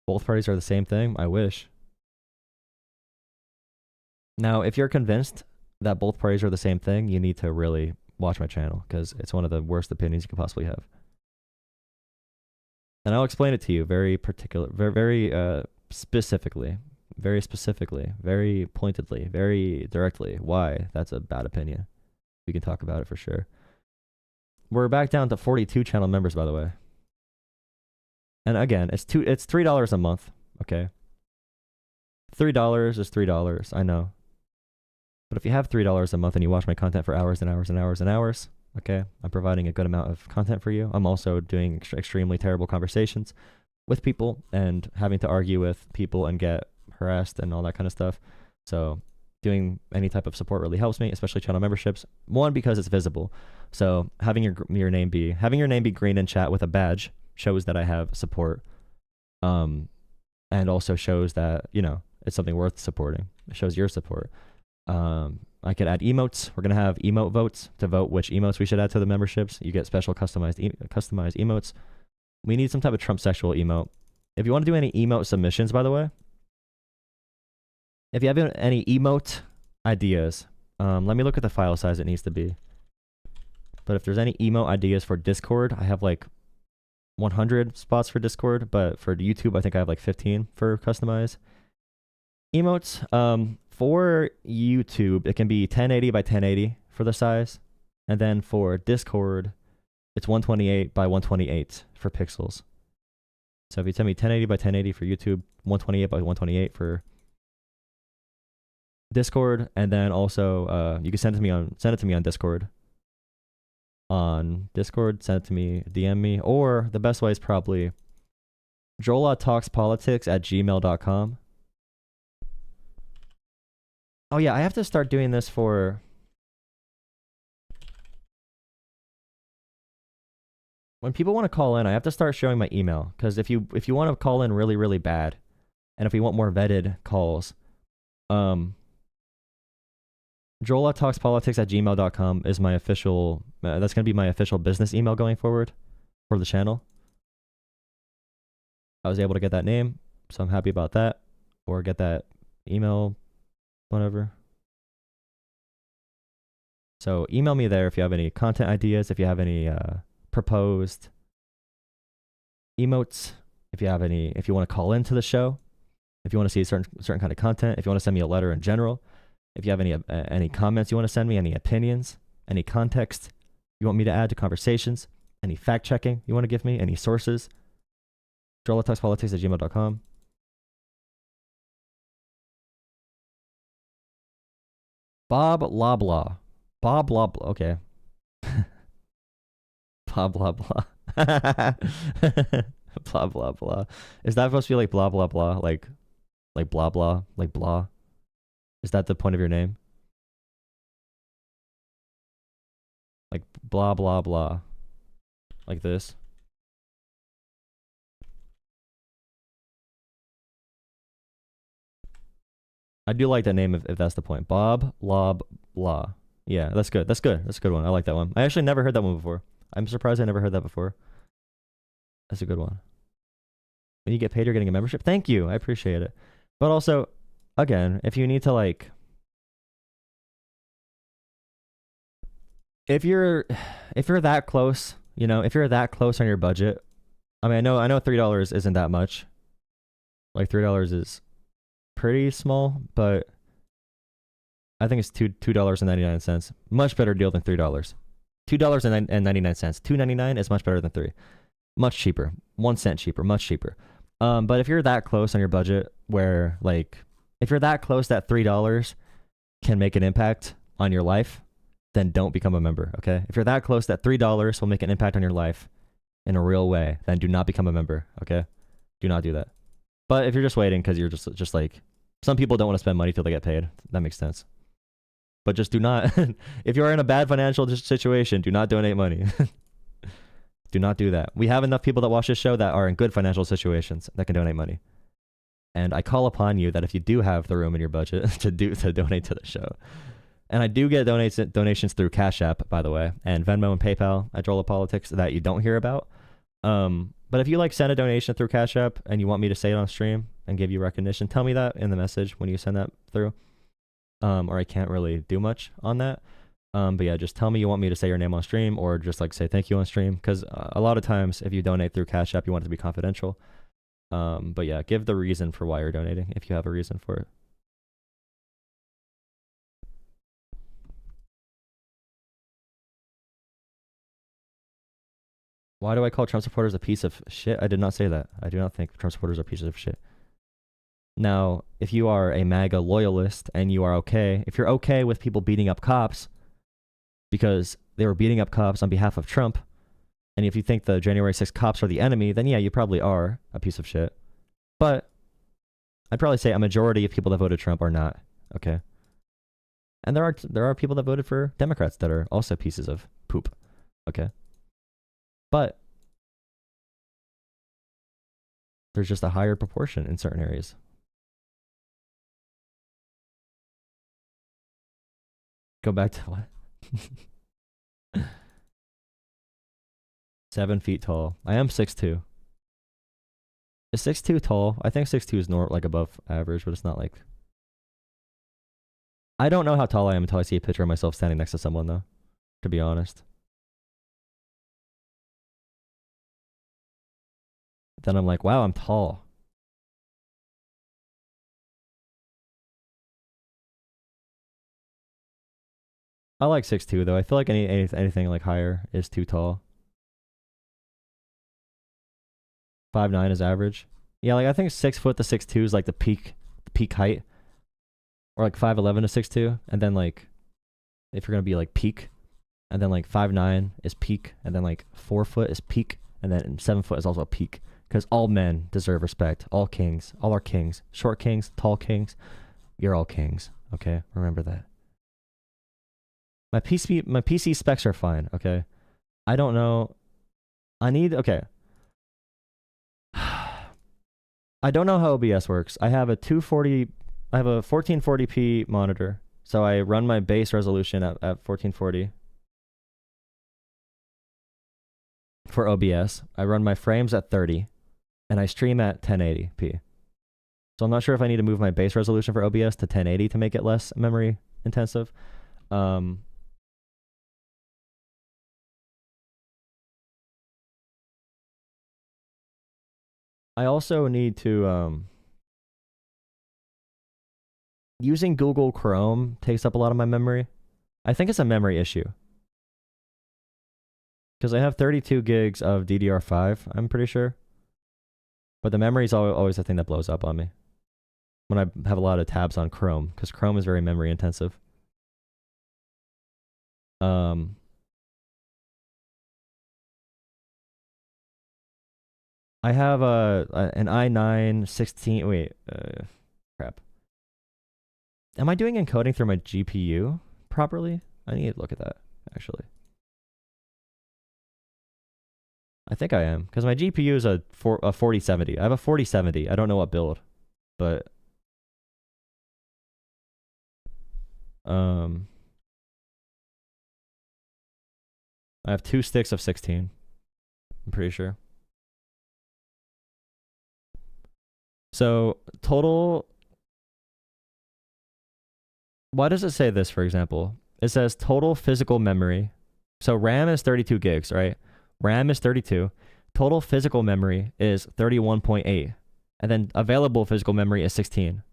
Both parties are the same thing? I wish. Now, if you're convinced that both parties are the same thing, you need to really watch my channel because it's one of the worst opinions you could possibly have. And I'll explain it to you very specifically, very pointedly, very directly why that's a bad opinion. We can talk about it for sure. We're back down to 42 channel members, by the way. And again, it's $3 a month, okay? $3 is $3, I know. But if you have $3 a month and you watch my content for hours and hours and hours and hours, okay, I'm providing a good amount of content for you. I'm also doing extremely terrible conversations with people and having to argue with people and get harassed and all that kind of stuff. So doing any type of support really helps me, especially channel memberships. One, because it's visible. So having your name be green in chat with a badge shows that I have support. And also shows that, you know, it's something worth supporting. It shows your support. I could add emotes. We're going to have emote votes to vote which emotes we should add to the memberships. You get special customized emotes. We need some type of Trump sexual emote. If you want to do any emote submissions, by the way, if you have any emote ideas, let me look at the file size it needs to be. But if there's any emote ideas for Discord, I have like 100 spots for Discord, but for YouTube, I think I have like 15 for customized emotes. For YouTube, it can be 1080 by 1080 for the size. And then for Discord, it's 128 by 128 for pixels. So if you tell me 1080 by 1080 for YouTube, 128 by 128 for Discord, and then also you can send it to me on Discord. Send it to me, DM me, or the best way is probably jolatalkspolitics@gmail.com. Oh yeah, I have to start doing this for when people want to call in. I have to start showing my email, because if you want to call in really, really bad, and if we want more vetted calls, jolatalkspolitics@gmail.com is my official, that's going to be my official business email going forward for the channel. I was able to get that name, so I'm happy about that, or get that email, whatever. So email me there if you have any content ideas, if you have any proposed emotes, if you want to call into the show, if you want to see a certain kind of content, if you want to send me a letter in general. If you have any comments you want to send me, any opinions, any context you want me to add to conversations, Any fact checking you want to give me? Any sources? joeltalkspolitics@gmail.com. Bob Loblaw. Bob Loblaw. Okay. Blah blah blah. Blah blah blah. Is that supposed to be like blah blah blah? Like blah blah? Like blah? Is that the point of your name? Like blah blah blah. Like this? I do like that name if that's the point. Bob Lob Blah. Yeah, that's good. That's good. That's a good one. I like that one. I actually never heard that one before. I'm surprised I never heard that before. That's a good one. When you get paid, you're getting a membership. Thank you. I appreciate it. But also, again, if you need to like, if you're that close, you know, if you're that close on your budget, I mean, I know $3 isn't that much. Like $3 is pretty small, but I think it's $2.99. Much better deal than $3. $2.99. $2.99 is much better than $3. Much cheaper. 1 cent cheaper. Much cheaper. But if you're that close on your budget, where like if you're that close that $3 can make an impact on your life, then don't become a member. Okay. If you're that close that $3 will make an impact on your life in a real way, then do not become a member. Okay. Do not do that. But if you're just waiting because you're just like, some people don't want to spend money till they get paid. That makes sense. But just do not, if you're in a bad financial situation, do not donate money. Do not do that. We have enough people that watch this show that are in good financial situations that can donate money. And I call upon you that if you do have the room in your budget to donate to the show. And I do get donations through Cash App, by the way, and Venmo and PayPal at Joel of Politics that you don't hear about. But if you like send a donation through Cash App and you want me to say it on stream and give you recognition, tell me that in the message when you send that through. Or I can't really do much on that. But yeah, just tell me you want me to say your name on stream or just like say thank you on stream. Because a lot of times if you donate through Cash App, you want it to be confidential. But yeah, give the reason for why you're donating if you have a reason for it. Why do I call Trump supporters a piece of shit? I did not say that. I do not think Trump supporters are pieces of shit. Now, if you are a MAGA loyalist and you are okay, if you're okay with people beating up cops because they were beating up cops on behalf of Trump, and if you think the January 6th cops are the enemy, then yeah, you probably are a piece of shit. But I'd probably say a majority of people that voted Trump are not, okay? And there are people that voted for Democrats that are also pieces of poop, okay? But there's just a higher proportion in certain areas. Go back to what? 7 feet tall. I am 6'2". Is 6'2" tall? I think 6'2" is like above average, but it's not like... I don't know how tall I am until I see a picture of myself standing next to someone, though, to be honest. Then I'm like, wow, I'm tall. I like 6'2", though. I feel like anything like higher is too tall. 5'9" is average. Yeah, like I think 6 foot to 6'2" is like the peak height. Or like 5'11" to 6'2", and then like if you're gonna be like peak, and then like 5'9" is peak, and then like 4 foot is peak, and then 7 foot is also a peak. Because all men deserve respect. All kings. All are kings. Short kings, tall kings. You're all kings. Okay? Remember that. My PC specs are fine. Okay? I don't know. Okay. I don't know how OBS works. I have a 1440p monitor. So I run my base resolution at 1440. For OBS. I run my frames at 30. And I stream at 1080p. So I'm not sure if I need to move my base resolution for OBS to 1080 to make it less memory intensive. I also need to... using Google Chrome takes up a lot of my memory. I think it's a memory issue. Because I have 32 gigs of DDR5, I'm pretty sure. But the memory is always the thing that blows up on me when I have a lot of tabs on Chrome, because Chrome is very memory intensive. I have an i9 16. Wait, crap. Am I doing encoding through my GPU properly? I need to look at that, actually. I think I am, because my GPU is a 4070. I have a 4070. I don't know what build, but I have 2 sticks of 16. I'm pretty sure. So total. Why does it say this, for example? It says total physical memory. So RAM is 32 gigs, right? RAM is 32. Total physical memory is 31.8. And then available physical memory is 16.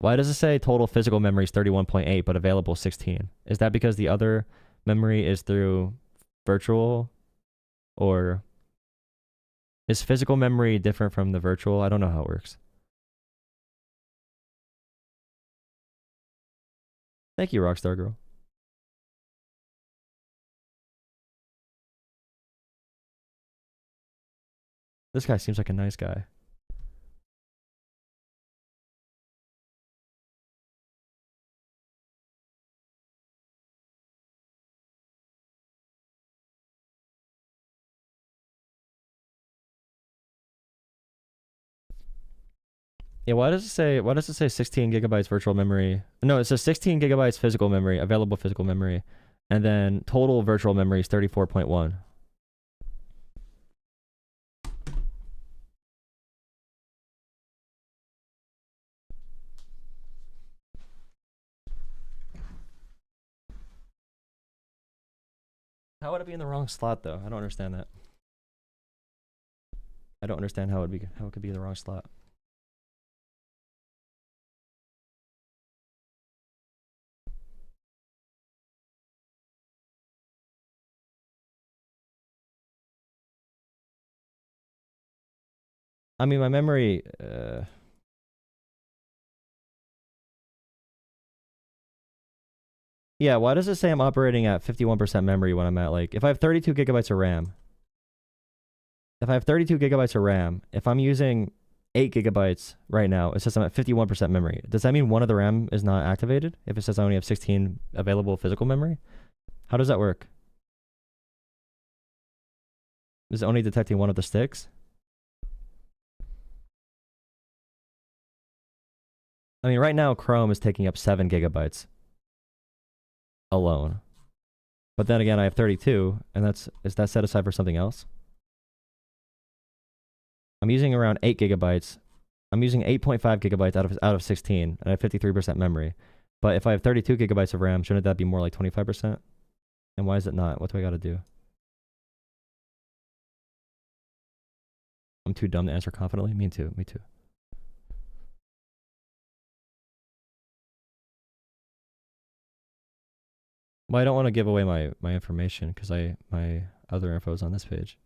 Why does it say total physical memory is 31.8 but available 16? Is that because the other memory is through virtual? Or is physical memory different from the virtual? I don't know how it works. Thank you, Rockstar Girl. This guy seems like a nice guy. Yeah, why does it say 16 gigabytes virtual memory? No, it says 16 gigabytes physical memory, available physical memory, and then total virtual memory is 34.1. How would it be in the wrong slot though? I don't understand that. I don't understand how it could be in the wrong slot. I mean, my memory, yeah, why does it say I'm operating at 51% memory when I'm at, like, if I have 32 gigabytes of RAM, if I'm using 8 gigabytes right now, it says I'm at 51% memory. Does that mean one of the RAM is not activated if it says I only have 16 available physical memory? How does that work? Is it only detecting one of the sticks? I mean, right now, Chrome is taking up 7 gigabytes alone. But then again, I have 32, and is that set aside for something else? I'm using around 8 gigabytes. I'm using 8.5 gigabytes out of 16, and I have 53% memory. But if I have 32 gigabytes of RAM, shouldn't that be more like 25%? And why is it not? What do I got to do? I'm too dumb to answer confidently? Me too. Well, I don't want to give away my information because my other info is on this page.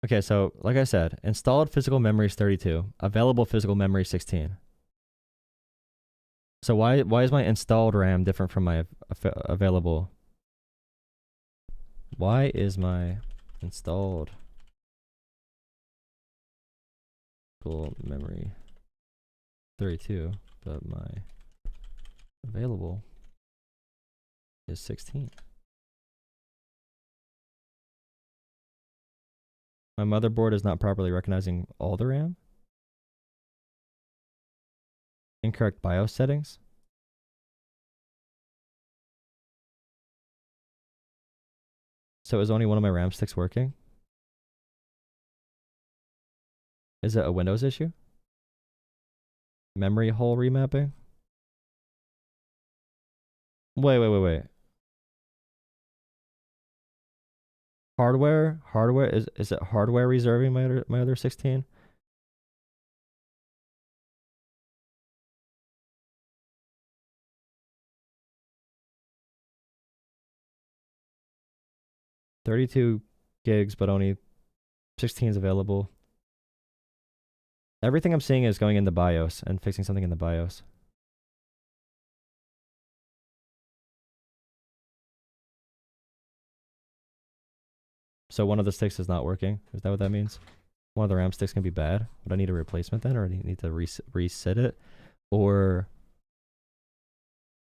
Okay, so like I said, installed physical memory is 32, available physical memory is 16. So why is my installed RAM different from my available? Why is my installed full memory 32, but my available is 16? My motherboard is not properly recognizing all the RAM? Incorrect BIOS settings? So is only one of my RAM sticks working? Is it a Windows issue? Memory hole remapping? Wait. Hardware? Is it hardware reserving my other 16? 32 gigs, but only 16 is available. Everything I'm seeing is going in the BIOS and fixing something in the BIOS. So one of the sticks is not working. Is that what that means? One of the RAM sticks can be bad. Would I need a replacement then, or do you need to reset it? Or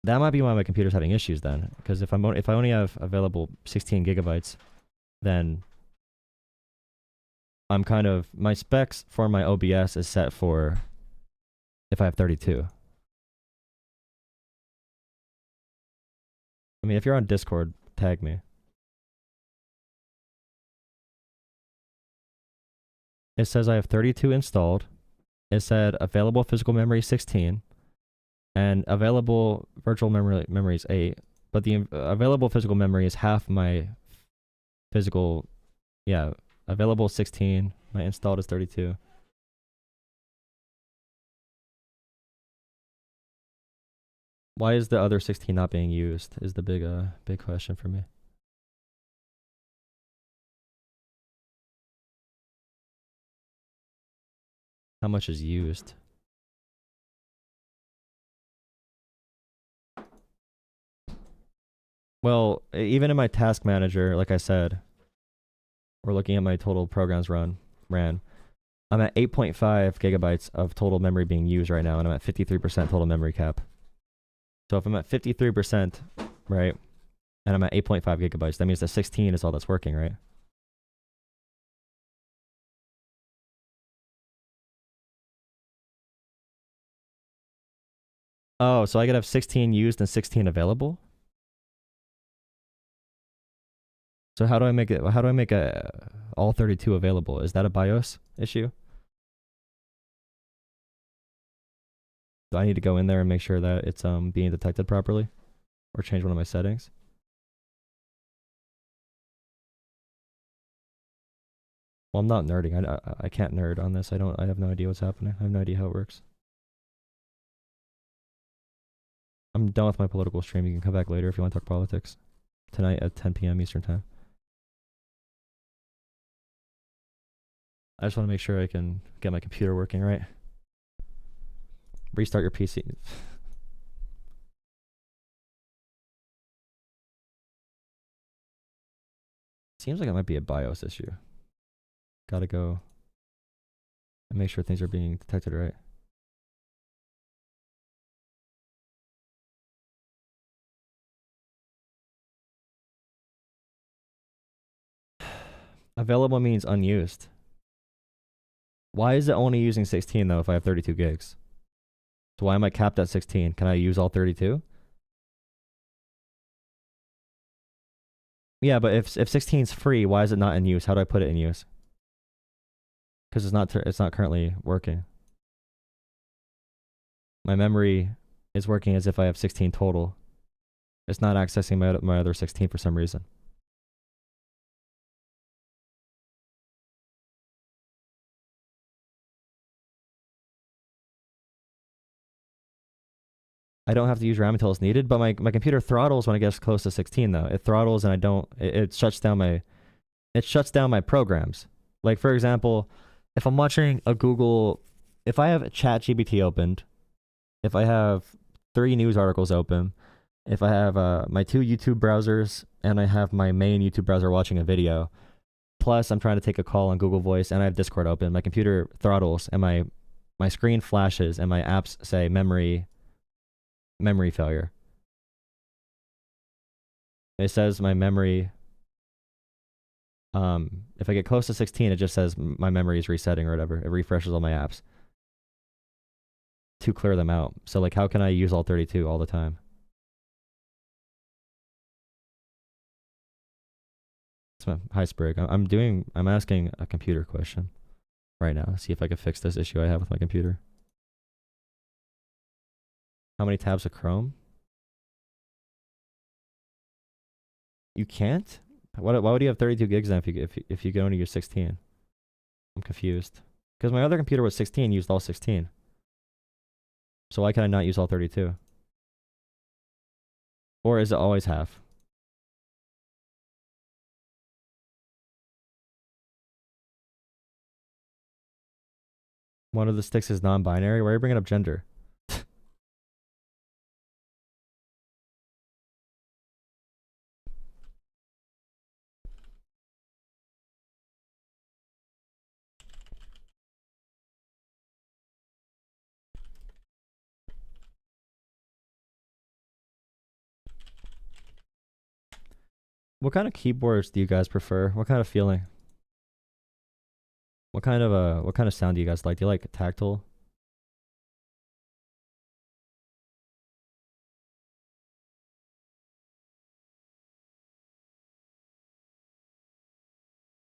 that might be why my computer's having issues then. Because if I only have available 16 gigabytes, then I'm kind of, my specs for my OBS is set for if I have 32. I mean, if you're on Discord, tag me. It says I have 32 installed. It said available physical memory 16 and available virtual memory is 8, but the available physical memory is half my physical, yeah, available 16, my installed is 32. Why is the other 16 not being used is the big question for me. How much is used? Well, even in my task manager, like I said, we're looking at my total programs ran. I'm at 8.5 gigabytes of total memory being used right now, and I'm at 53% total memory cap. So if I'm at 53%, right, and I'm at 8.5 gigabytes, that means that 16 is all that's working, right? Oh, so I could have 16 used and 16 available? So how do I make it? How do I make all 32 available? Is that a BIOS issue? Do I need to go in there and make sure that it's being detected properly, or change one of my settings? Well, I'm not nerding. I can't nerd on this. I have no idea what's happening. I have no idea how it works. I'm done with my political stream. You can come back later if you want to talk politics. Tonight at 10 p.m. Eastern Time. I just want to make sure I can get my computer working right. Restart your PC. Seems like it might be a BIOS issue. Gotta go and make sure things are being detected right. Available means unused. Why is it only using 16 though if I have 32 gigs? So why am I capped at 16? Can I use all 32? Yeah, but if 16 is free, why is it not in use? How do I put it in use? Because it's not currently working. My memory is working as if I have 16 total. It's not accessing my other 16 for some reason. I don't have to use RAM until it's needed, but my computer throttles when it gets close to 16 though. It throttles and it shuts down my programs. Like for example, if I'm watching a Google, if I have ChatGPT opened, if I have 3 news articles open, if I have my 2 YouTube browsers and I have my main YouTube browser watching a video, plus I'm trying to take a call on Google Voice and I have Discord open, my computer throttles and my screen flashes and my apps say memory failure. It says my memory, if I get close to 16, it just says my memory is resetting or whatever. It refreshes all my apps to clear them out. So like, how can I use all 32 all the time? Hi Sprig, I'm asking a computer question right now. See if I can fix this issue I have with my computer. How many tabs of Chrome? You can't? Why would you have 32 gigs then if you can only use 16? I'm confused. Because my other computer was 16, used all 16. So why can I not use all 32? Or is it always half? One of the sticks is non-binary. Why are you bringing up gender? What kind of keyboards do you guys prefer? What kind of feeling? What kind of sound do you guys like? Do you like tactile?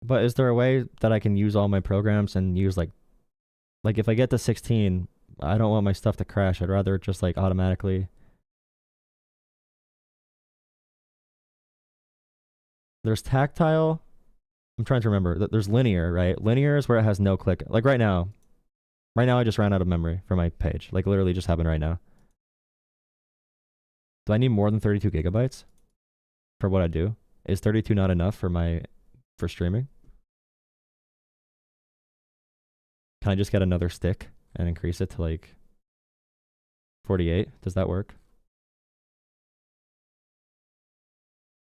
But is there a way that I can use all my programs and use like if I get to 16, I don't want my stuff to crash. I'd rather just like automatically. There's tactile. I'm trying to remember. There's linear, right? Linear is where it has no click. Like right now. Right now I just ran out of memory for my page. Like literally just happened right now. Do I need more than 32 gigabytes for what I do? Is 32 not enough for streaming? Can I just get another stick and increase it to like 48? Does that work?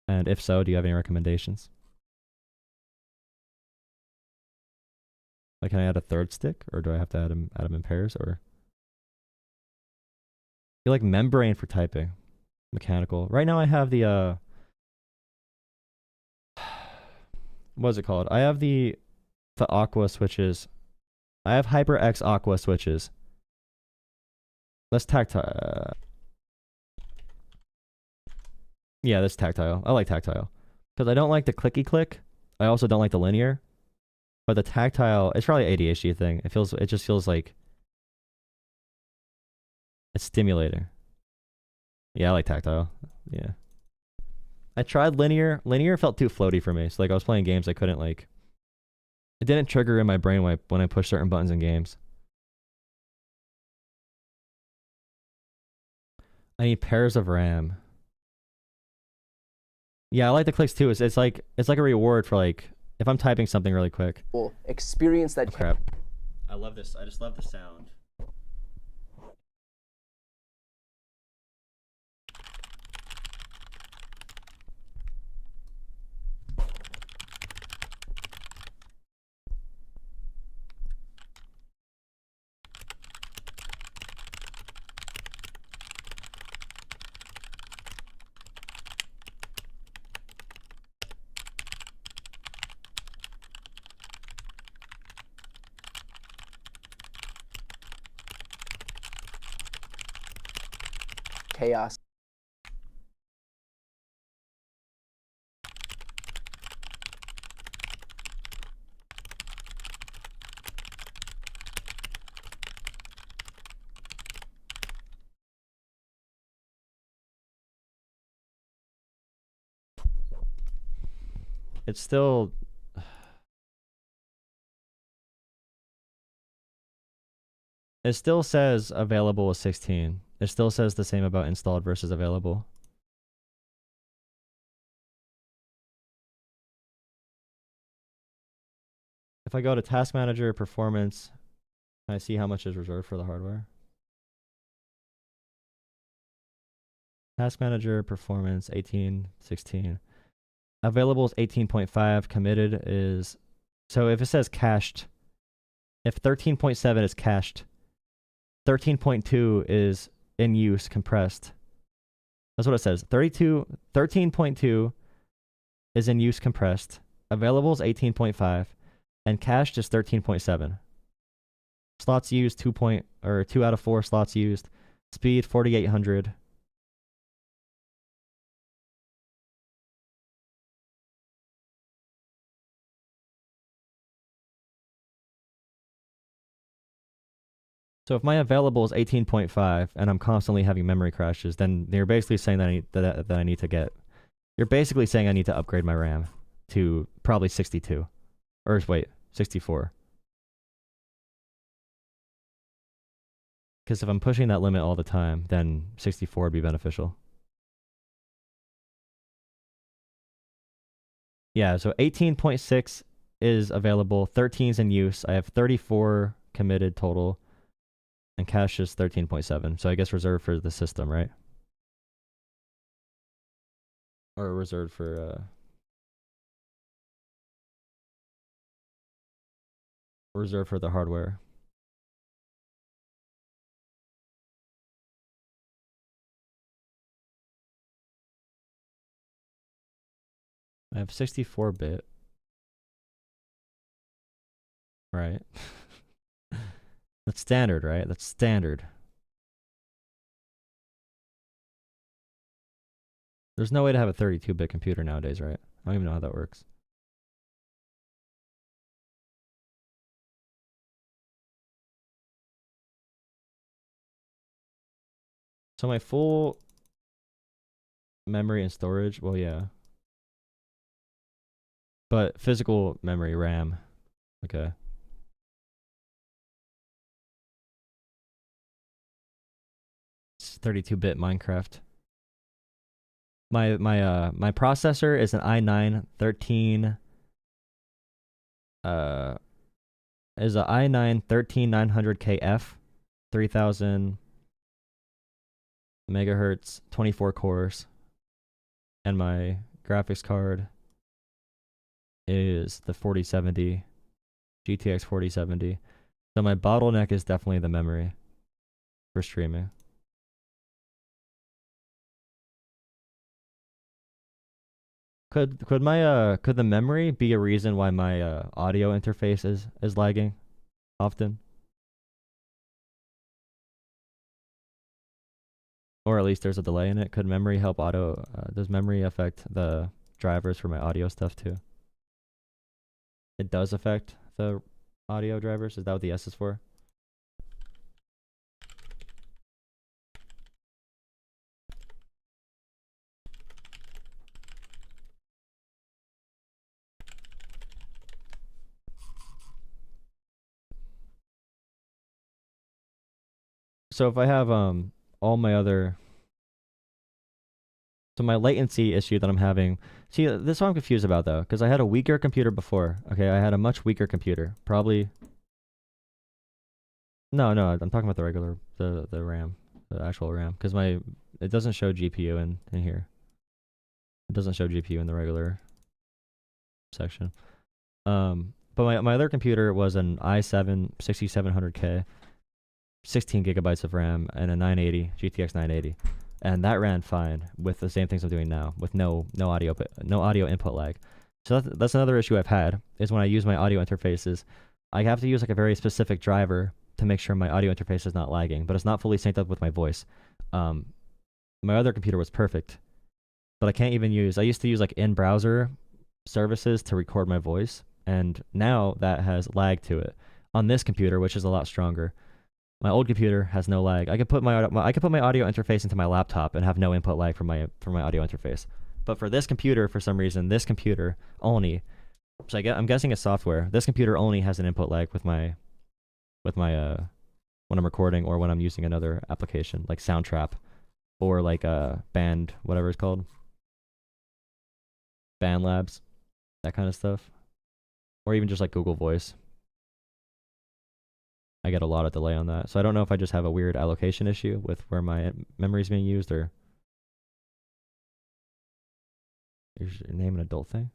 And if so, do you have any recommendations? Like, can I add a third stick, or do I have to add them in pairs, or? You like membrane for typing, mechanical. Right now I have the what is it called? I have the Aqua switches. I have HyperX Aqua switches. Let's tactile. Yeah, that's tactile. I like tactile. Because I don't like the clicky click. I also don't like the linear. But the tactile, it's probably an ADHD thing. It just feels like it's stimulating. Yeah, I like tactile. Yeah. I tried linear. Linear felt too floaty for me. So like I was playing games I couldn't like. It didn't trigger in my brain when I pushed certain buttons in games. I need pairs of RAM. Yeah, I like the clicks too. It's like a reward for like if I'm typing something really quick. Experience that. Oh, crap. I love this. I just love the sound. Chaos. It's still. It still says available is 16. It still says the same about installed versus available. If I go to Task Manager, Performance, can I see how much is reserved for the hardware? Task Manager, Performance, 18, 16. Available is 18.5. Committed is... So if it says cached, if 13.7 is cached, 13.2 is in use, compressed. That's what it says. 13.2 is in use, compressed. Available is 18.5, and cached is 13.7. Slots used 2 out of 4 slots used. Speed 4800. So if my available is 18.5 and I'm constantly having memory crashes, then you're basically saying that I need to get. You're basically saying I need to upgrade my RAM to probably 62, or wait, 64. Because if I'm pushing that limit all the time, then 64 would be beneficial. Yeah, so 18.6 is available, 13's in use. I have 34 committed total, and cash is 13.7. So I guess reserved for the system, right? Or reserved for the hardware. I have 64-bit. Right. That's standard, right? That's standard. There's no way to have a 32-bit computer nowadays, right? I don't even know how that works. So my full memory and storage, well, yeah. But physical memory, RAM, okay. It's 32-bit Minecraft. My processor is an i9 13 is a i9 13900KF, 3000 megahertz, 24 cores, and my graphics card is the 4070 GTX 4070. So my bottleneck is definitely the memory for streaming. Could the memory be a reason why my audio interface is lagging often? Or at least there's a delay in it. Could memory help does memory affect the drivers for my audio stuff too? It does affect the audio drivers? Is that what the S is for? So if I have all my other, so my latency issue that I'm having, see, this is what I'm confused about though, because I had a weaker computer before. Okay, I had a much weaker computer, probably. No, I'm talking about the regular, the RAM, the actual RAM, because it doesn't show GPU in here. It doesn't show GPU in the regular section. But my other computer was an i7 6700K. 16 gigabytes of RAM and a 980 GTX 980, and that ran fine with the same things I'm doing now, with no audio input lag. So that's another issue I've had, is when I use my audio interfaces, I have to use like a very specific driver to make sure my audio interface is not lagging, but it's not fully synced up with my voice. My other computer was perfect, but I can't even use. I used to use like in-browser services to record my voice, and now that has lag to it on this computer, which is a lot stronger. My old computer has no lag. I could put my audio interface into my laptop and have no input lag from my audio interface. But for this computer, for some reason, this computer only, so I'm guessing it's software. This computer only has an input lag with my when I'm recording or when I'm using another application like Soundtrap or like Band, whatever it's called, Band Labs, that kind of stuff, or even just like Google Voice. I get a lot of delay on that. So I don't know if I just have a weird allocation issue with where my memory is being used, or is your name an adult thing?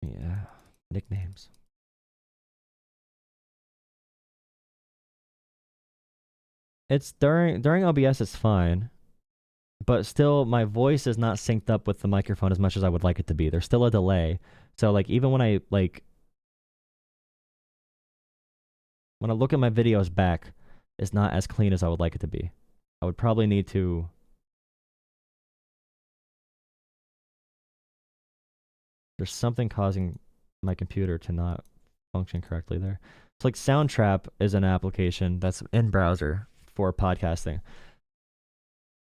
Yeah, nicknames. It's during OBS it's fine, but still my voice is not synced up with the microphone as much as I would like it to be. There's still a delay. So like even when I look at my videos back, it's not as clean as I would like it to be. I would probably need to there's something causing my computer to not function correctly there. So like Soundtrap is an application that's in browser for podcasting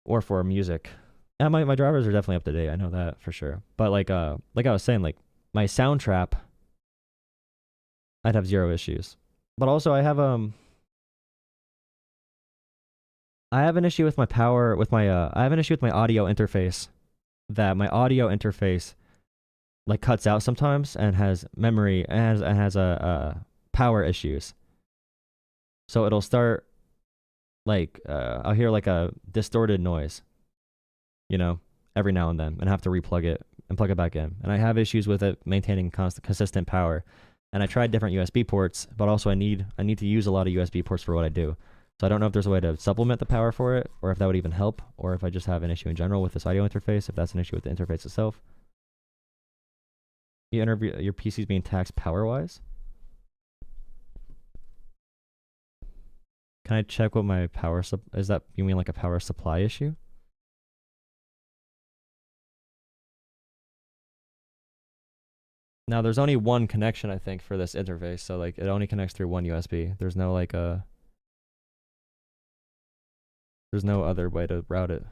or for music. And my drivers are definitely up to date. I know that for sure. But like I was saying, like my Soundtrap, I'd have zero issues. But also I have an issue with my power with my I have an issue with my audio interface, that my audio interface like cuts out sometimes and has memory and has a power issues. So it'll start like, I'll hear like a distorted noise, you know, every now and then, and have to replug it and plug it back in. And I have issues with it maintaining consistent power. And I tried different USB ports, but also I need to use a lot of USB ports for what I do. So I don't know if there's a way to supplement the power for it, or if that would even help, or if I just have an issue in general with this audio interface, if that's an issue with the interface itself. Your PC's being taxed power-wise? Can I check what my power is that, you mean like a power supply issue? Now there's only one connection, I think, for this interface, so like it only connects through one USB. There's no like there's no other way to route it.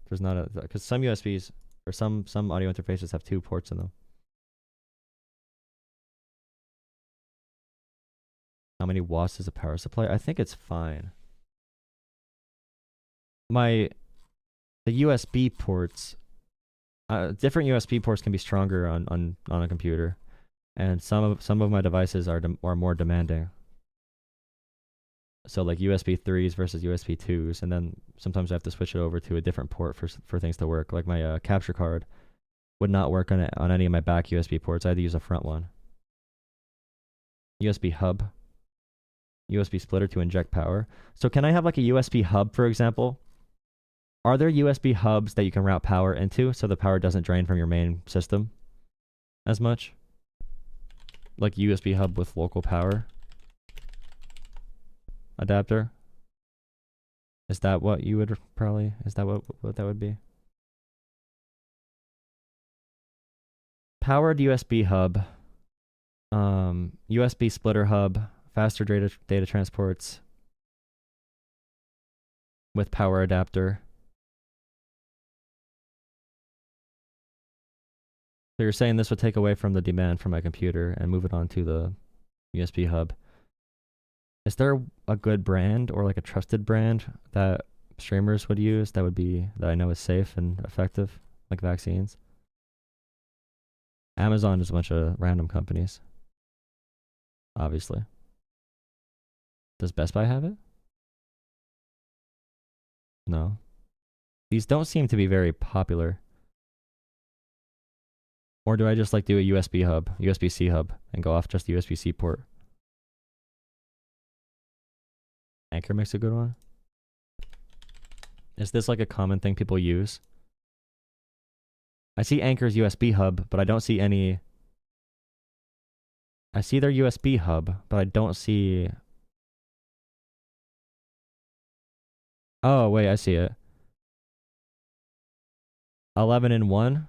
There's not because some USBs or some audio interfaces have 2 ports in them. How many watts is a power supply? I think it's fine. The USB ports, different USB ports can be stronger on a computer, and some of my devices are more demanding. So like USB 3s versus USB 2s, and then sometimes I have to switch it over to a different port for things to work. Like my capture card would not work on any of my back USB ports. I had to use a front one. USB hub, USB splitter to inject power. So can I have like a USB hub, for example? Are there USB hubs that you can route power into so the power doesn't drain from your main system as much? Like USB hub with local power adapter? Is that what you would probably, is that what that would be? Powered USB hub, USB splitter hub, faster data transports with power adapter. So you're saying this would take away from the demand from my computer and move it onto the USB hub. Is there a good brand or like a trusted brand that streamers would use that I know is safe and effective, like vaccines? Amazon is a bunch of random companies, obviously. Does Best Buy have it? No. These don't seem to be very popular. Or do I just like do a USB hub, USB-C hub, and go off just the USB-C port? Anchor makes a good one. Is this like a common thing people use? I see Anchor's USB hub, but I don't see any. I see their USB hub, but I don't see. Oh, wait, I see it. 11-in-1.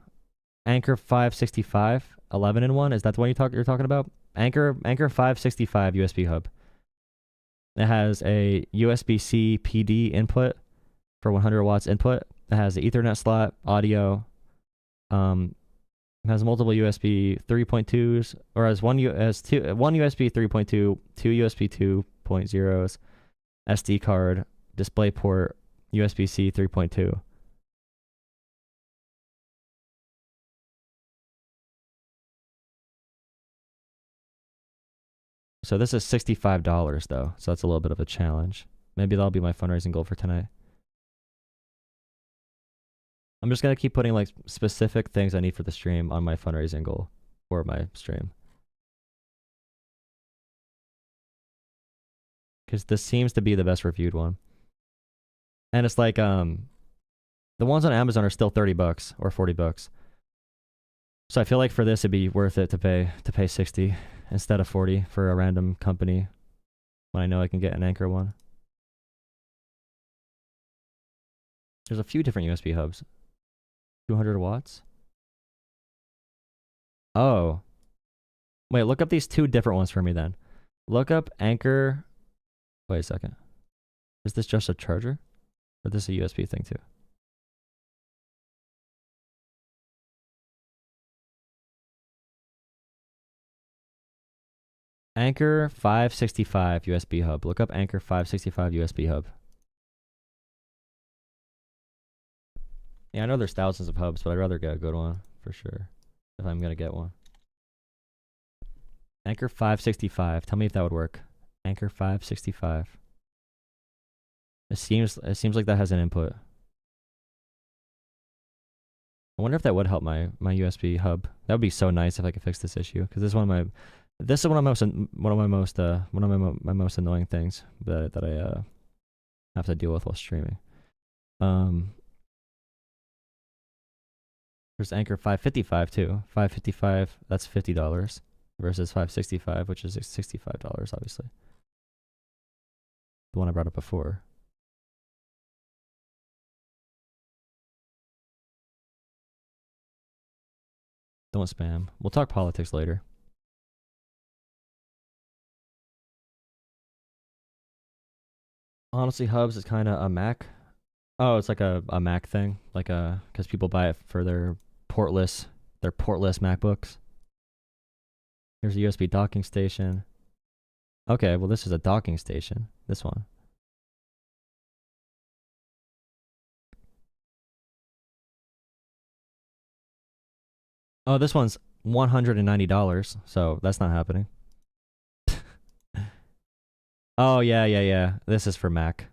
Anchor 565, 11-in-1. Is that the one you're talking about? Anchor 565 USB hub. It has a USB-C PD input for 100 watts input. It has the Ethernet slot, audio. It has multiple USB 3.2s, or has one USB 3.2, 2 USB 2.0s, SD card, display port, USB-C 3.2. So this is $65 though, so that's a little bit of a challenge. Maybe that'll be my fundraising goal for tonight. I'm just gonna keep putting like specific things I need for the stream on my fundraising goal for my stream. Because this seems to be the best reviewed one. And it's like, the ones on Amazon are still $30 or $40. So I feel like for this it'd be worth it to pay 60 instead of 40 for a random company when I know I can get an Anchor one. There's a few different USB hubs. 200 watts? Oh. Wait, look up these 2 different ones for me then. Look up Anchor. Wait a second. Is this just a charger? Or is this a USB thing too? Anchor 565 USB hub. Look up Anchor 565 USB hub. Yeah, I know there's thousands of hubs, but I'd rather get a good one for sure if I'm gonna get one. Anchor 565. Tell me if that would work. Anchor 565. It seems like that has an input. I wonder if that would help my USB hub. That would be so nice if I could fix this issue, because this is one of my most annoying things that I have to deal with while streaming. There's Anchor 555 too. 555, that's $50 versus 565, which is $65 obviously. The one I brought up before. Don't spam. We'll talk politics later. Honestly, Hubs is kind of a Mac. Oh, it's like a Mac thing, like because people buy it for their portless MacBooks. Here's a USB docking station. Okay, well this is a docking station. This one. Oh, this one's $190, so that's not happening. Oh, yeah. This is for Mac.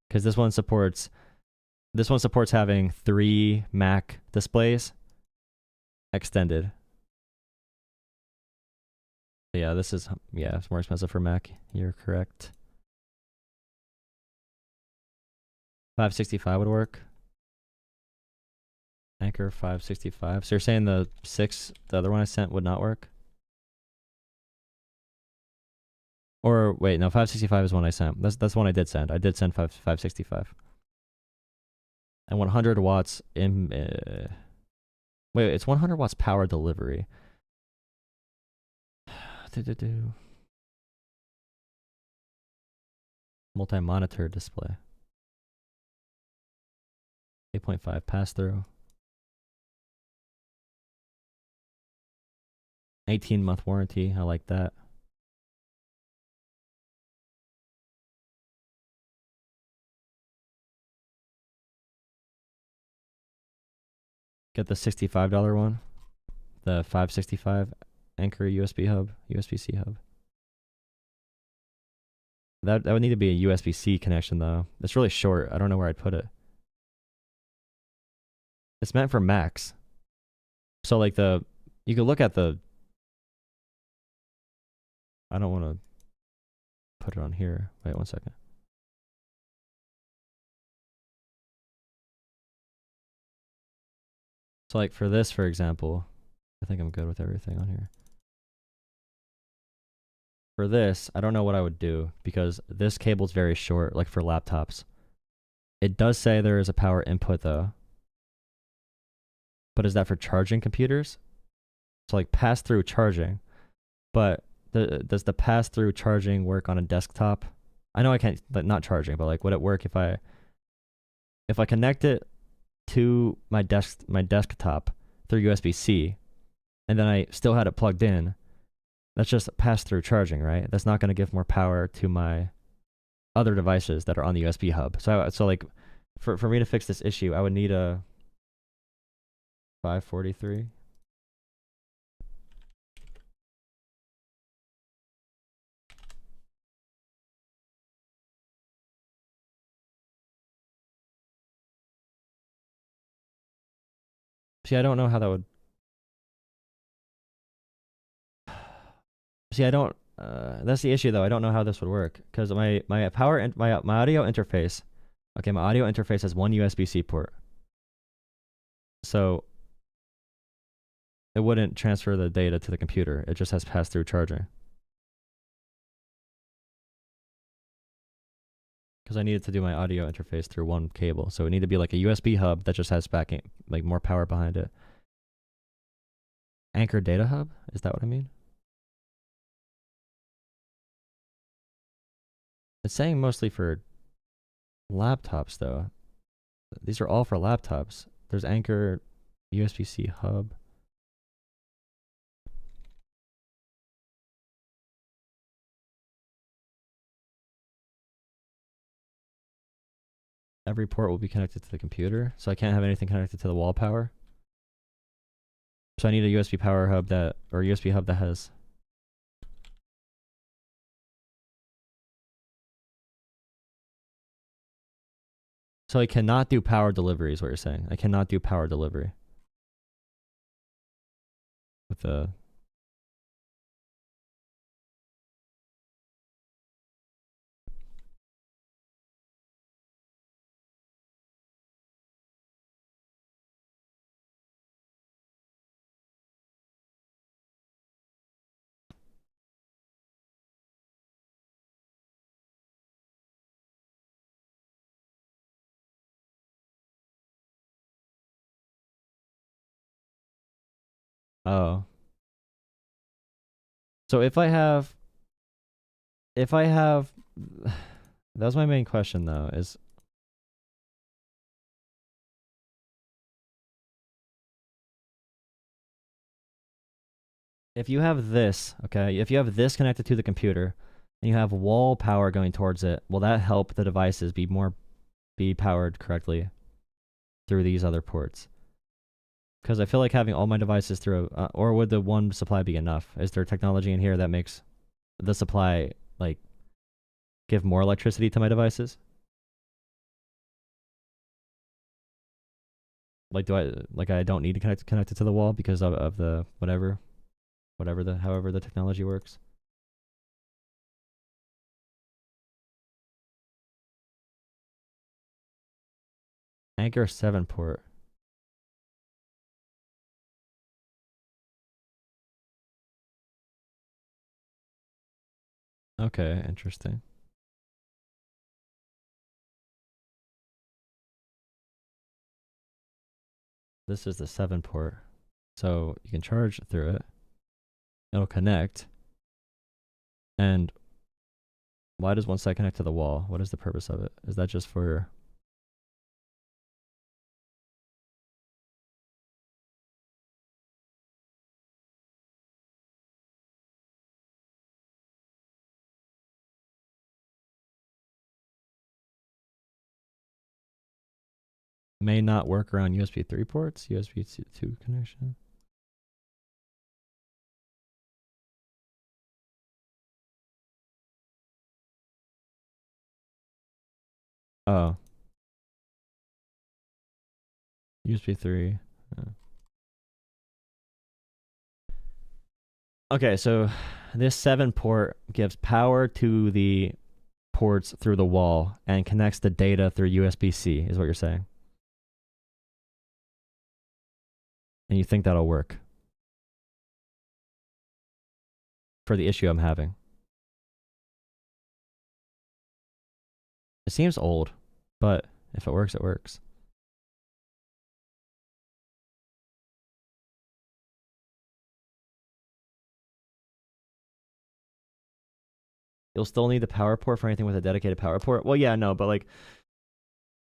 Because this one supports having 3 Mac displays extended. Yeah, it's more expensive for Mac. You're correct. 565 would work. Anchor 565. So you're saying the other one I sent would not work? Or wait, no, 565 is one I sent. That's the one I did send. I did send 565. And 100 watts in. Wait, it's 100 watts power delivery. Multi-monitor display. 8.5 pass-through. 18-month warranty. I like that. Get the $65 one. The 565 Anchor USB hub, USB-C hub. That would need to be a USB-C connection though. It's really short. I don't know where I'd put it. It's meant for Macs. So like you could look at the. I don't want to put it on here. Wait 1 second. So like for this, for example, I think I'm good with everything on here. For this, I don't know what I would do because this cable's very short, like for laptops. It does say there is a power input though. But is that for charging computers? So like pass-through charging. But does the pass-through charging work on a desktop? I know I can't, but not charging, but like would it work if I connect it to my desktop through USB-C and then I still had it plugged in? That's just pass-through charging, right? That's not going to give more power to my other devices that are on the USB hub. So like for me to fix this issue, I would need a 543. See, I don't know how that would. See, I don't. That's the issue, though. I don't know how this would work because my power and my audio interface. Okay, my audio interface has one USB-C port, so it wouldn't transfer the data to the computer. It just has pass-through charging. Because I needed to do my audio interface through one cable, so it needed to be like a USB hub that just has backing, like more power behind it. Anchor data hub? Is that what I mean? It's saying mostly for laptops, though. These are all for laptops. There's Anchor USB-C hub. Every port will be connected to the computer, so I can't have anything connected to the wall power. So I need a USB power hub or USB hub that has So I cannot do power delivery is what you're saying. I cannot do power delivery. With the... Oh. So if I have, that was my main question though, is if you have this, okay, if you have this connected to the computer and you have wall power going towards it, will that help the devices be powered correctly through these other ports? Because I feel like having all my devices through, or would the one supply be enough? Is there technology in here that makes the supply, like, give more electricity to my devices? Like, I don't need to connect it to the wall because of the however the technology works? Anchor 7 port. Okay, interesting. This is the 7 port. So you can charge through it. It'll connect. And why does one side connect to the wall? What is the purpose of it? Is that just for... May not work around USB 3 ports, USB 2 connection. Oh. USB 3. Okay, so this 7 port gives power to the ports through the wall and connects the data through USB-C, is what you're saying. And you think that'll work for the issue I'm having? It seems old, but if it works, it works. You'll still need the power port for anything with a dedicated power port? Well, yeah, no, but like...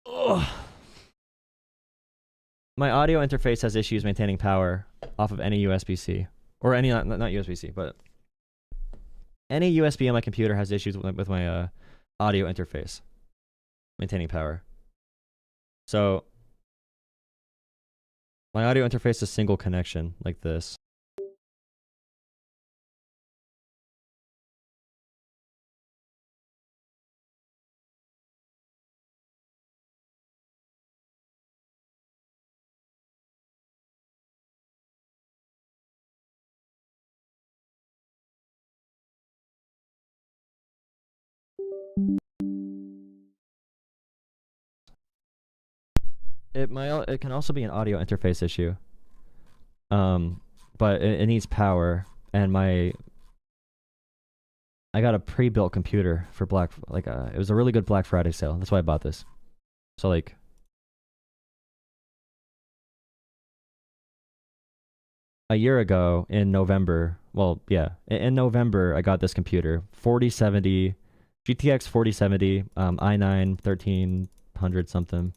Ugh. My audio interface has issues maintaining power off of any USB-C. Or any, not USB-C, but... Any USB on my computer has issues with my audio interface maintaining power. So... My audio interface is single connection, like this. It can also be an audio interface issue. But it needs power, and I got a pre-built computer for it was a really good Black Friday sale. That's why I bought this. So like, a year ago in November, well, yeah, in November I got this computer, 4070, GTX 4070, i9 1300 something,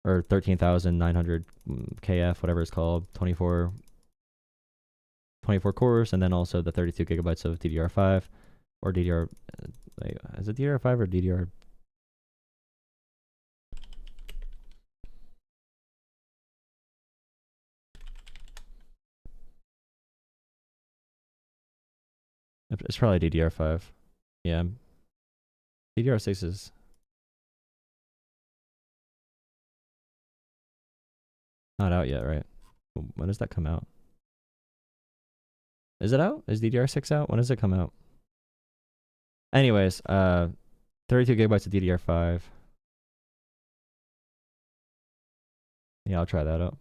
or 13,900 KF, whatever it's called, 24 cores, and then also the 32 gigabytes of DDR5, or DDR, is it DDR5 or DDR? It's probably DDR5. Yeah. DDR6 is Not out yet, right? When does that come out? Is it out? Is DDR6 out? When does it come out? Anyways, 32 gigabytes of DDR5. Yeah, I'll try that out.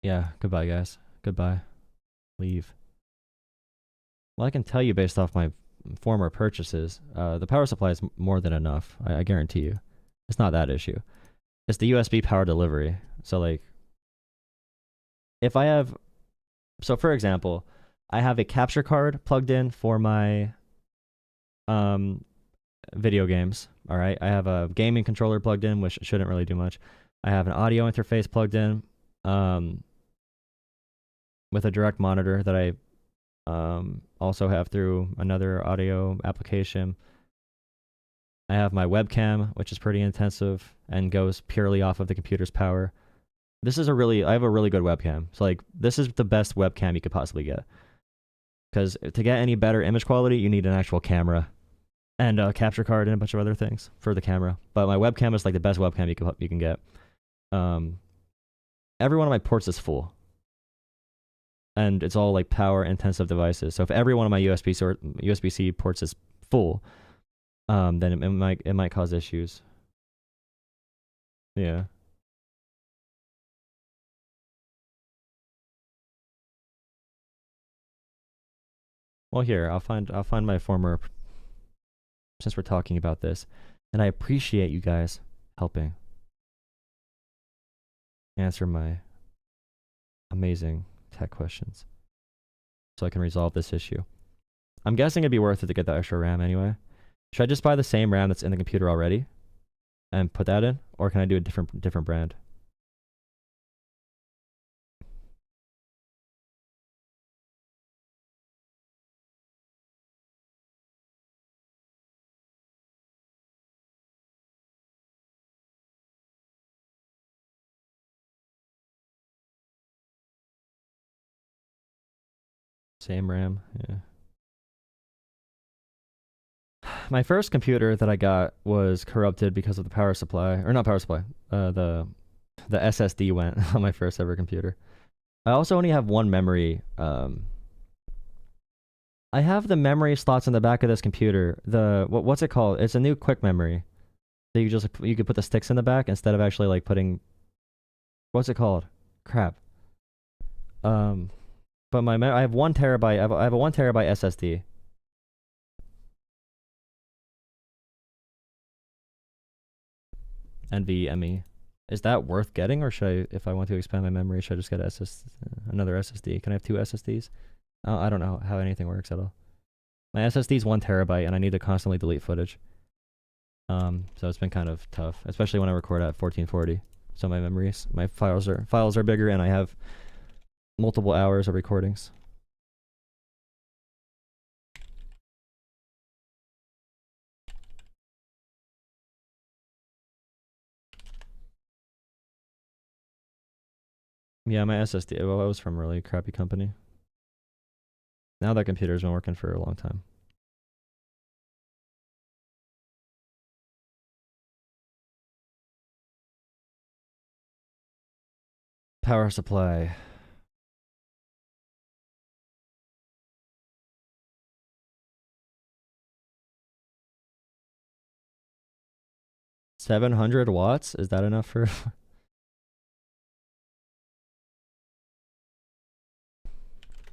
Yeah, goodbye, guys. Goodbye. Leave. Well, I can tell you based off my former purchases, the power supply is more than enough. I guarantee you. It's not that issue. It's the USB power delivery. So, like, if I have... So, for example, I have a capture card plugged in for my video games. All right. I have a gaming controller plugged in, which shouldn't really do much. I have an audio interface plugged in with a direct monitor that I also have through another audio application. I have my webcam, which is pretty intensive and goes purely off of the computer's power. I have a really good webcam. So, like, this is the best webcam you could possibly get. Because to get any better image quality, you need an actual camera and a capture card and a bunch of other things for the camera. But my webcam is like the best webcam you can get. Every one of my ports is full, and it's all like power intensive devices. So if every one of my USB-C ports is full, then it might cause issues. Yeah. Well, here, I'll find my former, since we're talking about this, and I appreciate you guys helping answer my amazing tech questions so I can resolve this issue. I'm guessing it'd be worth it to get the extra RAM anyway. Should I just buy the same RAM that's in the computer already and put that in, or can I do a different brand? Same RAM, yeah. My first computer that I got was corrupted because of the power supply, or not power supply, the SSD went on my first ever computer. I also only have one memory. I have the memory slots in the back of this computer. What's it called? It's a new quick memory. So you could put the sticks in the back instead of actually like putting, what's it called? Crap. But I have 1 terabyte. I have a 1 terabyte SSD. NVMe. Is that worth getting, or should I, if I want to expand my memory, should I just get another SSD? Can I have 2 SSDs? I don't know how anything works at all. My SSD is 1 terabyte, and I need to constantly delete footage. So it's been kind of tough, especially when I record at 1440. So my files are bigger, and I have multiple hours of recordings. Yeah, my SSD, well, it was from a really crappy company. Now that computer's been working for a long time. Power supply. $700? Is that enough for...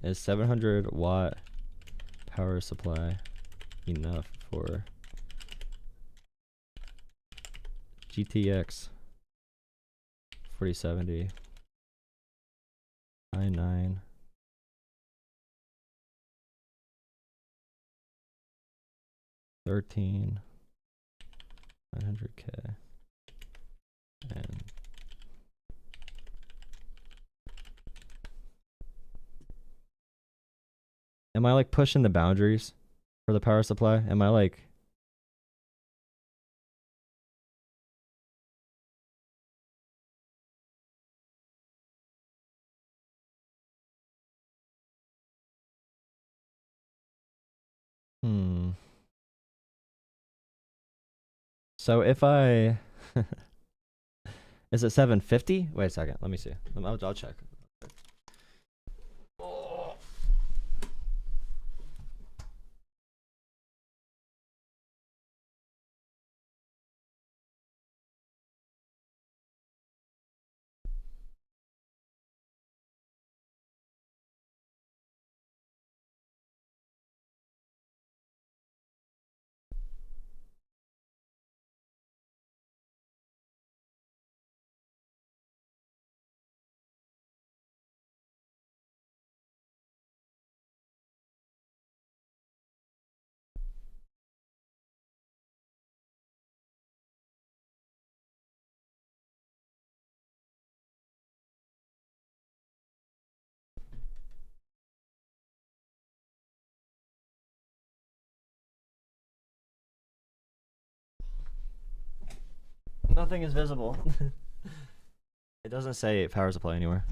Is 700 watt power supply enough for GTX 4070 i9 13 900K and am I like pushing the boundaries for the power supply? Am I like... Hmm. So if I... Is it 750? Wait a second. Let me see. I'll check. Nothing is visible. It doesn't say power supply anywhere.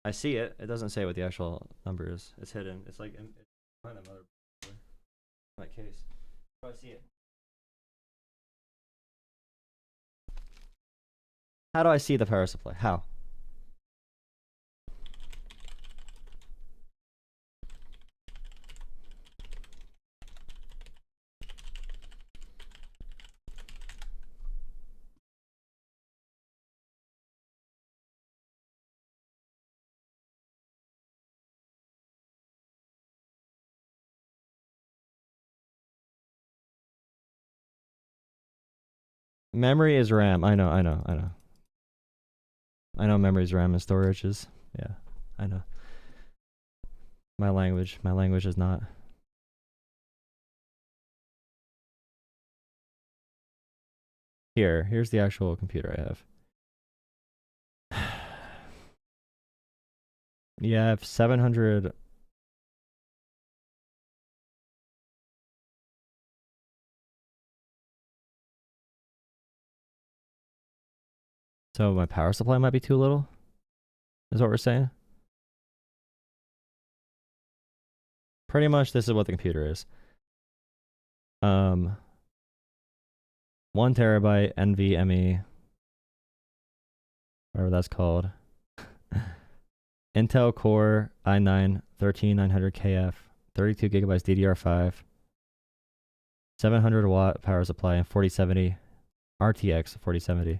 I see it. It doesn't say what the actual number is. It's hidden. It's like in behind that mother my case. How do I see it? How do I see the power supply? How? Memory is RAM. I know. I know memory is RAM and storage is. Yeah, I know. My language is not. Here's the actual computer I have. Yeah, I have 700. So my power supply might be too little, is what we're saying? Pretty much this is what the computer is. 1 terabyte NVMe, whatever that's called. Intel Core i9 13900KF, 32 gigabytes DDR5, 700 watt power supply, and 4070 RTX 4070.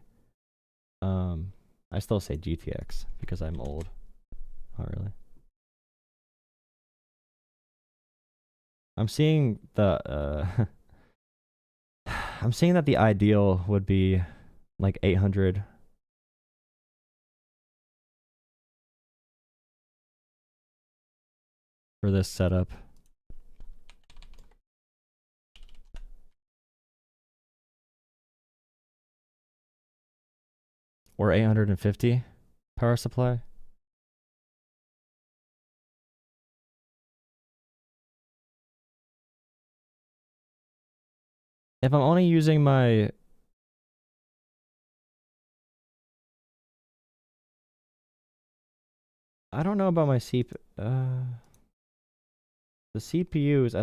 I still say GTX because I'm old. Not really. I'm seeing the I'm seeing that the ideal would be like 800 for this setup. Or 850 power supply. If I'm only using my I don't know about my CPU. The CPU is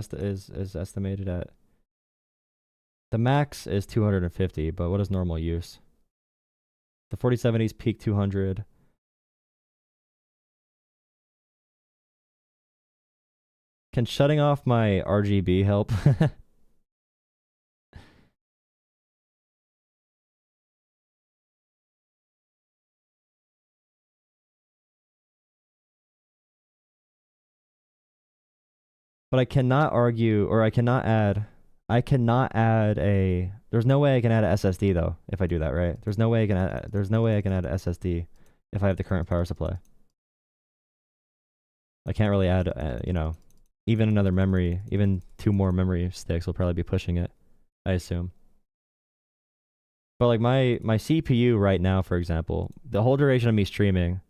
estimated at the max is 250, but what is normal use? The 4070's peak 200. Can shutting off my RGB help? But I cannot argue, or I cannot add a, there's no way I can add a SSD though, if I do that, right? There's no way I can add a SSD if I have the current power supply. I can't really add, you know, even another memory, even 2 more memory sticks will probably be pushing it, I assume. But like my CPU right now, for example, the whole duration of me streaming,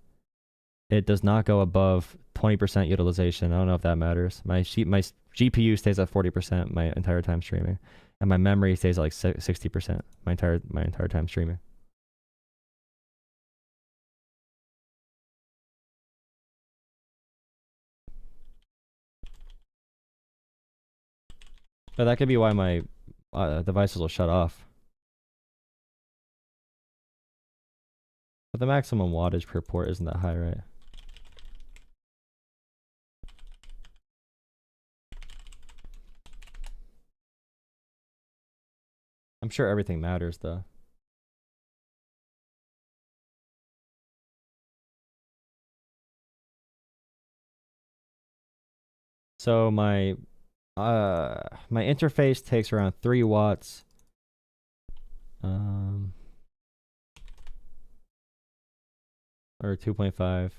it does not go above 20% utilization. I don't know if that matters. My GPU stays at 40% my entire time streaming, and my memory stays at like 60% my entire time streaming. But that could be why my devices will shut off. But the maximum wattage per port isn't that high, right? I'm sure everything matters, though. So my interface takes around 3 watts. Or 2.5.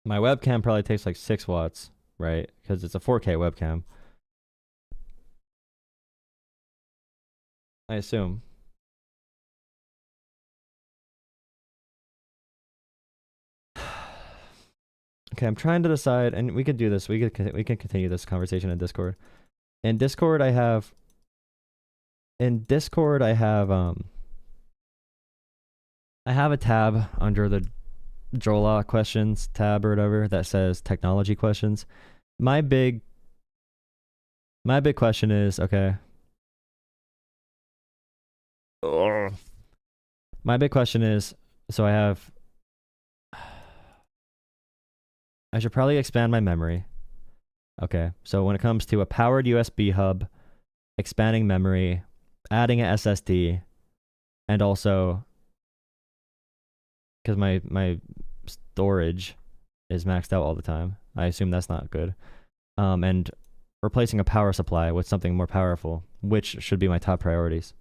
My webcam probably takes like 6 watts, right? Because it's a 4K webcam. I assume. Okay, I'm trying to decide, and we could do this. We can continue this conversation in Discord. In Discord, I have a tab under the Jola questions tab or whatever that says technology questions. My big question is, okay. My big question is, so I should probably expand my memory. Okay, so when it comes to a powered USB hub, expanding memory, adding an SSD, and also because my storage is maxed out all the time. I assume that's not good. And replacing a power supply with something more powerful, which should be my top priorities.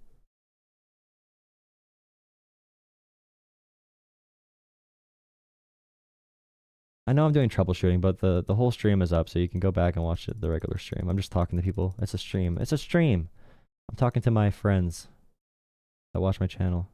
I know I'm doing troubleshooting, but the whole stream is up, so you can go back and watch the regular stream. I'm just talking to people. It's a stream. It's a stream. I'm talking to my friends that watch my channel.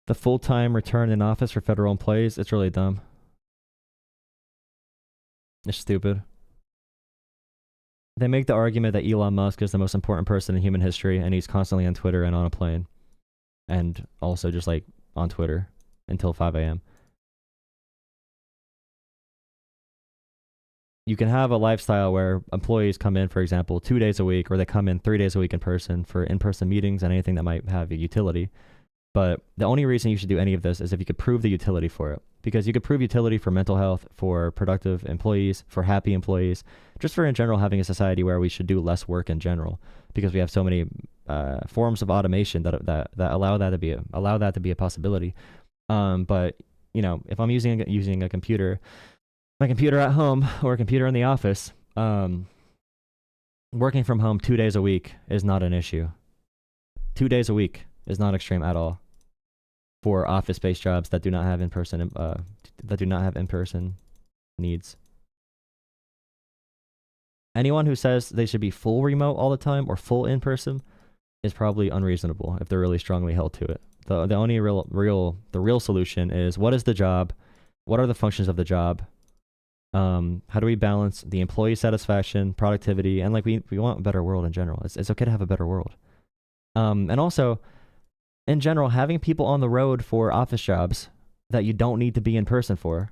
The full-time return in office for federal employees, it's really dumb. It's stupid. They make the argument that Elon Musk is the most important person in human history, and he's constantly on Twitter and on a plane. And also just like on Twitter until 5 a.m. You can have a lifestyle where employees come in, for example, 2 days a week, or they come in 3 days a week in person for in-person meetings and anything that might have a utility. But the only reason you should do any of this is if you could prove the utility for it. Because you could prove utility for mental health, for productive employees, for happy employees, just for in general having a society where we should do less work in general. Because we have so many forms of automation that allow that to be a possibility. But you know, if I'm using a computer, my computer at home or a computer in the office, working from home 2 days a week is not an issue. 2 days a week is not extreme at all for office-based jobs that do not have in-person needs. Anyone who says they should be full remote all the time or full in-person is probably unreasonable if they're really strongly held to it. The only real solution is, what is the job? What are the functions of the job? How do we balance the employee satisfaction, productivity, and like we want a better world in general. It's okay to have a better world. And also, in general, having people on the road for office jobs that you don't need to be in person for,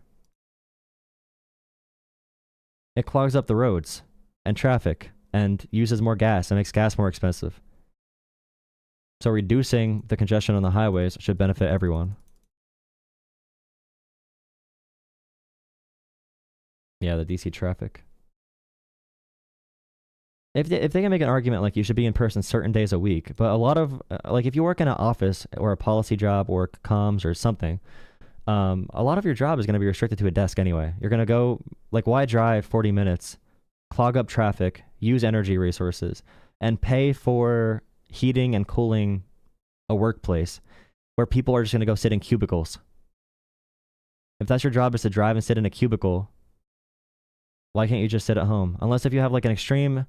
it clogs up the roads and traffic and uses more gas and makes gas more expensive. So reducing the congestion on the highways should benefit everyone. Yeah, the DC traffic. If they can make an argument like you should be in person certain days a week, but a lot of, like if you work in an office or a policy job or comms or something, a lot of your job is going to be restricted to a desk anyway. You're going to go, like, why drive 40 minutes, clog up traffic, use energy resources, and pay for heating and cooling a workplace where people are just going to go sit in cubicles? If that's your job, is to drive and sit in a cubicle, why can't you just sit at home? Unless if you have like an extreme...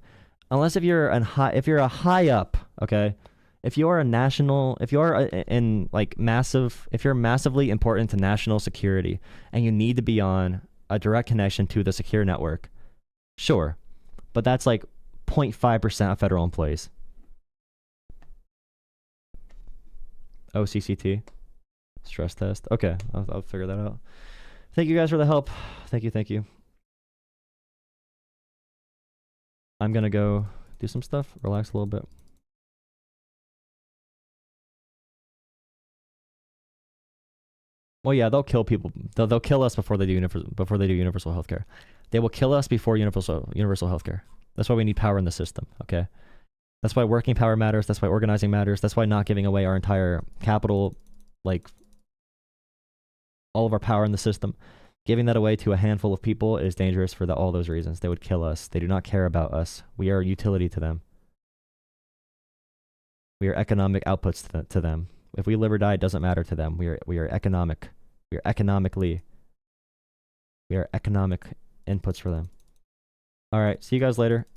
Unless if you're a high up, okay? if you are a national, if you are in like massive, if you're massively important to national security and you need to be on a direct connection to the secure network, sure. But that's like 0.5% of federal employees. OCCT. Stress test. Okay, I'll figure that out. Thank you guys for the help. Thank you. I'm going to go do some stuff, relax a little bit. Well, yeah, they'll kill people. They'll kill us before they do universal healthcare. They will kill us before universal healthcare. That's why we need power in the system, okay? That's why working power matters. That's why organizing matters. That's why not giving away our entire capital, like all of our power in the system, giving that away to a handful of people is dangerous for all those reasons. They would kill us. They do not care about us. We are a utility to them. We are economic outputs to them. If we live or die, it doesn't matter to them. We are economic. We are economic inputs for them. All right, see you guys later.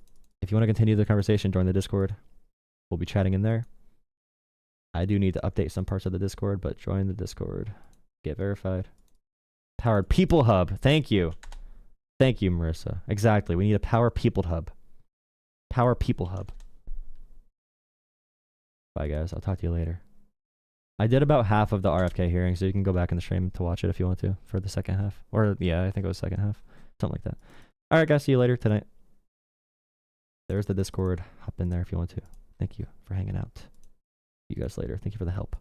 If you want to continue the conversation, join the Discord. We'll be chatting in there. I do need to update some parts of the Discord, but join the Discord. Get verified. Powered People Hub. Thank you. Thank you, Marissa. Exactly. We need a Power People Hub. Power People Hub. Bye, guys. I'll talk to you later. I did about half of the RFK hearing, so you can go back in the stream to watch it if you want to for the second half. Or, yeah, I think it was second half. Something like that. All right, guys. See you later tonight. There's the Discord. Hop in there if you want to. Thank you for hanging out. See you guys later. Thank you for the help.